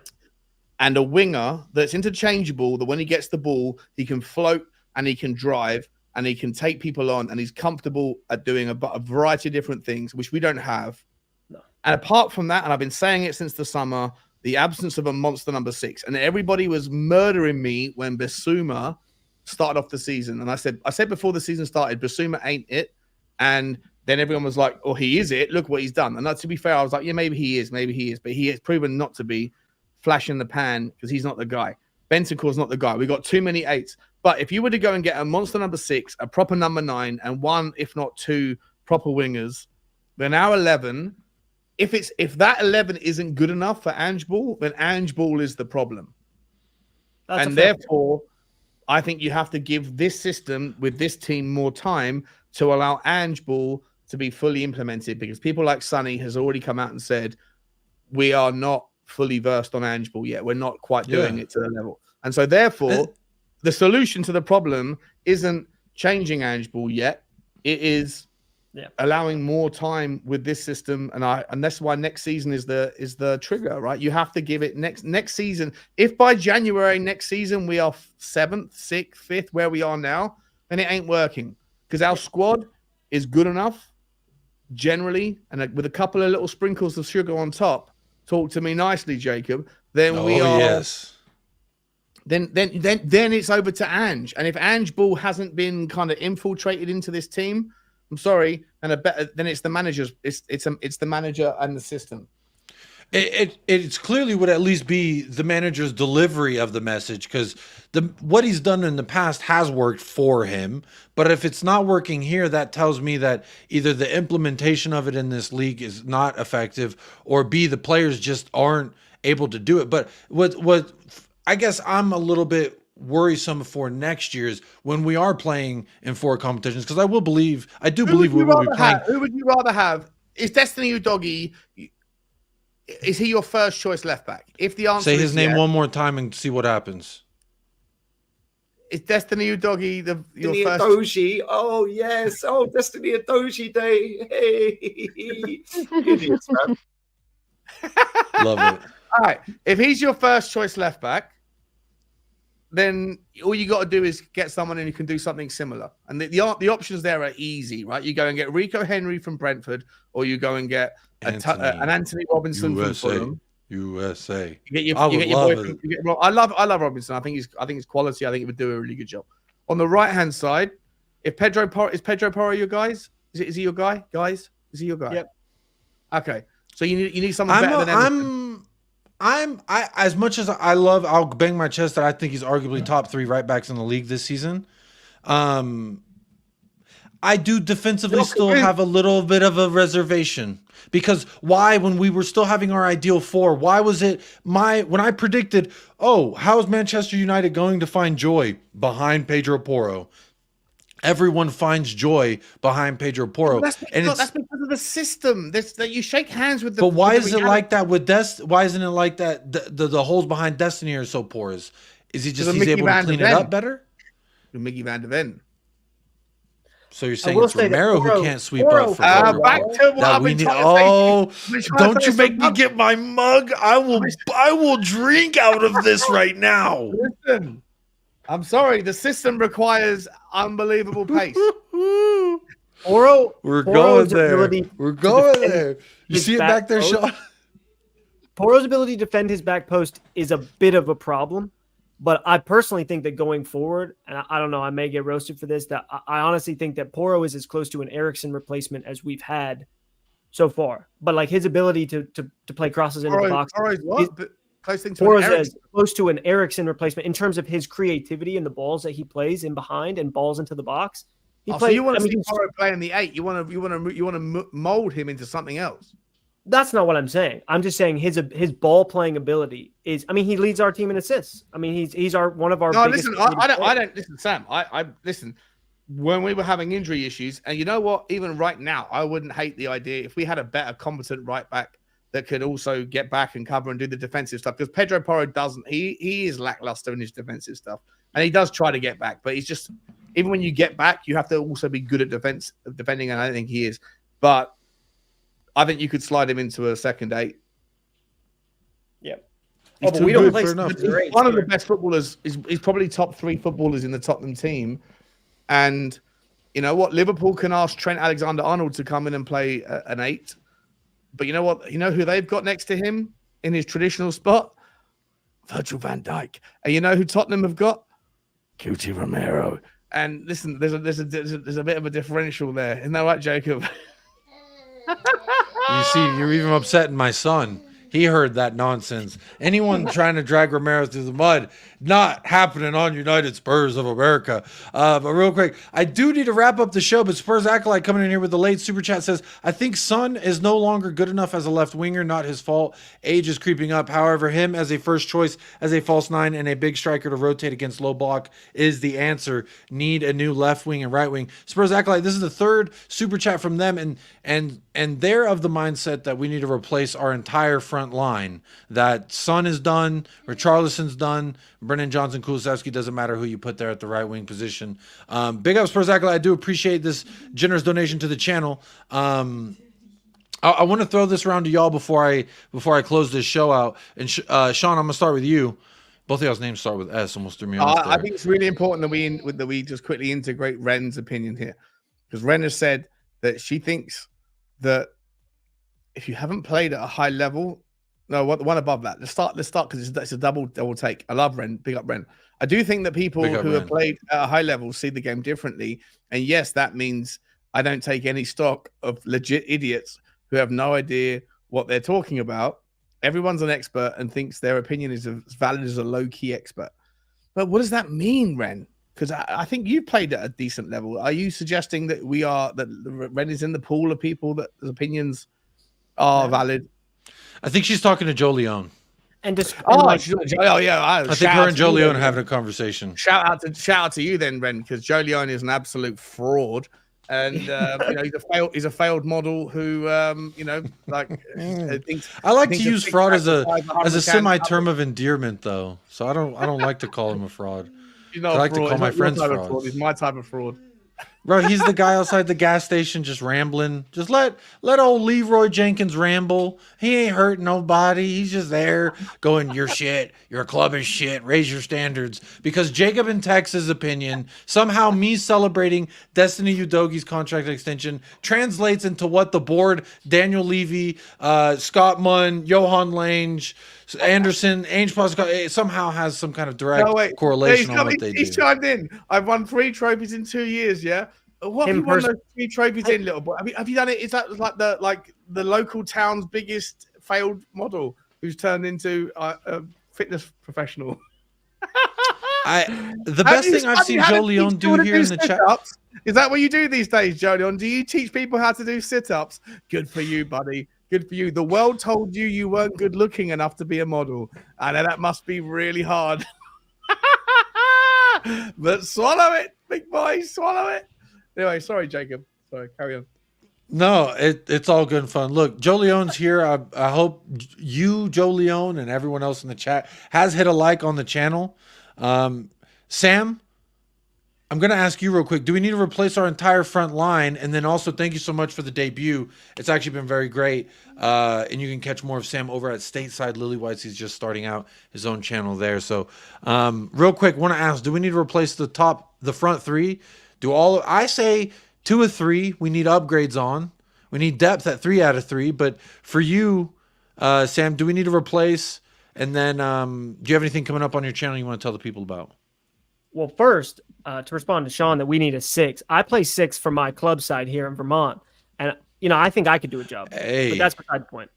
And a winger that's interchangeable, that when he gets the ball, he can float and he can drive and he can take people on and he's comfortable at doing a variety of different things, which we don't have. No. And apart from that, and I've been saying it since the summer, the absence of a monster number 6. And everybody was murdering me when Bissouma started off the season. And I said before the season started, Bissouma ain't it. And then everyone was like, oh, he is it. Look what he's done. And to be fair, I was like, yeah, maybe he is. But he has proven not to be flash in the pan because he's not the guy. Bentancur's not the guy. We got too many 8s. But if you were to go and get a monster number 6, a proper number 9, and 1, if not 2, proper wingers, then our 11, if that 11 isn't good enough for Ange Ball, then Ange Ball is the problem. And therefore, I think you have to give this system with this team more time to allow Ange Ball to be fully implemented, because people like Sonny has already come out and said, we are not fully versed on Ange Ball yet. We're not quite doing it to the level. And so therefore, the solution to the problem isn't changing Ange Ball yet. It is allowing more time with this system. And that's why next season is the trigger, right? You have to give it next season. If by January next season we are 7th, 6th, 5th, where we are now, then it ain't working, because our squad is good enough generally, and with a couple of little sprinkles of sugar on top. Talk to me nicely, Jacob. Then we are. Yes. Then it's over to Ange, and if Ange Ball hasn't been kind of infiltrated into this team, I'm sorry, and then it's the manager's. It's the manager and the system. It's clearly would at least be the manager's delivery of the message, because what he's done in the past has worked for him. But if it's not working here, that tells me that either the implementation of it in this league is not effective, or B, the players just aren't able to do it. But what I guess I'm a little bit worrisome for next year's when we are playing in 4 competitions, because I do believe we will be playing. Who would you rather have? Is Destiny Udogie? Is he your first choice left back? If the answer say is his name yes, one more time and see what happens. Is Destiny Udogie your Destiny first? Udogie. Oh yes. Oh, Destiny Udogie Day. Hey. Idiots, man. Love it. All right. If he's your first choice left back, then all you got to do is get someone who can do something similar. And the options there are easy, right? You go and get Rico Henry from Brentford, or you go and get an Anthony Robinson from Fulham. USA. I love Robinson. I think he's quality. I think he would do a really good job. On the right hand side, if Pedro Porro your guys? Is he your guy? Guys, is he your guy? Yep. Okay. So you need someone better than Emerson. I as much as I'll bang my chest that I think he's arguably top 3 right backs in the league this season. I do defensively still have a little bit of a reservation, because why, when we were still having our ideal 4, why was it when I predicted, how is Manchester United going to find joy behind Pedro Porro? Everyone finds joy behind Pedro Porro, that's because of the system. That you shake hands with the. But why is it like that with Why isn't it like that? The holes behind Destiny are so porous. Is he just he's able to clean it up better? Mickey Van de Ven. So you're saying it's Romero who can't sweep up for back to what I've been trying to say. Don't you make me get my mug. I will drink out of this right now. Listen, I'm sorry. The system requires unbelievable pace. We're going there. You see it back there, Sean? Porro's ability to defend his back post is a bit of a problem. But I personally think that going forward, and I don't know, I may get roasted for this, that I honestly think that Porro is as close to an Eriksen replacement as we've had so far. But like his ability to play crosses into the box, Porro's as close to an Eriksen replacement in terms of his creativity and the balls that he plays in behind and balls into the box. So you want to see Porro play in the 8? You want to mold him into something else? That's not what I'm saying. I'm just saying his ball playing ability is. I mean, he leads our team in assists. I mean, he's one of our. No, biggest listen. I don't listen, Sam. I listen. When we were having injury issues, and you know what? Even right now, I wouldn't hate the idea if we had a better, competent right back that could also get back and cover and do the defensive stuff. Because Pedro Porro doesn't. He is lackluster in his defensive stuff, and he does try to get back, but he's just even when you get back, you have to also be good at defending, and I don't think he is. But I think you could slide him into a second 8. Yeah. He's But we don't play fair enough. Spurs. one of the best footballers. He's probably top 3 footballers in the Tottenham team. And you know what? Liverpool can ask Trent Alexander-Arnold to come in and play an 8. But you know what? You know who they've got next to him in his traditional spot? Virgil van Dijk. And you know who Tottenham have got? Cutie Romero. And listen, there's a bit of a differential there. Isn't that right, Jacob? You see, you're even upsetting my son. He heard that nonsense. Anyone trying to drag Romero through the mud, not happening on United Spurs of America. But real quick, I do need to wrap up the show, but Spurs Acolyte coming in here with the late super chat says, I think Son is no longer good enough as a left winger, not his fault. Age is creeping up. However, him as a first choice, as a false 9 and a big striker to rotate against low block is the answer. Need a new left wing and right wing. Spurs Acolyte, this is the 3rd super chat from them, and they're of the mindset that we need to replace our entire front line. That Son is done, Richarlison's done, Brennan Johnson, Kulusevski, doesn't matter who you put there at the right wing position. Big up Spurs Acolyte. I do appreciate this generous donation to the channel. I want to throw this around to y'all before I close this show out. And Sean, I'm gonna start with you. Both of y'all's names start with S. Almost threw me off there. I think it's really important that we just quickly integrate Ren's opinion here, because Ren has said that she thinks that if you haven't played at a high level, no, one above that. Let's start because it's a double take. I love Ren. Big up Ren. I do think that people who have played at a high level see the game differently, and yes, that means I don't take any stock of legit idiots who have no idea what they're talking about. Everyone's an expert and thinks their opinion is as valid as a low-key expert. But what does that mean, Ren? Because I think you played at a decent level. Are you suggesting that Ren is in the pool of people that his opinions are valid? I think she's talking to Joe Leone. And just I think her and Joe Leone are having a conversation. Shout out to you then, Ren, because Joe Leone is an absolute fraud, and he's a failed model who thinks. I like to use fraud as a semi-term of endearment, though. So I don't like to call him a fraud. He's not I like to call my friends frauds. He's my type of fraud. Bro, he's the guy outside the gas station just rambling. Just let old Leroy Jenkins ramble. He ain't hurting nobody. He's just there going, you're shit. Your club is shit. Raise your standards. Because Jacob in Texas' opinion, somehow me celebrating Destiny Udogi's contract extension translates into what the board, Daniel Levy, Scott Munn, Johan Lange, Anderson, ANGE Postecoglou, somehow has some kind of direct correlation on what they do. He's chimed in. I've won 3 trophies in 2 years, yeah? What have you won those 3 trophies in, little boy? Have you done it? Is that like the local town's biggest failed model who's turned into a fitness professional? The best thing I've seen Joe Leone do here in the chat. Is that what you do these days, Joe Leone? Do you teach people how to do sit-ups? Good for you, buddy. Good for you. The world told you weren't good looking enough to be a model. And that must be really hard. But swallow it, big boy. Swallow it. Anyway, sorry, Jacob. Sorry, carry on. No, it's all good and fun. Look, Joe Leone's here. I hope you, Joe Leone, and everyone else in the chat has hit a like on the channel. Sam, I'm going to ask you real quick. Do we need to replace our entire front line? And then also, thank you so much for the debut. It's actually been very great. And you can catch more of Sam over at Stateside Lillywhites. He's just starting out his own channel there. So real quick, want to ask, do we need to replace the front 3? I say 2 of 3 we need upgrades on. We need depth at 3 out of 3. But for you, Sam, do we need to replace? And then do you have anything coming up on your channel you want to tell the people about? Well, first, to respond to Sean, that we need a 6. I play 6 for my club side here in Vermont, and I think I could do a job. Hey, but that's beside the point.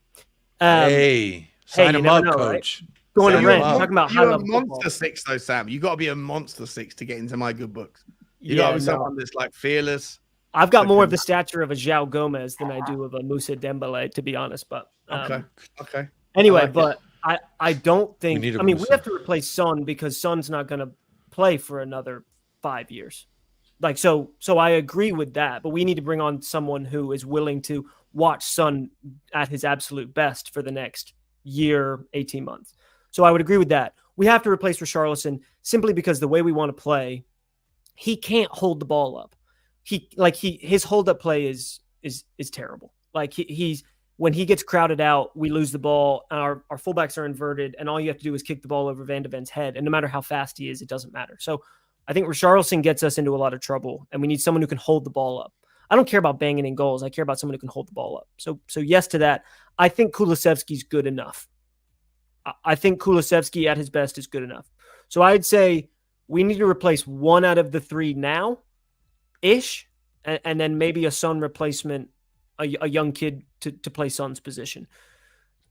Sign him up, coach. Right? Going to Rent, talking about high level monster football. 6 though, Sam. You got to be a monster 6 to get into my good books. You got to be someone that's like fearless. I've got more of the stature of a João Gomez than I do of a Moussa Dembele, to be honest. But okay. Anyway, but I don't think. We have to replace Son because Son's not going to play for another 5 years. So I agree with that, but we need to bring on someone who is willing to watch Son at his absolute best for the next year, 18 months. So I would agree with that. We have to replace Richarlison simply because the way we want to play, he can't hold the ball up. His hold up play is terrible. Like he's when he gets crowded out, we lose the ball. Our fullbacks are inverted, and all you have to do is kick the ball over Van de Ven's head. And no matter how fast he is, it doesn't matter. So I think Richarlison gets us into a lot of trouble, and we need someone who can hold the ball up. I don't care about banging in goals. I care about someone who can hold the ball up. So yes to that. I think Kulusevski's good enough. I think Kulusevski at his best is good enough. So I'd say we need to replace one out of the three now-ish, and then maybe a Son replacement, a young kid to play Son's position.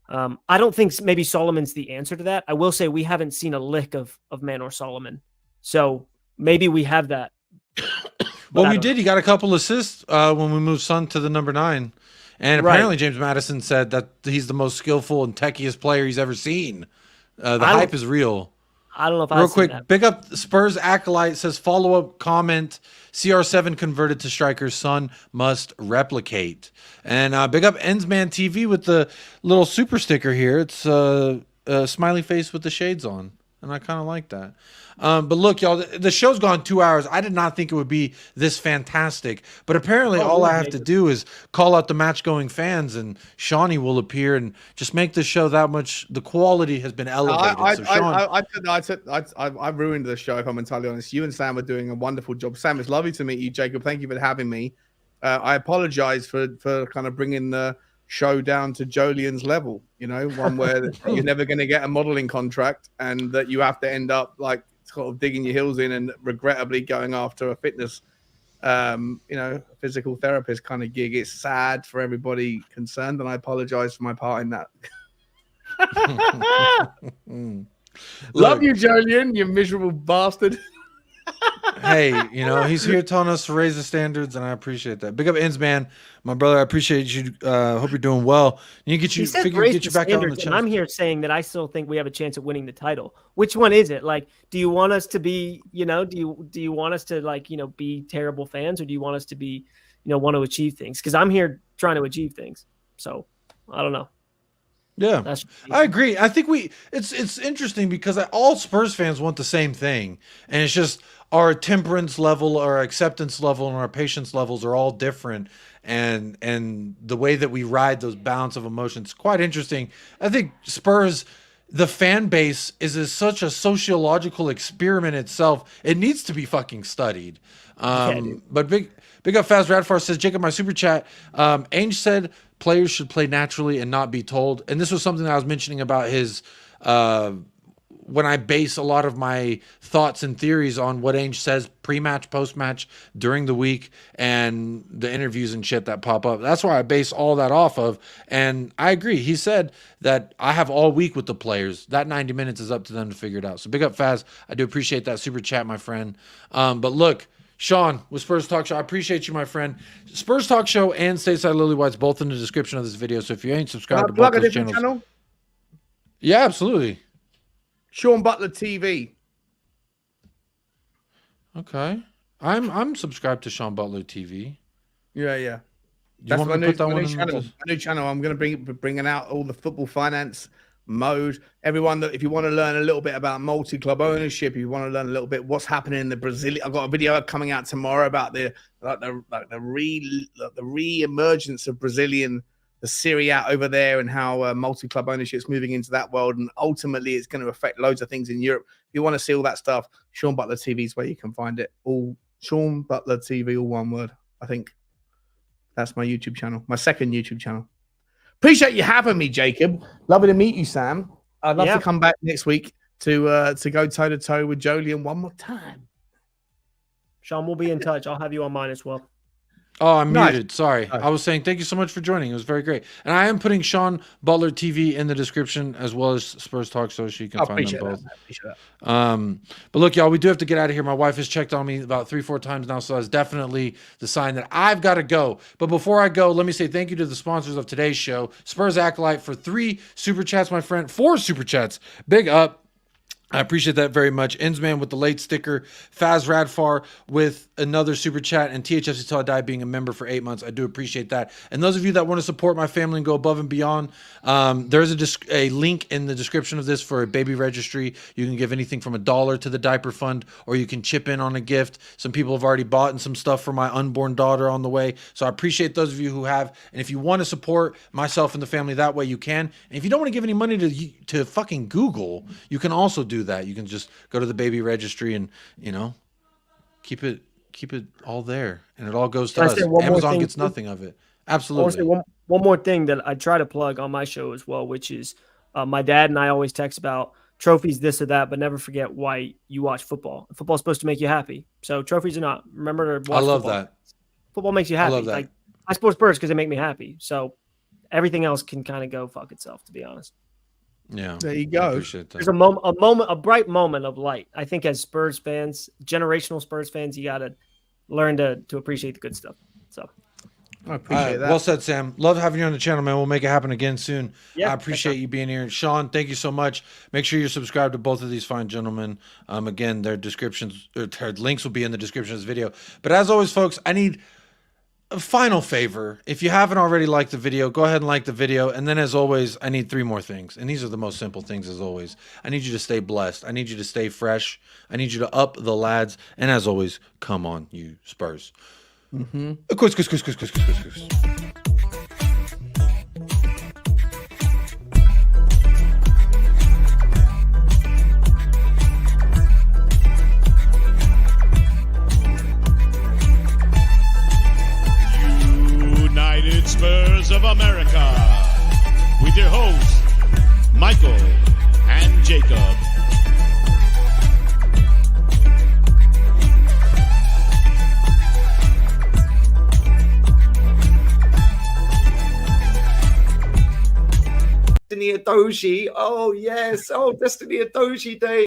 I don't think maybe Solomon's the answer to that. I will say we haven't seen a lick of Manor Solomon. So maybe we have that. Well, we did. He got a couple assists when we moved Son to the number 9. And apparently James Madison said that he's the most skillful and techiest player he's ever seen. The hype is real. I don't know if Real quick, big up Spurs Acolyte says, follow-up comment, CR7 converted to striker, Son must replicate. And big up Ensman TV with the little super sticker here. It's a smiley face with the shades on. And I kind of like that. But look, y'all, the show's gone 2 hours. I did not think it would be this fantastic. But apparently all I have to do is call out the match-going fans, and Shawnee will appear and just make the show that much. The quality has been elevated. I ruined the show, if I'm entirely honest. You and Sam are doing a wonderful job. Sam, it's lovely to meet you. Jacob, thank you for having me. I apologize for kind of bringing the show down to Jolien's level, you know, one where you're never going to get a modeling contract and that you have to end up like sort of digging your heels in and regrettably going after a fitness, physical therapist kind of gig. It's sad for everybody concerned, and I apologize for my part in that. Love you, Jolien, you miserable bastard. Hey, he's here telling us to raise the standards, and I appreciate that. Big up Ends, man, my brother. I appreciate you. Hope you're doing well. You get you back out on the channel. I'm here saying that I still think we have a chance at winning the title. Which one is it? Like, do you want us to be, do you want us to be terrible fans, or do you want us to be, want to achieve things? Because I'm here trying to achieve things. So I don't know. Yeah, I agree. I think it's interesting because all Spurs fans want the same thing, and it's just our temperance level, our acceptance level, and our patience levels are all different, and the way that we ride those balance of emotions is quite interesting. I think Spurs, the fan base, is such a sociological experiment itself. It needs to be fucking studied. But big up Faz Radfar says, Jacob, my super chat. Ainge said players should play naturally and not be told. And this was something that I was mentioning about his when I base a lot of my thoughts and theories on what Ainge says pre-match, post-match, during the week, and the interviews and shit that pop up. That's why I base all that off of. And I agree. He said that I have all week with the players. That 90 minutes is up to them to figure it out. So big up Faz. I do appreciate that super chat, my friend. But look, Sean with Spurs Talk Show, I appreciate you, my friend. Spurs Talk Show and Stateside Lily White's both in the description of this video. So if you ain't subscribed to both those channels, yeah, absolutely. Sean Butler TV. Okay, I'm subscribed to Sean Butler TV. Yeah. That's my new channel. My new channel. I'm going to bringing out all the football finance mode. Everyone, that if you want to learn a little bit about multi-club ownership, if you want to learn a little bit what's happening in the Brazilian, I've got a video coming out tomorrow about the re-emergence of Brazilian, the Serie A over there, and how multi-club ownership is moving into that world, and ultimately it's going to affect loads of things in Europe. If you want to see all that stuff, Sean Butler TV is where you can find it. All Sean Butler TV, all one word. I think that's my YouTube channel, my second YouTube channel. Appreciate you having me, Jacob. Lovely to meet you, Sam. I'd love to come back next week to go toe-to-toe with Jolien one more time. Sean, we'll be in touch. I'll have you on mine as well. Oh, I'm muted. Sorry. I was saying thank you so much for joining. It was very great. And I am putting Sean Butler TV in the description, as well as Spurs Talk, so you can find them both. But look, y'all, we do have to get out of here. My wife has checked on me about 3-4 times now, so that's definitely the sign that I've got to go. But before I go, let me say thank you to the sponsors of today's show. Spurs Acolyte for 3 super chats, my friend. 4 super chats. Big up. I appreciate that very much. Ensman with the late sticker, Faz Radfar with another super chat, and THFC Till I Die being a member for 8 months. I do appreciate that. And those of you that want to support my family and go above and beyond, there's a link in the description of this for a baby registry. You can give anything from $1 to the diaper fund, or you can chip in on a gift. Some people have already bought some stuff for my unborn daughter on the way. So I appreciate those of you who have. And if you want to support myself and the family that way, you can. And if you don't want to give any money to fucking Google, you can also do that. You can just go to the baby registry and, keep it all there, and it all goes to us. Amazon gets nothing of it. Absolutely. One more thing that I try to plug on my show as well, which is my dad and I always text about trophies, this or that, but never forget why you watch football. Football's supposed to make you happy. So trophies or not, remember to watch I love football. that. Football makes you happy. I love that. Like, I support Spurs because they make me happy. So everything else can kind of go fuck itself, to be honest. Yeah, there you I go. appreciate that. There's a bright moment of light. I think as Spurs fans, generational Spurs fans, you got to learn to appreciate the good stuff. So I appreciate that. Well said, Sam. Love having you on the channel, man. We'll make it happen again soon. Yeah, I appreciate you being here. Sean, thank you so much. Make sure you're subscribed to both of these fine gentlemen. Again, their descriptions, or their links will be in the description of this video. But as always, folks, I need a final favor. If you haven't already liked the video, go ahead and like the video. And then as always, I need 3 more things. And these are the most simple things as always. I need you to stay blessed. I need you to stay fresh. I need you to up the lads. And as always, come on, you Spurs. Quiz. United Spurs of America, with your hosts, Michael and Jacob. Destiny Adoji. Oh, yes. Oh, Destiny Adoji Day.